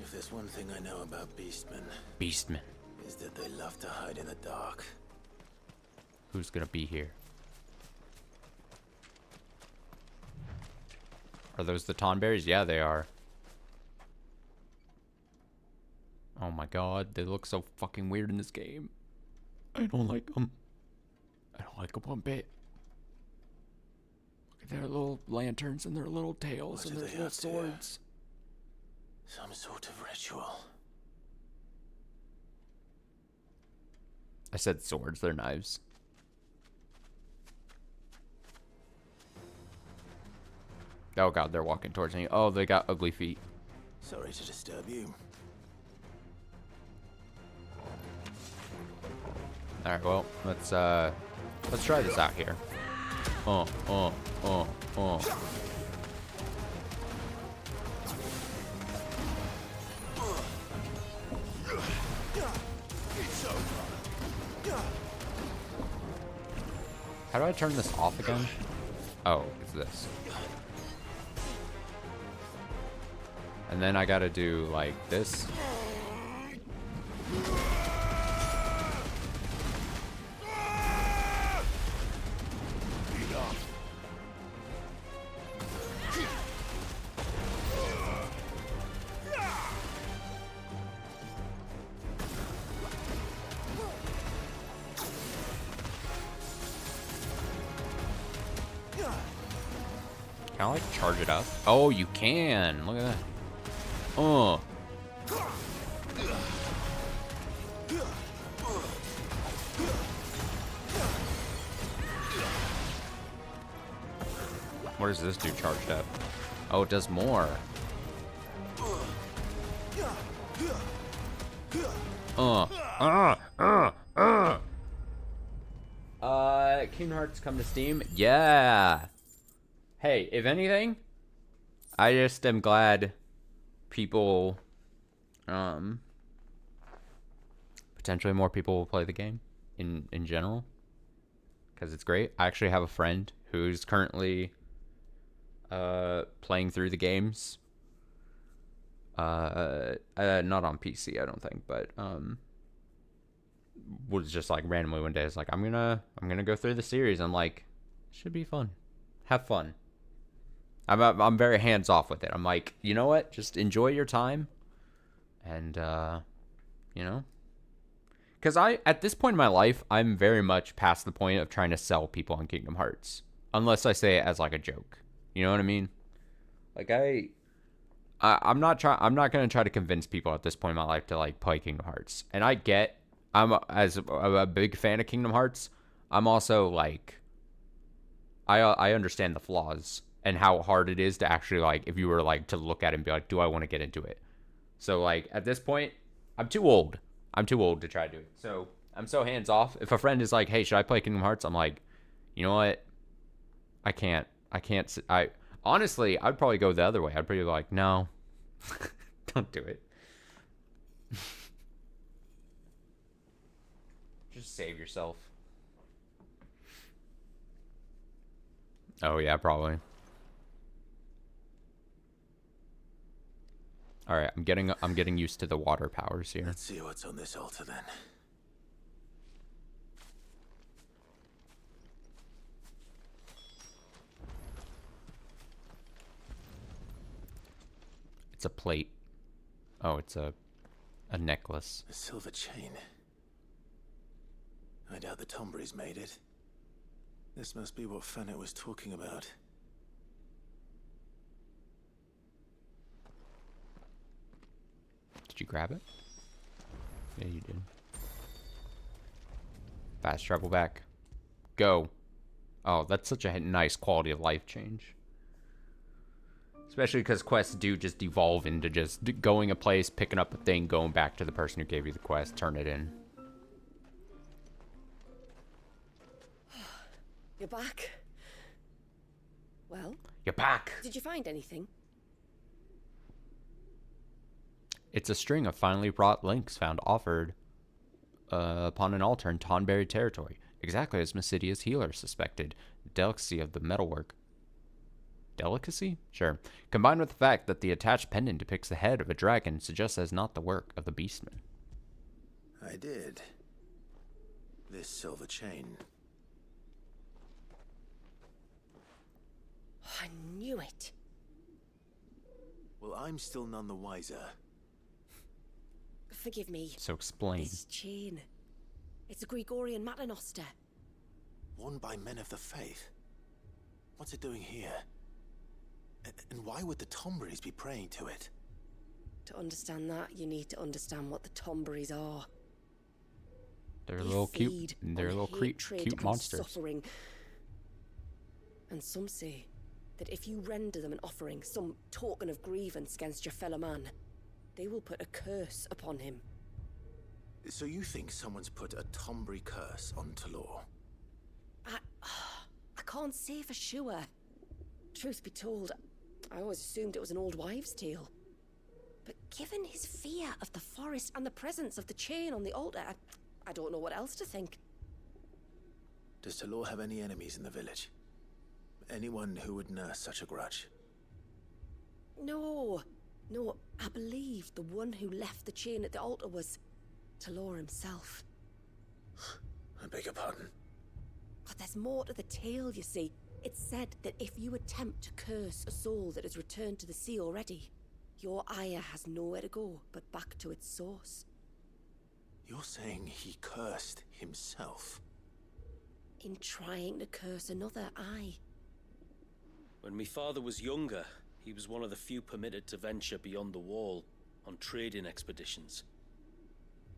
If there's one thing I know about beastmen, is that they love to hide in the dark. Who's gonna be here? Are those the Tonberries? Yeah, they are. Oh my god, they look so fucking weird in this game. I don't like them. I don't like them one bit. Look at their little lanterns and their little tails and their little swords. Some sort of ritual. I said swords, they're knives. Oh god, they're walking towards me. Oh, they got ugly feet. Sorry to disturb you. Alright, well, let's try this out here. How do I turn this off again? Oh, it's this. And then I gotta do like this. Can I, like, charge it up? Oh, you can. Look at that. What does this do charged up? Oh, it does more. Kingdom Hearts come to Steam? Yeah. Hey, if anything, I just am glad people, potentially more people will play the game in general, because it's great. I actually have a friend who's currently playing through the games. Not on PC, I don't think, but was just like randomly one day, it's like, I'm gonna go through the series. I'm like, should be fun. Have fun. I'm very hands off with it. I'm like, you know what? Just enjoy your time, and you know, because at this point in my life, I'm very much past the point of trying to sell people on Kingdom Hearts, unless I say it as like a joke. You know what I mean? Like I'm not gonna try to convince people at this point in my life to like play Kingdom Hearts. And I'm a big fan of Kingdom Hearts. I'm also like, I understand the flaws and how hard it is to actually, like, if you were like to look at it and be like, do I want to get into it? So like at this point, I'm too old to try to do it. So I'm so hands off. If a friend is like, hey, should I play Kingdom Hearts? I'm like, you know what? I can't. Honestly, I'd probably go the other way. I'd probably be like, no, don't do it. Just save yourself. Oh yeah, probably. All right, I'm getting used to the water powers here. Let's see what's on this altar then. It's a plate. Oh, it's a necklace. A silver chain. I doubt the Tombury's made it. This must be what Fennec was talking about. Did you grab it? Yeah, you did. Fast travel back. Go. Oh, that's such a nice quality of life change. Especially because quests do just devolve into just going a place, picking up a thing, going back to the person who gave you the quest, turn it in. You're back. Well? You're back. Did you find anything? It's a string of finely wrought links found offered upon an altar in Tonberry territory. Exactly as Mysidia's healer suspected. The delicacy of the metalwork. Delicacy? Sure. Combined with the fact that the attached pendant depicts the head of a dragon suggests as not the work of the beastman. I did. This silver chain. I knew it. Well, I'm still none the wiser. Forgive me. So explain. This chain. It's a Gregorian Maternoster. Worn by men of the faith. What's it doing here? And why would the Tomburys be praying to it? To understand that, you need to understand what the Tomburys are. They're little cute. They're little cute monsters. Suffering. And some say that if you render them an offering, some token of grievance against your fellow man, they will put a curse upon him. So you think someone's put a Tombury curse on Talor? I can't say for sure. Truth be told, I always assumed it was an old wives' tale. But given his fear of the forest and the presence of the chain on the altar, I don't know what else to think. Does Talor have any enemies in the village? Anyone who would nurse such a grudge? No, I believe the one who left the chain at the altar was Talor himself. I beg your pardon? But there's more to the tale, you see. It's said that if you attempt to curse a soul that has returned to the sea already, your ire has nowhere to go but back to its source. You're saying he cursed himself? In trying to curse another, aye. When my father was younger, he was one of the few permitted to venture beyond the wall on trading expeditions.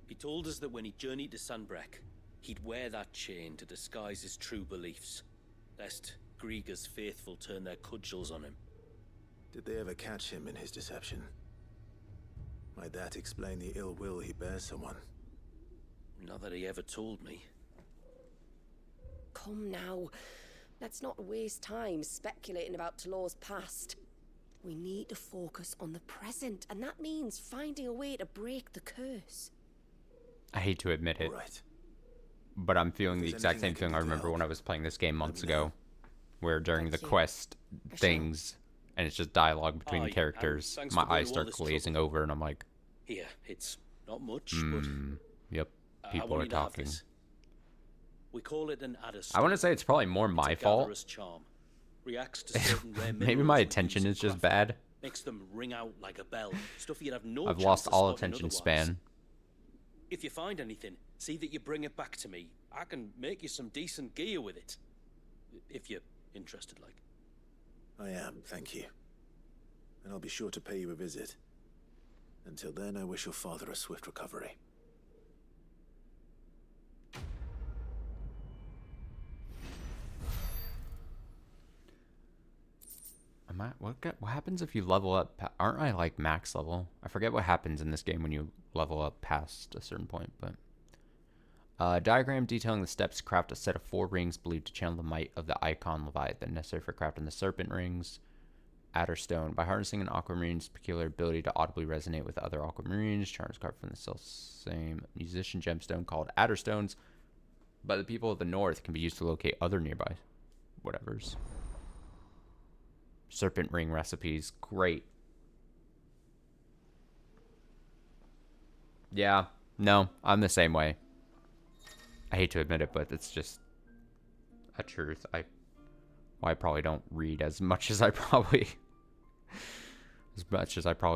He told us that when he journeyed to Sanbreque, he'd wear that chain to disguise his true beliefs, lest Grieger's faithful turn their cudgels on him. Did they ever catch him in his deception? Might that explain the ill will he bears someone? Not that he ever told me. Come now. Let's not waste time speculating about Talor's past. We need to focus on the present, and that means finding a way to break the curse. I hate to admit it, right. But I'm feeling the exact same thing I remember when I was playing this game months ago, where during the quest things, and it's just dialogue between the characters, my eyes start glazing over, and I'm like, Here, it's not much, but... Yep, people are talking. We call it an Adderstone. I want to say it's probably more my fault. Charm. Reacts to certain rare Maybe my attention is just bad. Makes them ring out like a bell. Stuff you'd have no I've chance lost of all spotting attention otherwise. span. If you find anything, see that you bring it back to me. I can make you some decent gear with it. If you're interested, like. I am, thank you. And I'll be sure to pay you a visit. Until then, I wish your father a swift recovery. What happens if you level up? Aren't I like max level? I forget what happens in this game when you level up past a certain point, but diagram detailing the steps to craft a set of 4 rings believed to channel the might of the Eikon Leviathan, necessary for crafting the serpent rings. Adderstone. By harnessing an aquamarine's peculiar ability to audibly resonate with other aquamarines, charms carved from the self-same musician gemstone called Adderstones by the people of the north can be used to locate other nearby whatevers. Serpent ring recipes. Great. Yeah. No, I'm the same way. I hate to admit it, but it's just a truth. I probably don't read as much as I probably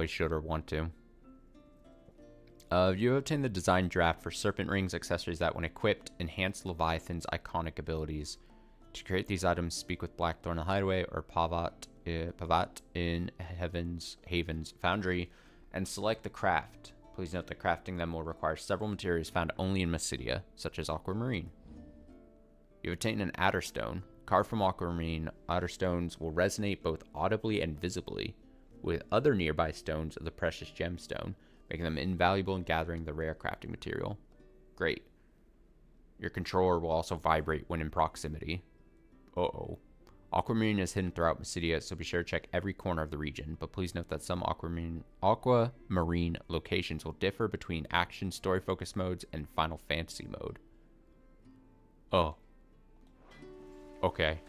should or want to. You obtain the design draft for serpent rings accessories that, when equipped, enhance Leviathan's iconic abilities. To create these items, speak with Blackthorn the Hideaway or Pavat in Haven's Foundry and select the craft. Please note that crafting them will require several materials found only in Mysidia, such as aquamarine. You obtain an Adderstone. Carved from aquamarine, Adderstones will resonate both audibly and visibly with other nearby stones of the precious gemstone, making them invaluable in gathering the rare crafting material. Great. Your controller will also vibrate when in proximity. Uh-oh. Aquamarine is hidden throughout Mysidia, so be sure to check every corner of the region, but please note that some aquamarine locations will differ between action story-focused modes and Final Fantasy mode. Oh. Okay.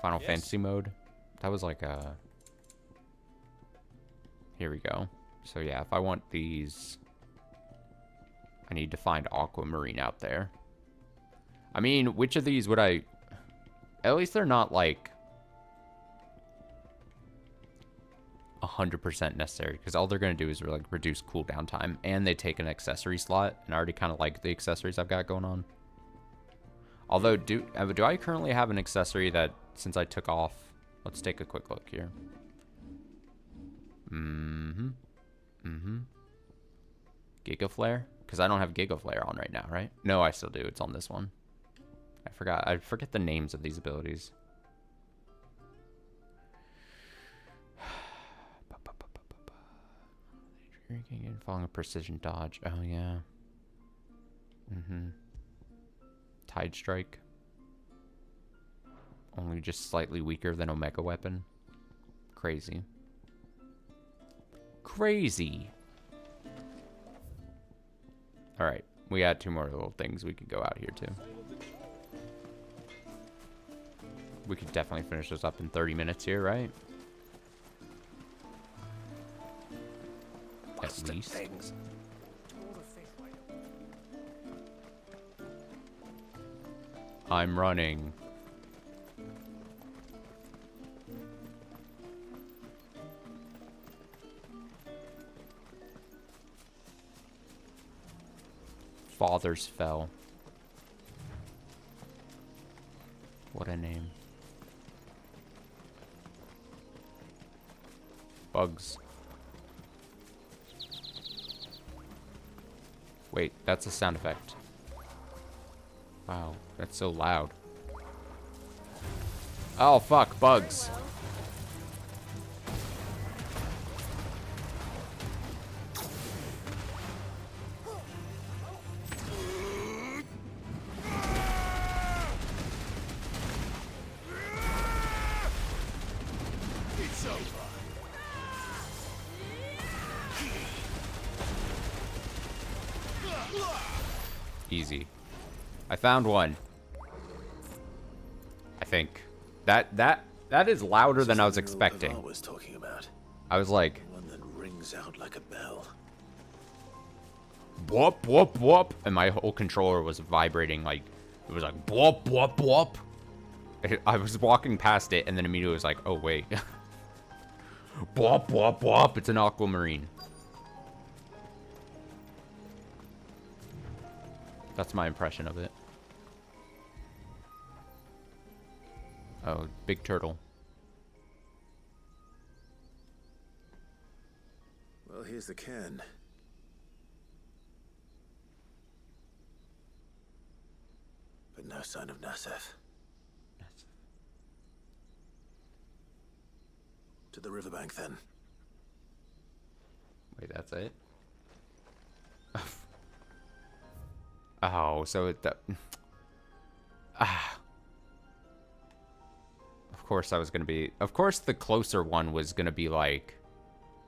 Final Fantasy mode? That was like a... Here we go. So yeah, if I want these... I need to find aquamarine out there. I mean, which of these would I... At least they're not like 100% necessary, because all they're going to do is like reduce cooldown time, and they take an accessory slot, and I already kind of like the accessories I've got going on. Although, do I currently have an accessory that, since I took off... Let's take a quick look here. Giga Flare? Because I don't have Giga Flare on right now, right? No, I still do. It's on this one. I forget the names of these abilities. Following a precision dodge. Oh, yeah. Tide Strike. Only just slightly weaker than Omega Weapon. Crazy. Crazy. Alright. We got 2 more little things we could go out here, too. We could definitely finish this up in 30 minutes here, right? At least. Things. I'm running. Fathers fell. What a name. Bugs. Wait, that's a sound effect. Wow, that's so loud. Oh, fuck, bugs. It's over. Easy. I found one. I think. That is louder than I was expecting. Was talking about. I was like, One that rings out like a bell. whoop, whoop, whoop. And my whole controller was vibrating like, it was like, whoop, whoop, whoop. I was walking past it and then immediately was like, oh, wait. Whoop, whoop, whoop. It's an aquamarine. That's my impression of it. Oh, big turtle. Well, here's the cairn. But no sign of Nasef. To the riverbank, then. Wait, that's it? Oh, so it... Of course I was gonna be... Of course the closer one was gonna be, like,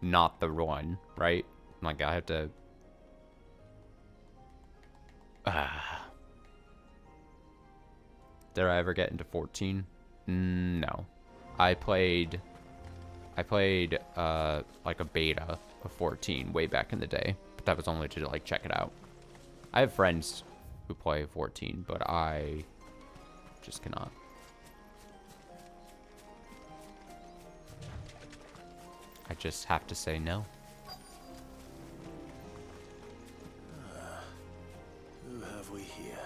not the one, right? Like, I have to... Did I ever get into 14? No. I played, like, a beta of 14 way back in the day. But that was only to, like, check it out. I have friends who play 14, but I just cannot. I just have to say no. Who have we here?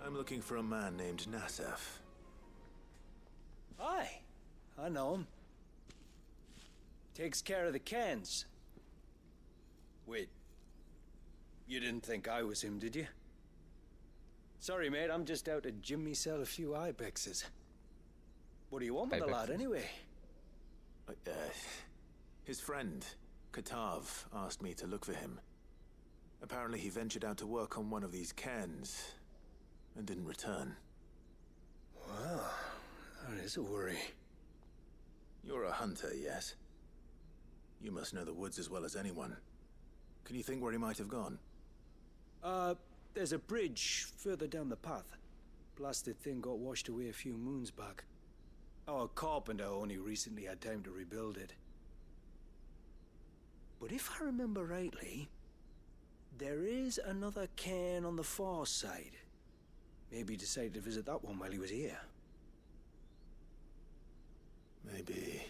I'm looking for a man named Nasef. Aye, I know him. Takes care of the cans. Wait, you didn't think I was him, did you? Sorry, mate, I'm just out to jim myself a few ibexes. What do you want with the lad, anyway? His friend, Katav, asked me to look for him. Apparently he ventured out to work on one of these cairns and didn't return. Well, that is a worry. You're a hunter, yes? You must know the woods as well as anyone. Can you think where he might have gone? There's a bridge further down the path. Blasted thing got washed away a few moons back. Our carpenter only recently had time to rebuild it. But if I remember rightly, there is another cairn on the far side. Maybe he decided to visit that one while he was here. Maybe.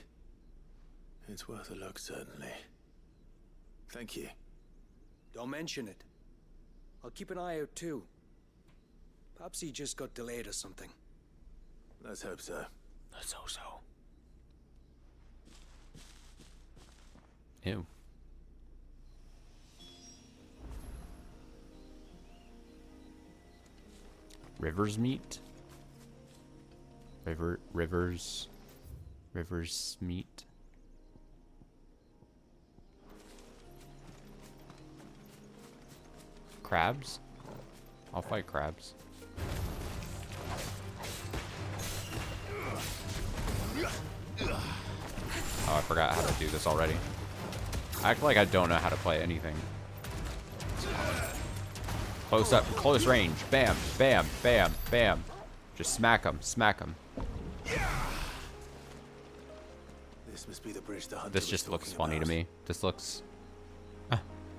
It's worth a look, certainly. Thank you. Don't mention it. I'll keep an eye out too. Perhaps he just got delayed or something. Let's hope so. Let's hope so. Ew. Rivers meat? Rivers meat? Crabs? I'll fight crabs. Oh, I forgot how to do this already. I act like I don't know how to play anything. Close up, close range. Bam, bam, bam, bam. Just smack them, smack them. This must be the bridge the hunter This just looks was funny talking to about. me. This looks...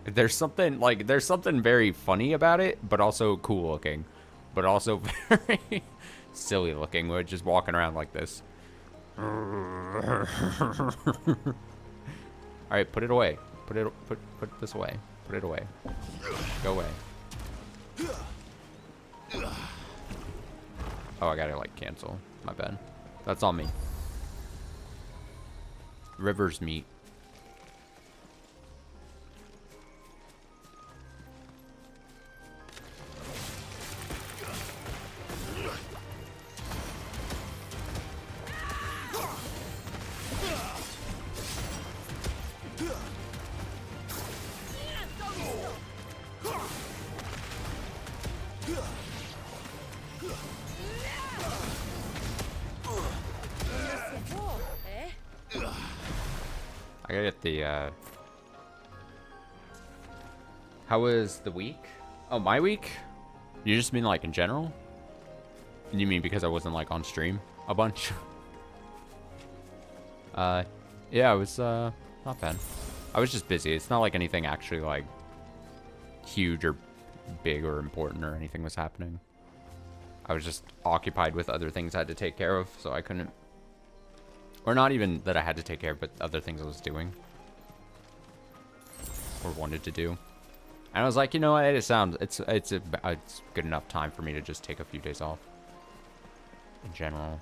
There's something very funny about it, but also cool looking. But also very silly looking. We're just walking around like this. Alright, put it away. Put this away. Put it away. Go away. Oh, I gotta, like, cancel. My bad. That's on me. River's meat. I gotta get the, How was the week? Oh, my week? You just mean, like, in general? You mean because I wasn't, like, on stream a bunch? Yeah, it was, not bad. I was just busy. It's not like anything actually, like, huge or big or important or anything was happening. I was just occupied with other things I had to take care of, so I couldn't... Or not even that I had to take care of, but other things I was doing. Or wanted to do. And I was like, you know what, it's good enough time for me to just take a few days off. In general.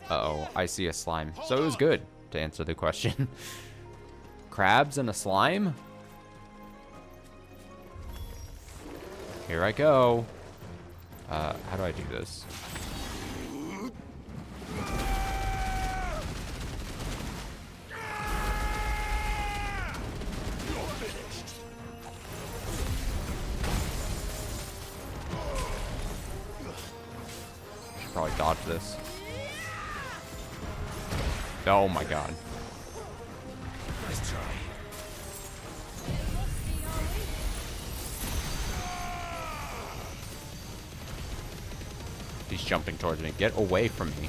Uh-oh, I see a slime. So it was good, to answer the question. Crabs and a slime? Here I go. How do I do this? Should probably dodge this. Oh my god. Nice try. He's jumping towards me. Get away from me.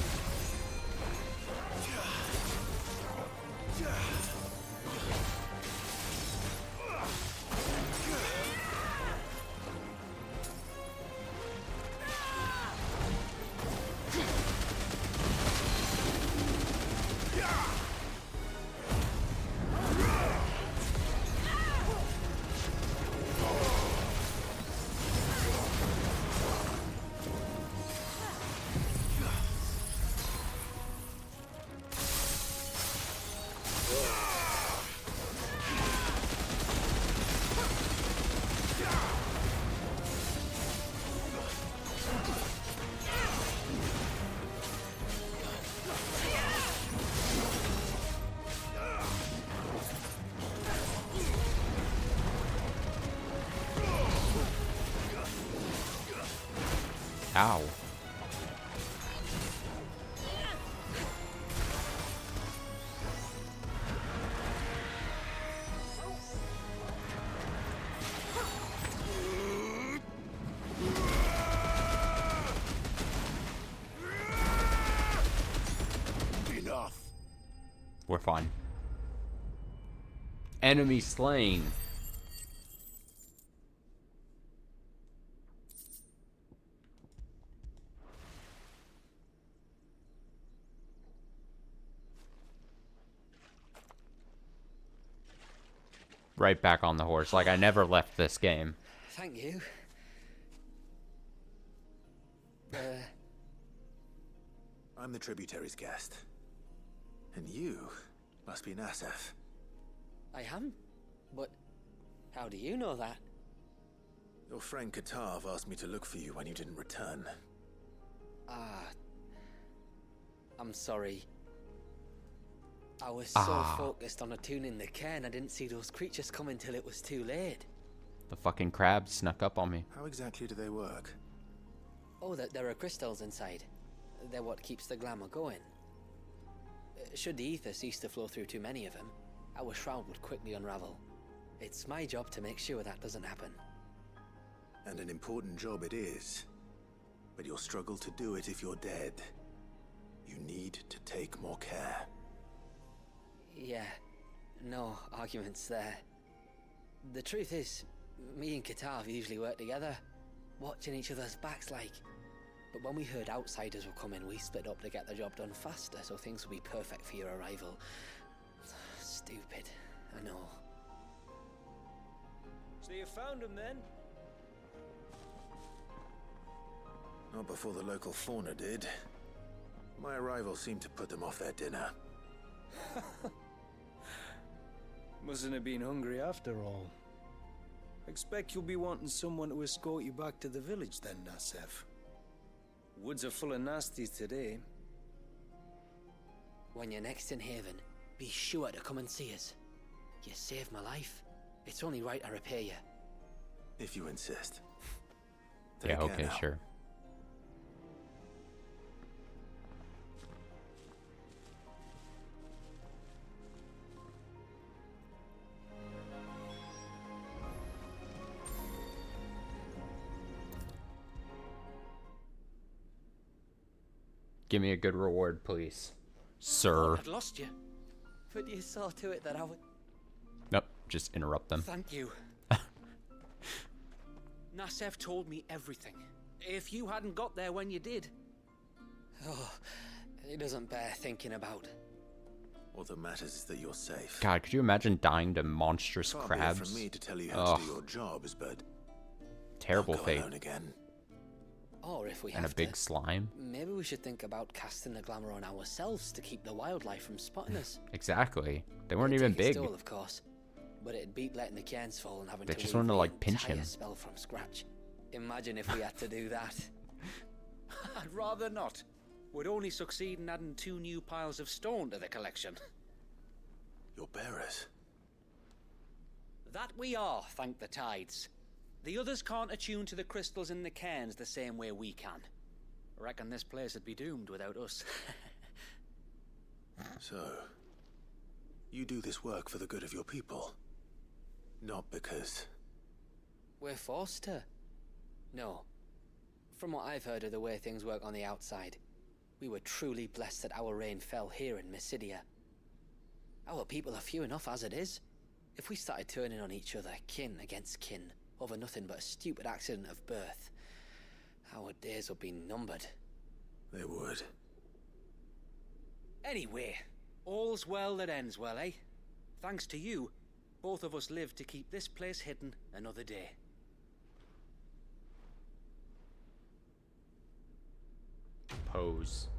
Ow. Enough. We're fine. Enemy slain. Right back on the horse, like I never left this game. Thank you. I'm the tributary's guest. And you must be Nassef. I am? But how do you know that? Your friend Katav asked me to look for you when you didn't return. I'm sorry. I was so focused on attuning the cairn, I didn't see those creatures come until it was too late. The fucking crabs snuck up on me. How exactly do they work? Oh, there are crystals inside. They're what keeps the glamour going. Should the ether cease to flow through too many of them, our shroud would quickly unravel. It's my job to make sure that doesn't happen. And an important job it is. But you'll struggle to do it if you're dead. You need to take more care. Yeah, no arguments there. The truth is, me and Katav usually work together, watching each other's backs like. But when we heard outsiders were coming, we split up to get the job done faster, so things will be perfect for your arrival. Stupid, I know. So you found him then? Not before the local fauna did. My arrival seemed to put them off their dinner. Mustn't have been hungry after all. Expect you'll be wanting someone to escort you back to the village then, Nassef. Woods are full of nasties today. When you're next in Haven, be sure to come and see us. You saved my life. It's only right I repay you. If you insist. Yeah, okay, sure. Give me a good reward, please, sir. I'd lost you. But you saw to it that I would... Nope, just interrupt them. Thank you. Nassef told me everything. If you hadn't got there when you did... Oh, it doesn't bear thinking about. All that matters is that you're safe. God, could you imagine dying to monstrous Far crabs? be it from me to tell you how to do your jobs, but... Terrible Don't go fate. alone again. Or if we And have a big to, slime. maybe we should think about casting the glamour on ourselves to keep the wildlife from spotting us. Exactly. They weren't It'd even take a big. Stole, of course, but it'd beat letting the cairns fall and having They to just weave wanted to, the like, pinch entire him. spell from scratch. Imagine if we had to do that. I'd rather not. We'd only succeed in adding 2 new piles of stone to the collection. Your bearers. That we are, thank the tides. The others can't attune to the crystals in the cairns the same way we can. Reckon this place would be doomed without us. So, you do this work for the good of your people. Not because... We're forced to. No. From what I've heard of the way things work on the outside, we were truly blessed that our rain fell here in Mysidia. Our people are few enough as it is. If we started turning on each other, kin against kin, over nothing but a stupid accident of birth, our days would be numbered. They would. Anyway, all's well that ends well, eh? Thanks to you, both of us lived to keep this place hidden another day. Pose.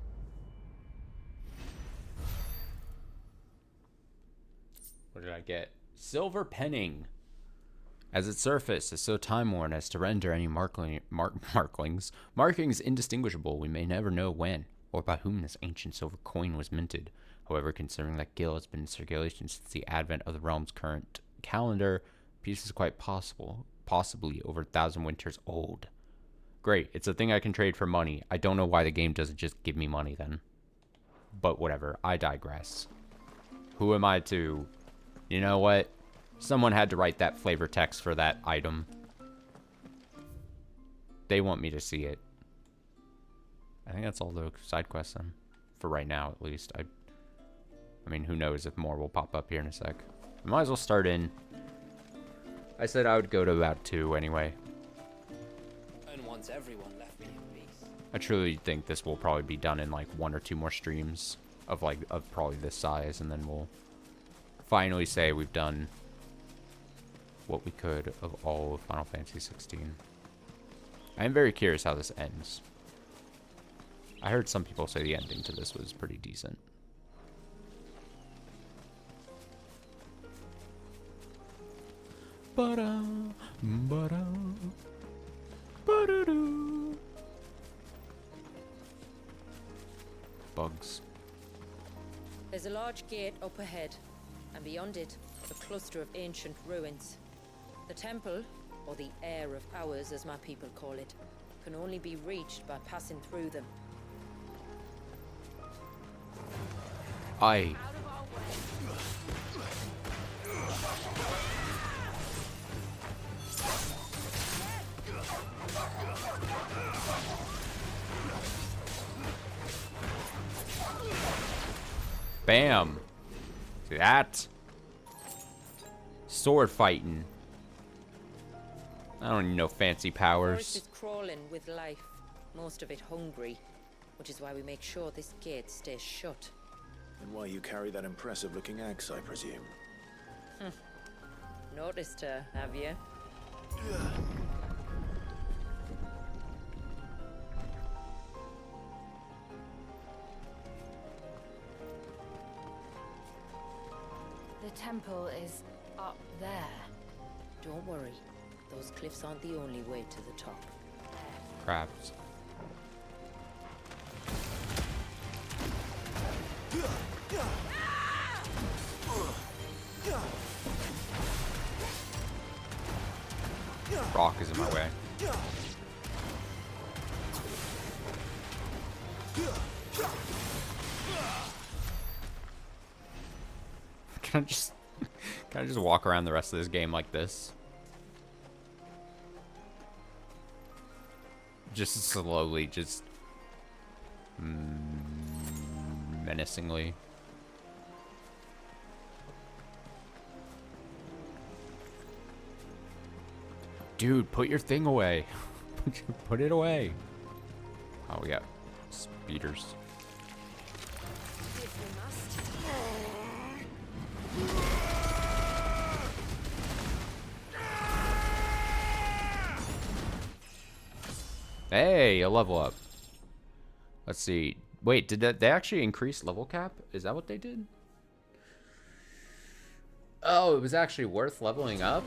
What did I get? Silver penning. As its surface is so time-worn as to render any markings indistinguishable, we may never know when or by whom this ancient silver coin was minted. However, considering that Gil has been in circulation since the advent of the realm's current calendar, the piece is quite possibly over 1,000 winters old. Great, it's a thing I can trade for money. I don't know why the game doesn't just give me money then. But whatever, I digress. Who am I to... You know what? Someone had to write that flavor text for that item. They want me to see it. I think that's all the side quests then. For right now, at least. I mean, who knows if more will pop up here in a sec. I might as well start in. I said I would go to about 2 anyway. And once everyone left me in peace. I truly think this will probably be done in like 1 or 2 more streams of probably this size, and then we'll finally say we've done what we could of all of Final Fantasy 16. I am very curious how this ends. I heard some people say the ending to this was pretty decent. Ba-da, ba-da, ba-da-doo. Bugs. There's a large gate up ahead, and beyond it, a cluster of ancient ruins. The temple, or the Heir of Hours as my people call it, can only be reached by passing through them. Aye. Bam. See that? Sword fighting. I don't need no fancy The powers. forest is crawling with life, most of it hungry, which is why we make sure this gate stays shut. And why you carry that impressive-looking axe, I presume. Noticed her, have you? temple is up there. Don't worry. Those cliffs aren't the only way to the top. Crabs. Rock is in my way. Can I just walk around the rest of this game like this? Just slowly, just menacingly. Dude, put your thing away. Put it away. Oh, we got speeders. Hey, a level up. Let's see. Wait, did they actually increase level cap? Is that what they did? Oh, it was actually worth leveling up?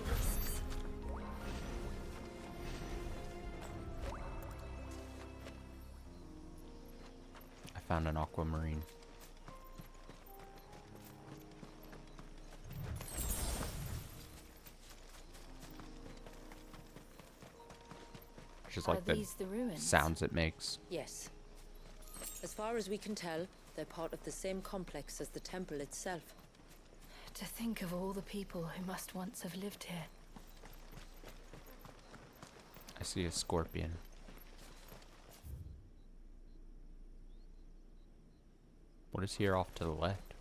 I found an aquamarine. Just like the sounds it makes. Yes. As far as we can tell, they're part of the same complex as the temple itself. To think of all the people who must once have lived here. I see a scorpion. What is here off to the left?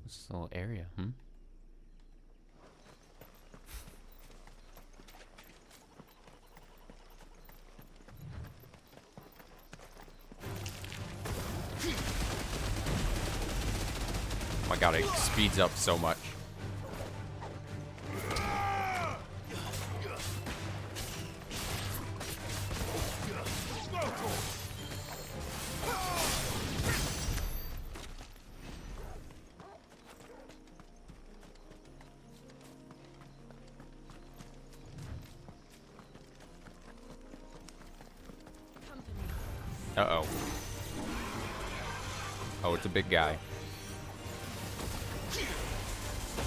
This little area, Oh my god, it speeds up so much. Uh-oh. Oh, it's a big guy.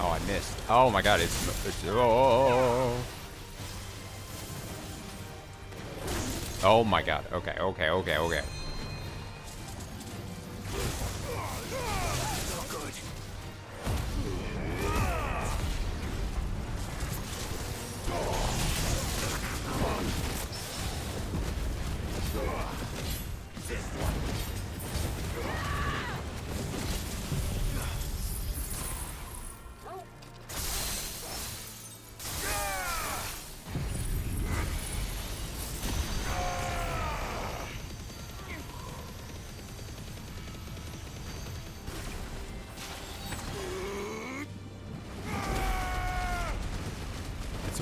Oh, I missed. Oh my god, it's oh. Oh my god. Okay.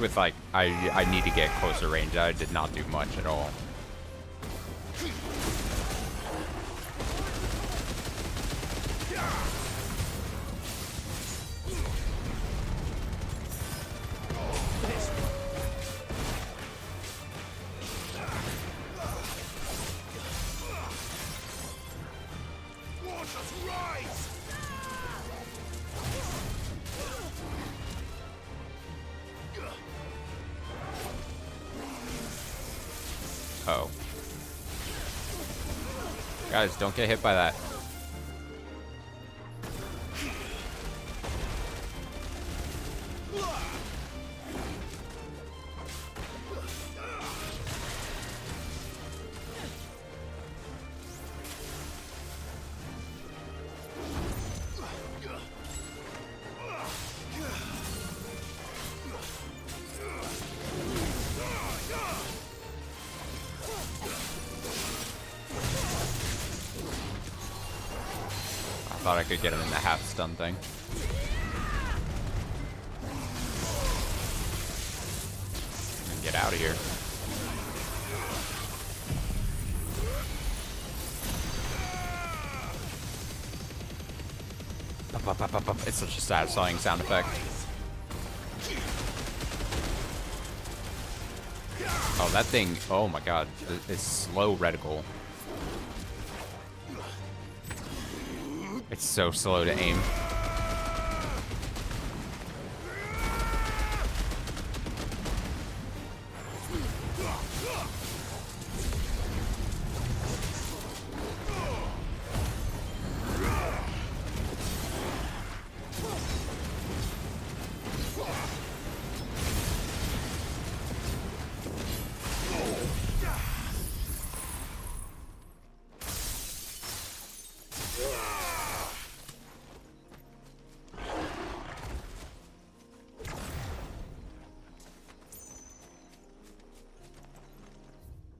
With like I need to get closer range. I did not do much at all. Oh. Guys, don't get hit by that. Thought I could get him in the half stun thing. And get out of here. It's such a satisfying sound effect. Oh, that thing, oh my god, it's slow reticle. It's so slow to aim.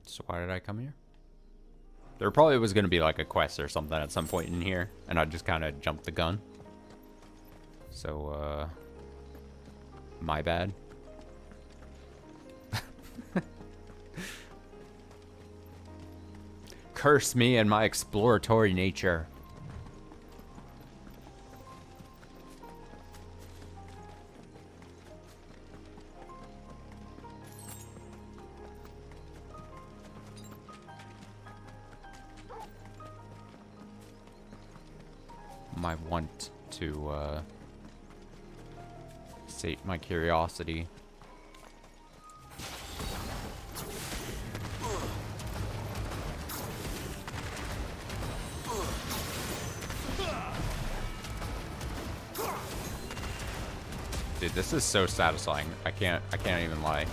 So why did I come here? There probably was going to be like a quest or something at some point in here, and I just kind of jumped the gun. So, my bad. Curse me and my exploratory nature. My want to sate my curiosity. Dude, this is so satisfying. I can't even lie.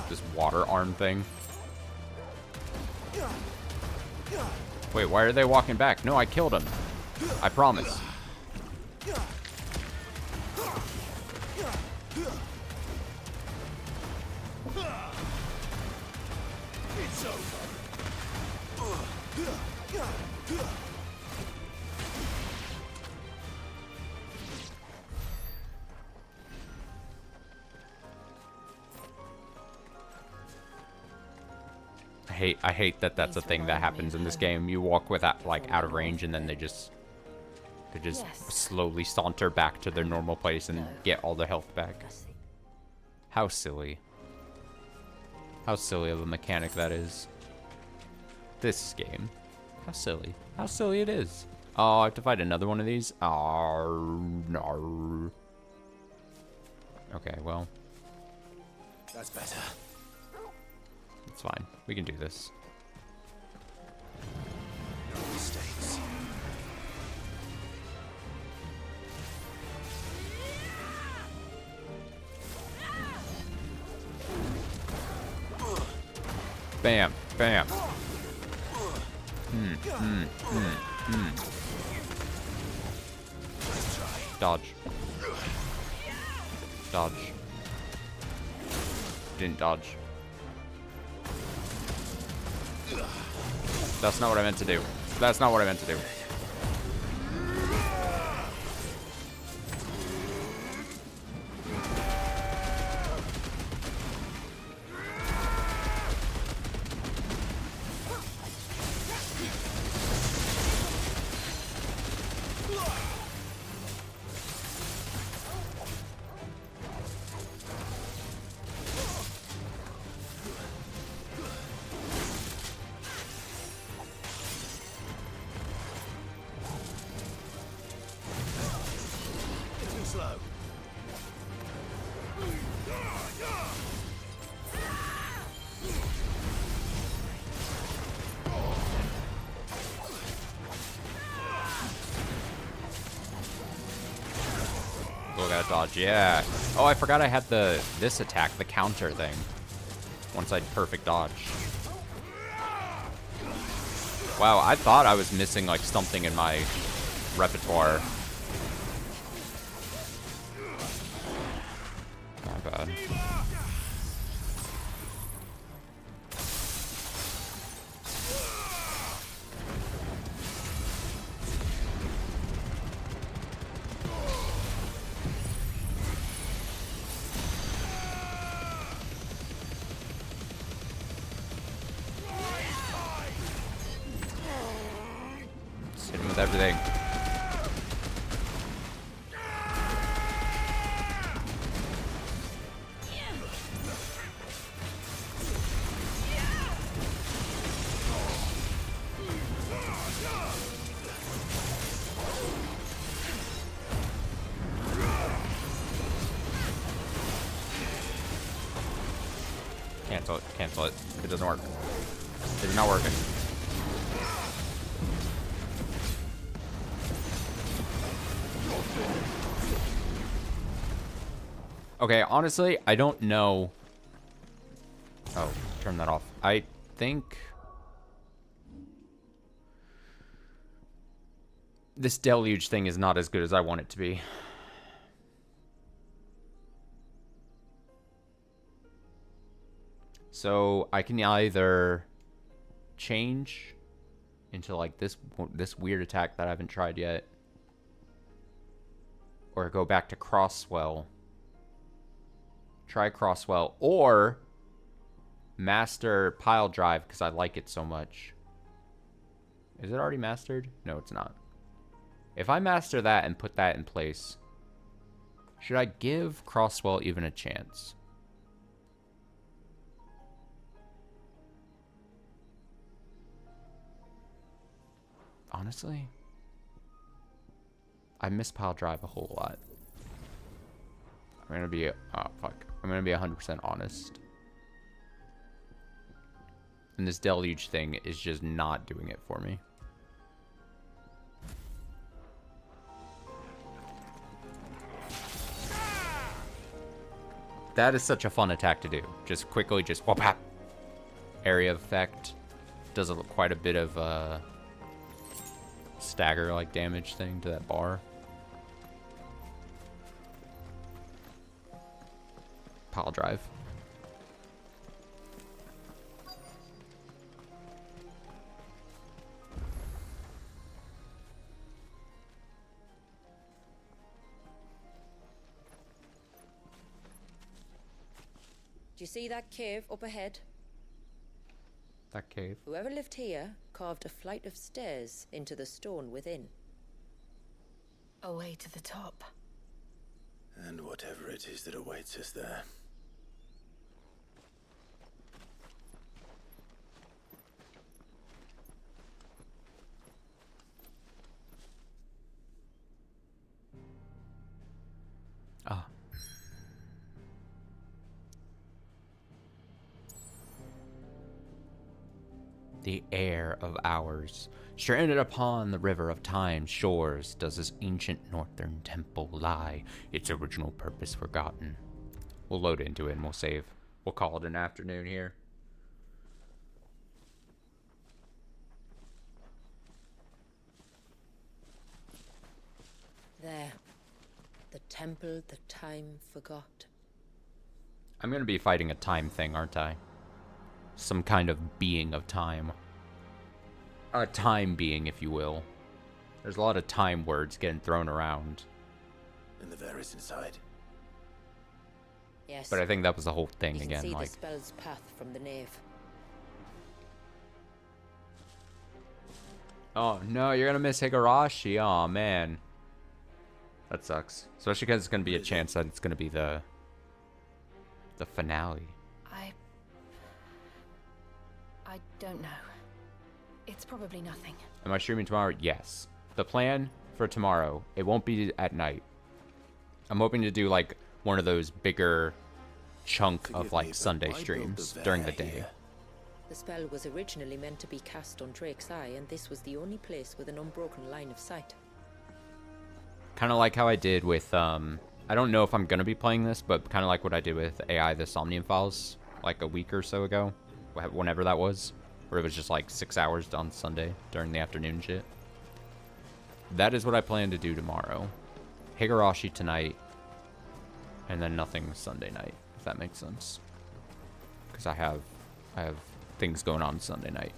This water arm thing. Wait, why are they walking back? No, I killed him. I promise. It's over. I hate that that's a thing that happens in this game. You walk with that like out of range, and then they just slowly saunter back to their normal place and get all their health back. How silly. How silly of a mechanic that is. This game. How silly. How silly it is. Oh, I have to fight another one of these? No. Okay, well. That's better. It's fine. We can do this. No mistakes. Bam. Bam. Dodge. Dodge. Didn't dodge. That's not what I meant to do. That's not what I meant to do. Dodge, yeah. Oh, I forgot I had this attack, the counter thing. Once I'd perfect dodge. Wow, I thought I was missing like something in my repertoire. My bad. Just hit him with everything. Cancel it. Cancel it. It doesn't work. It's not working. Okay, honestly, I don't know. Oh, turn that off. I think this deluge thing is not as good as I want it to be. So I can either change into like this weird attack that I haven't tried yet, or go back to Crosswell. Try Crosswell, or master Pile Drive because I like it so much. Is it already mastered? No, it's not. If I master that and put that in place, should I give Crosswell even a chance? Honestly, I miss Pile Drive a whole lot. I'm gonna be, oh fuck. I'm gonna be 100% honest. And this deluge thing is just not doing it for me. That is such a fun attack to do. Just quickly, just whoop, area effect. Does quite a bit of stagger like damage thing to that bar. Pile Drive. Do you see that cave up ahead? That cave? Whoever lived here carved a flight of stairs into the stone within. A way to the top. And whatever it is that awaits us there. Ah. The heir of ours, stranded upon the river of time's shores, does this ancient northern temple lie, its original purpose forgotten. We'll load into it and we'll save. We'll call it an afternoon here. There. The temple that time forgot. I'm gonna be fighting a time thing, aren't I? Some kind of being of time. A time being, if you will. There's a lot of time words getting thrown around. And the Varys inside. Yes. But I think that was the whole thing you again. Can see like the spell's path from the nave. Oh no, you're gonna miss Higurashi. Oh man. That sucks. Especially because it's gonna be a chance that it's gonna be the finale. I don't know. It's probably nothing. Am I streaming tomorrow? Yes. The plan for tomorrow, it won't be at night. I'm hoping to do like one of those bigger chunk of like Sunday streams during the day. The spell was originally meant to be cast on Drake's Eye, and this was the only place with an unbroken line of sight. Kind of like how I did with, I don't know if I'm going to be playing this, but kind of like what I did with AI the Somnium Files like a week or so ago, whenever that was, where it was just like 6 hours on Sunday during the afternoon shit. That is what I plan to do tomorrow. Higurashi tonight, and then nothing Sunday night, if that makes sense. Because I have things going on Sunday night.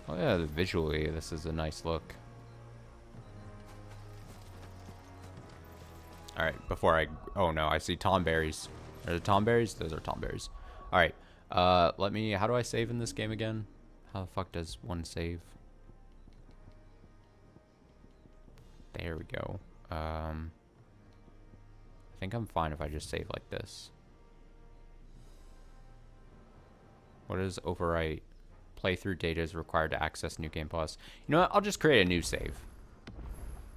Oh yeah, visually this is a nice look. Alright, before I... Oh no, I see tomberries. Are the tomberries? Those are tomberries. Alright, let me... How do I save in this game again? How the fuck does one save? There we go. I think I'm fine if I just save like this. What is overwrite? Playthrough data is required to access New Game Plus. You know what? I'll just create a new save.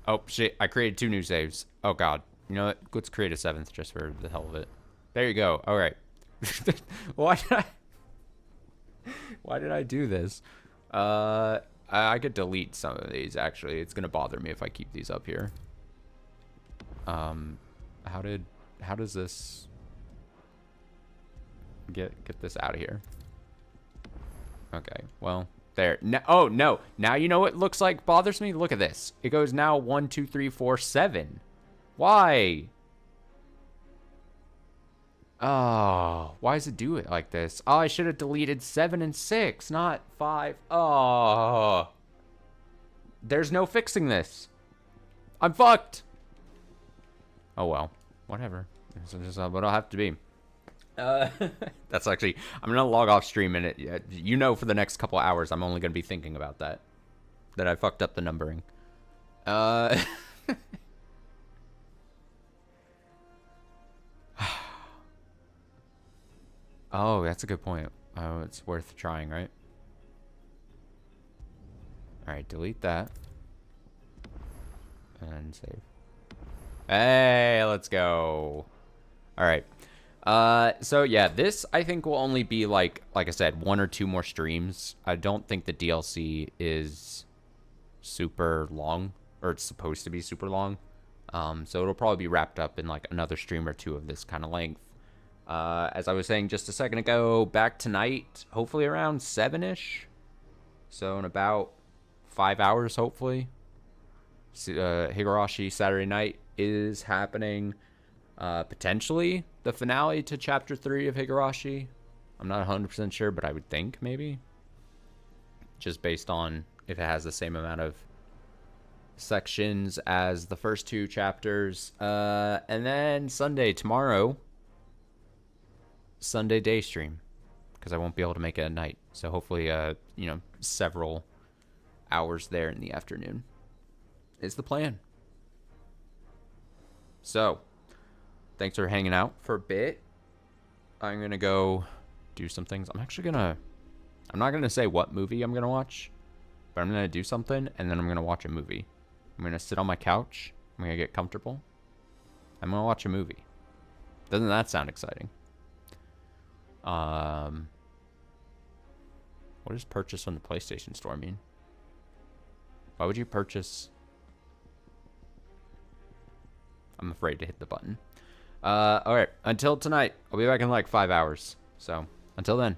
Oh, shit. I created 2 new saves. Oh, God. You know what? Let's create a 7th just for the hell of it. There you go. All right. Why did I do this? I could delete some of these, actually. It's going to bother me if I keep these up here. How does this get this out of here? Okay, well, there. No, oh, no. Now you know what looks like bothers me? Look at this. It goes now 1, 2, 3, 4, 7. Why? Oh, why does it do it like this? Oh, I should have deleted 7 and 6, not 5. Oh. There's no fixing this. I'm fucked. Oh, well. Whatever. This is just what it'll have to be. That's actually... I'm going to log off stream and it... You know for the next couple hours I'm only going to be thinking about that. That I fucked up the numbering. Oh, that's a good point. Oh, it's worth trying, right? Alright, delete that. And save. Hey, let's go. Alright. So yeah, this I think will only be like I said, 1 or 2 more streams. I don't think the DLC is super long, or it's supposed to be super long. So it'll probably be wrapped up in like another stream or 2 of this kind of length. As I was saying just a second ago, back tonight, hopefully around 7-ish. So in about 5 hours, hopefully. Higurashi Saturday Night is happening. Potentially the finale to Chapter 3 of Higurashi. I'm not 100% sure, but I would think maybe. Just based on if it has the same amount of sections as the first 2 chapters. And then tomorrow, Sunday day stream, because I won't be able to make it at night. So hopefully, several hours there in the afternoon is the plan. So, thanks for hanging out for a bit. I'm going to go do some things. I'm not going to say what movie I'm going to watch, but I'm going to do something, and then I'm going to watch a movie. I'm going to sit on my couch. I'm going to get comfortable. I'm going to watch a movie. Doesn't that sound exciting? What does purchase from the PlayStation Store mean? Why would you purchase? I'm afraid to hit the button. Alright, until tonight. I'll be back in like 5 hours. So, until then.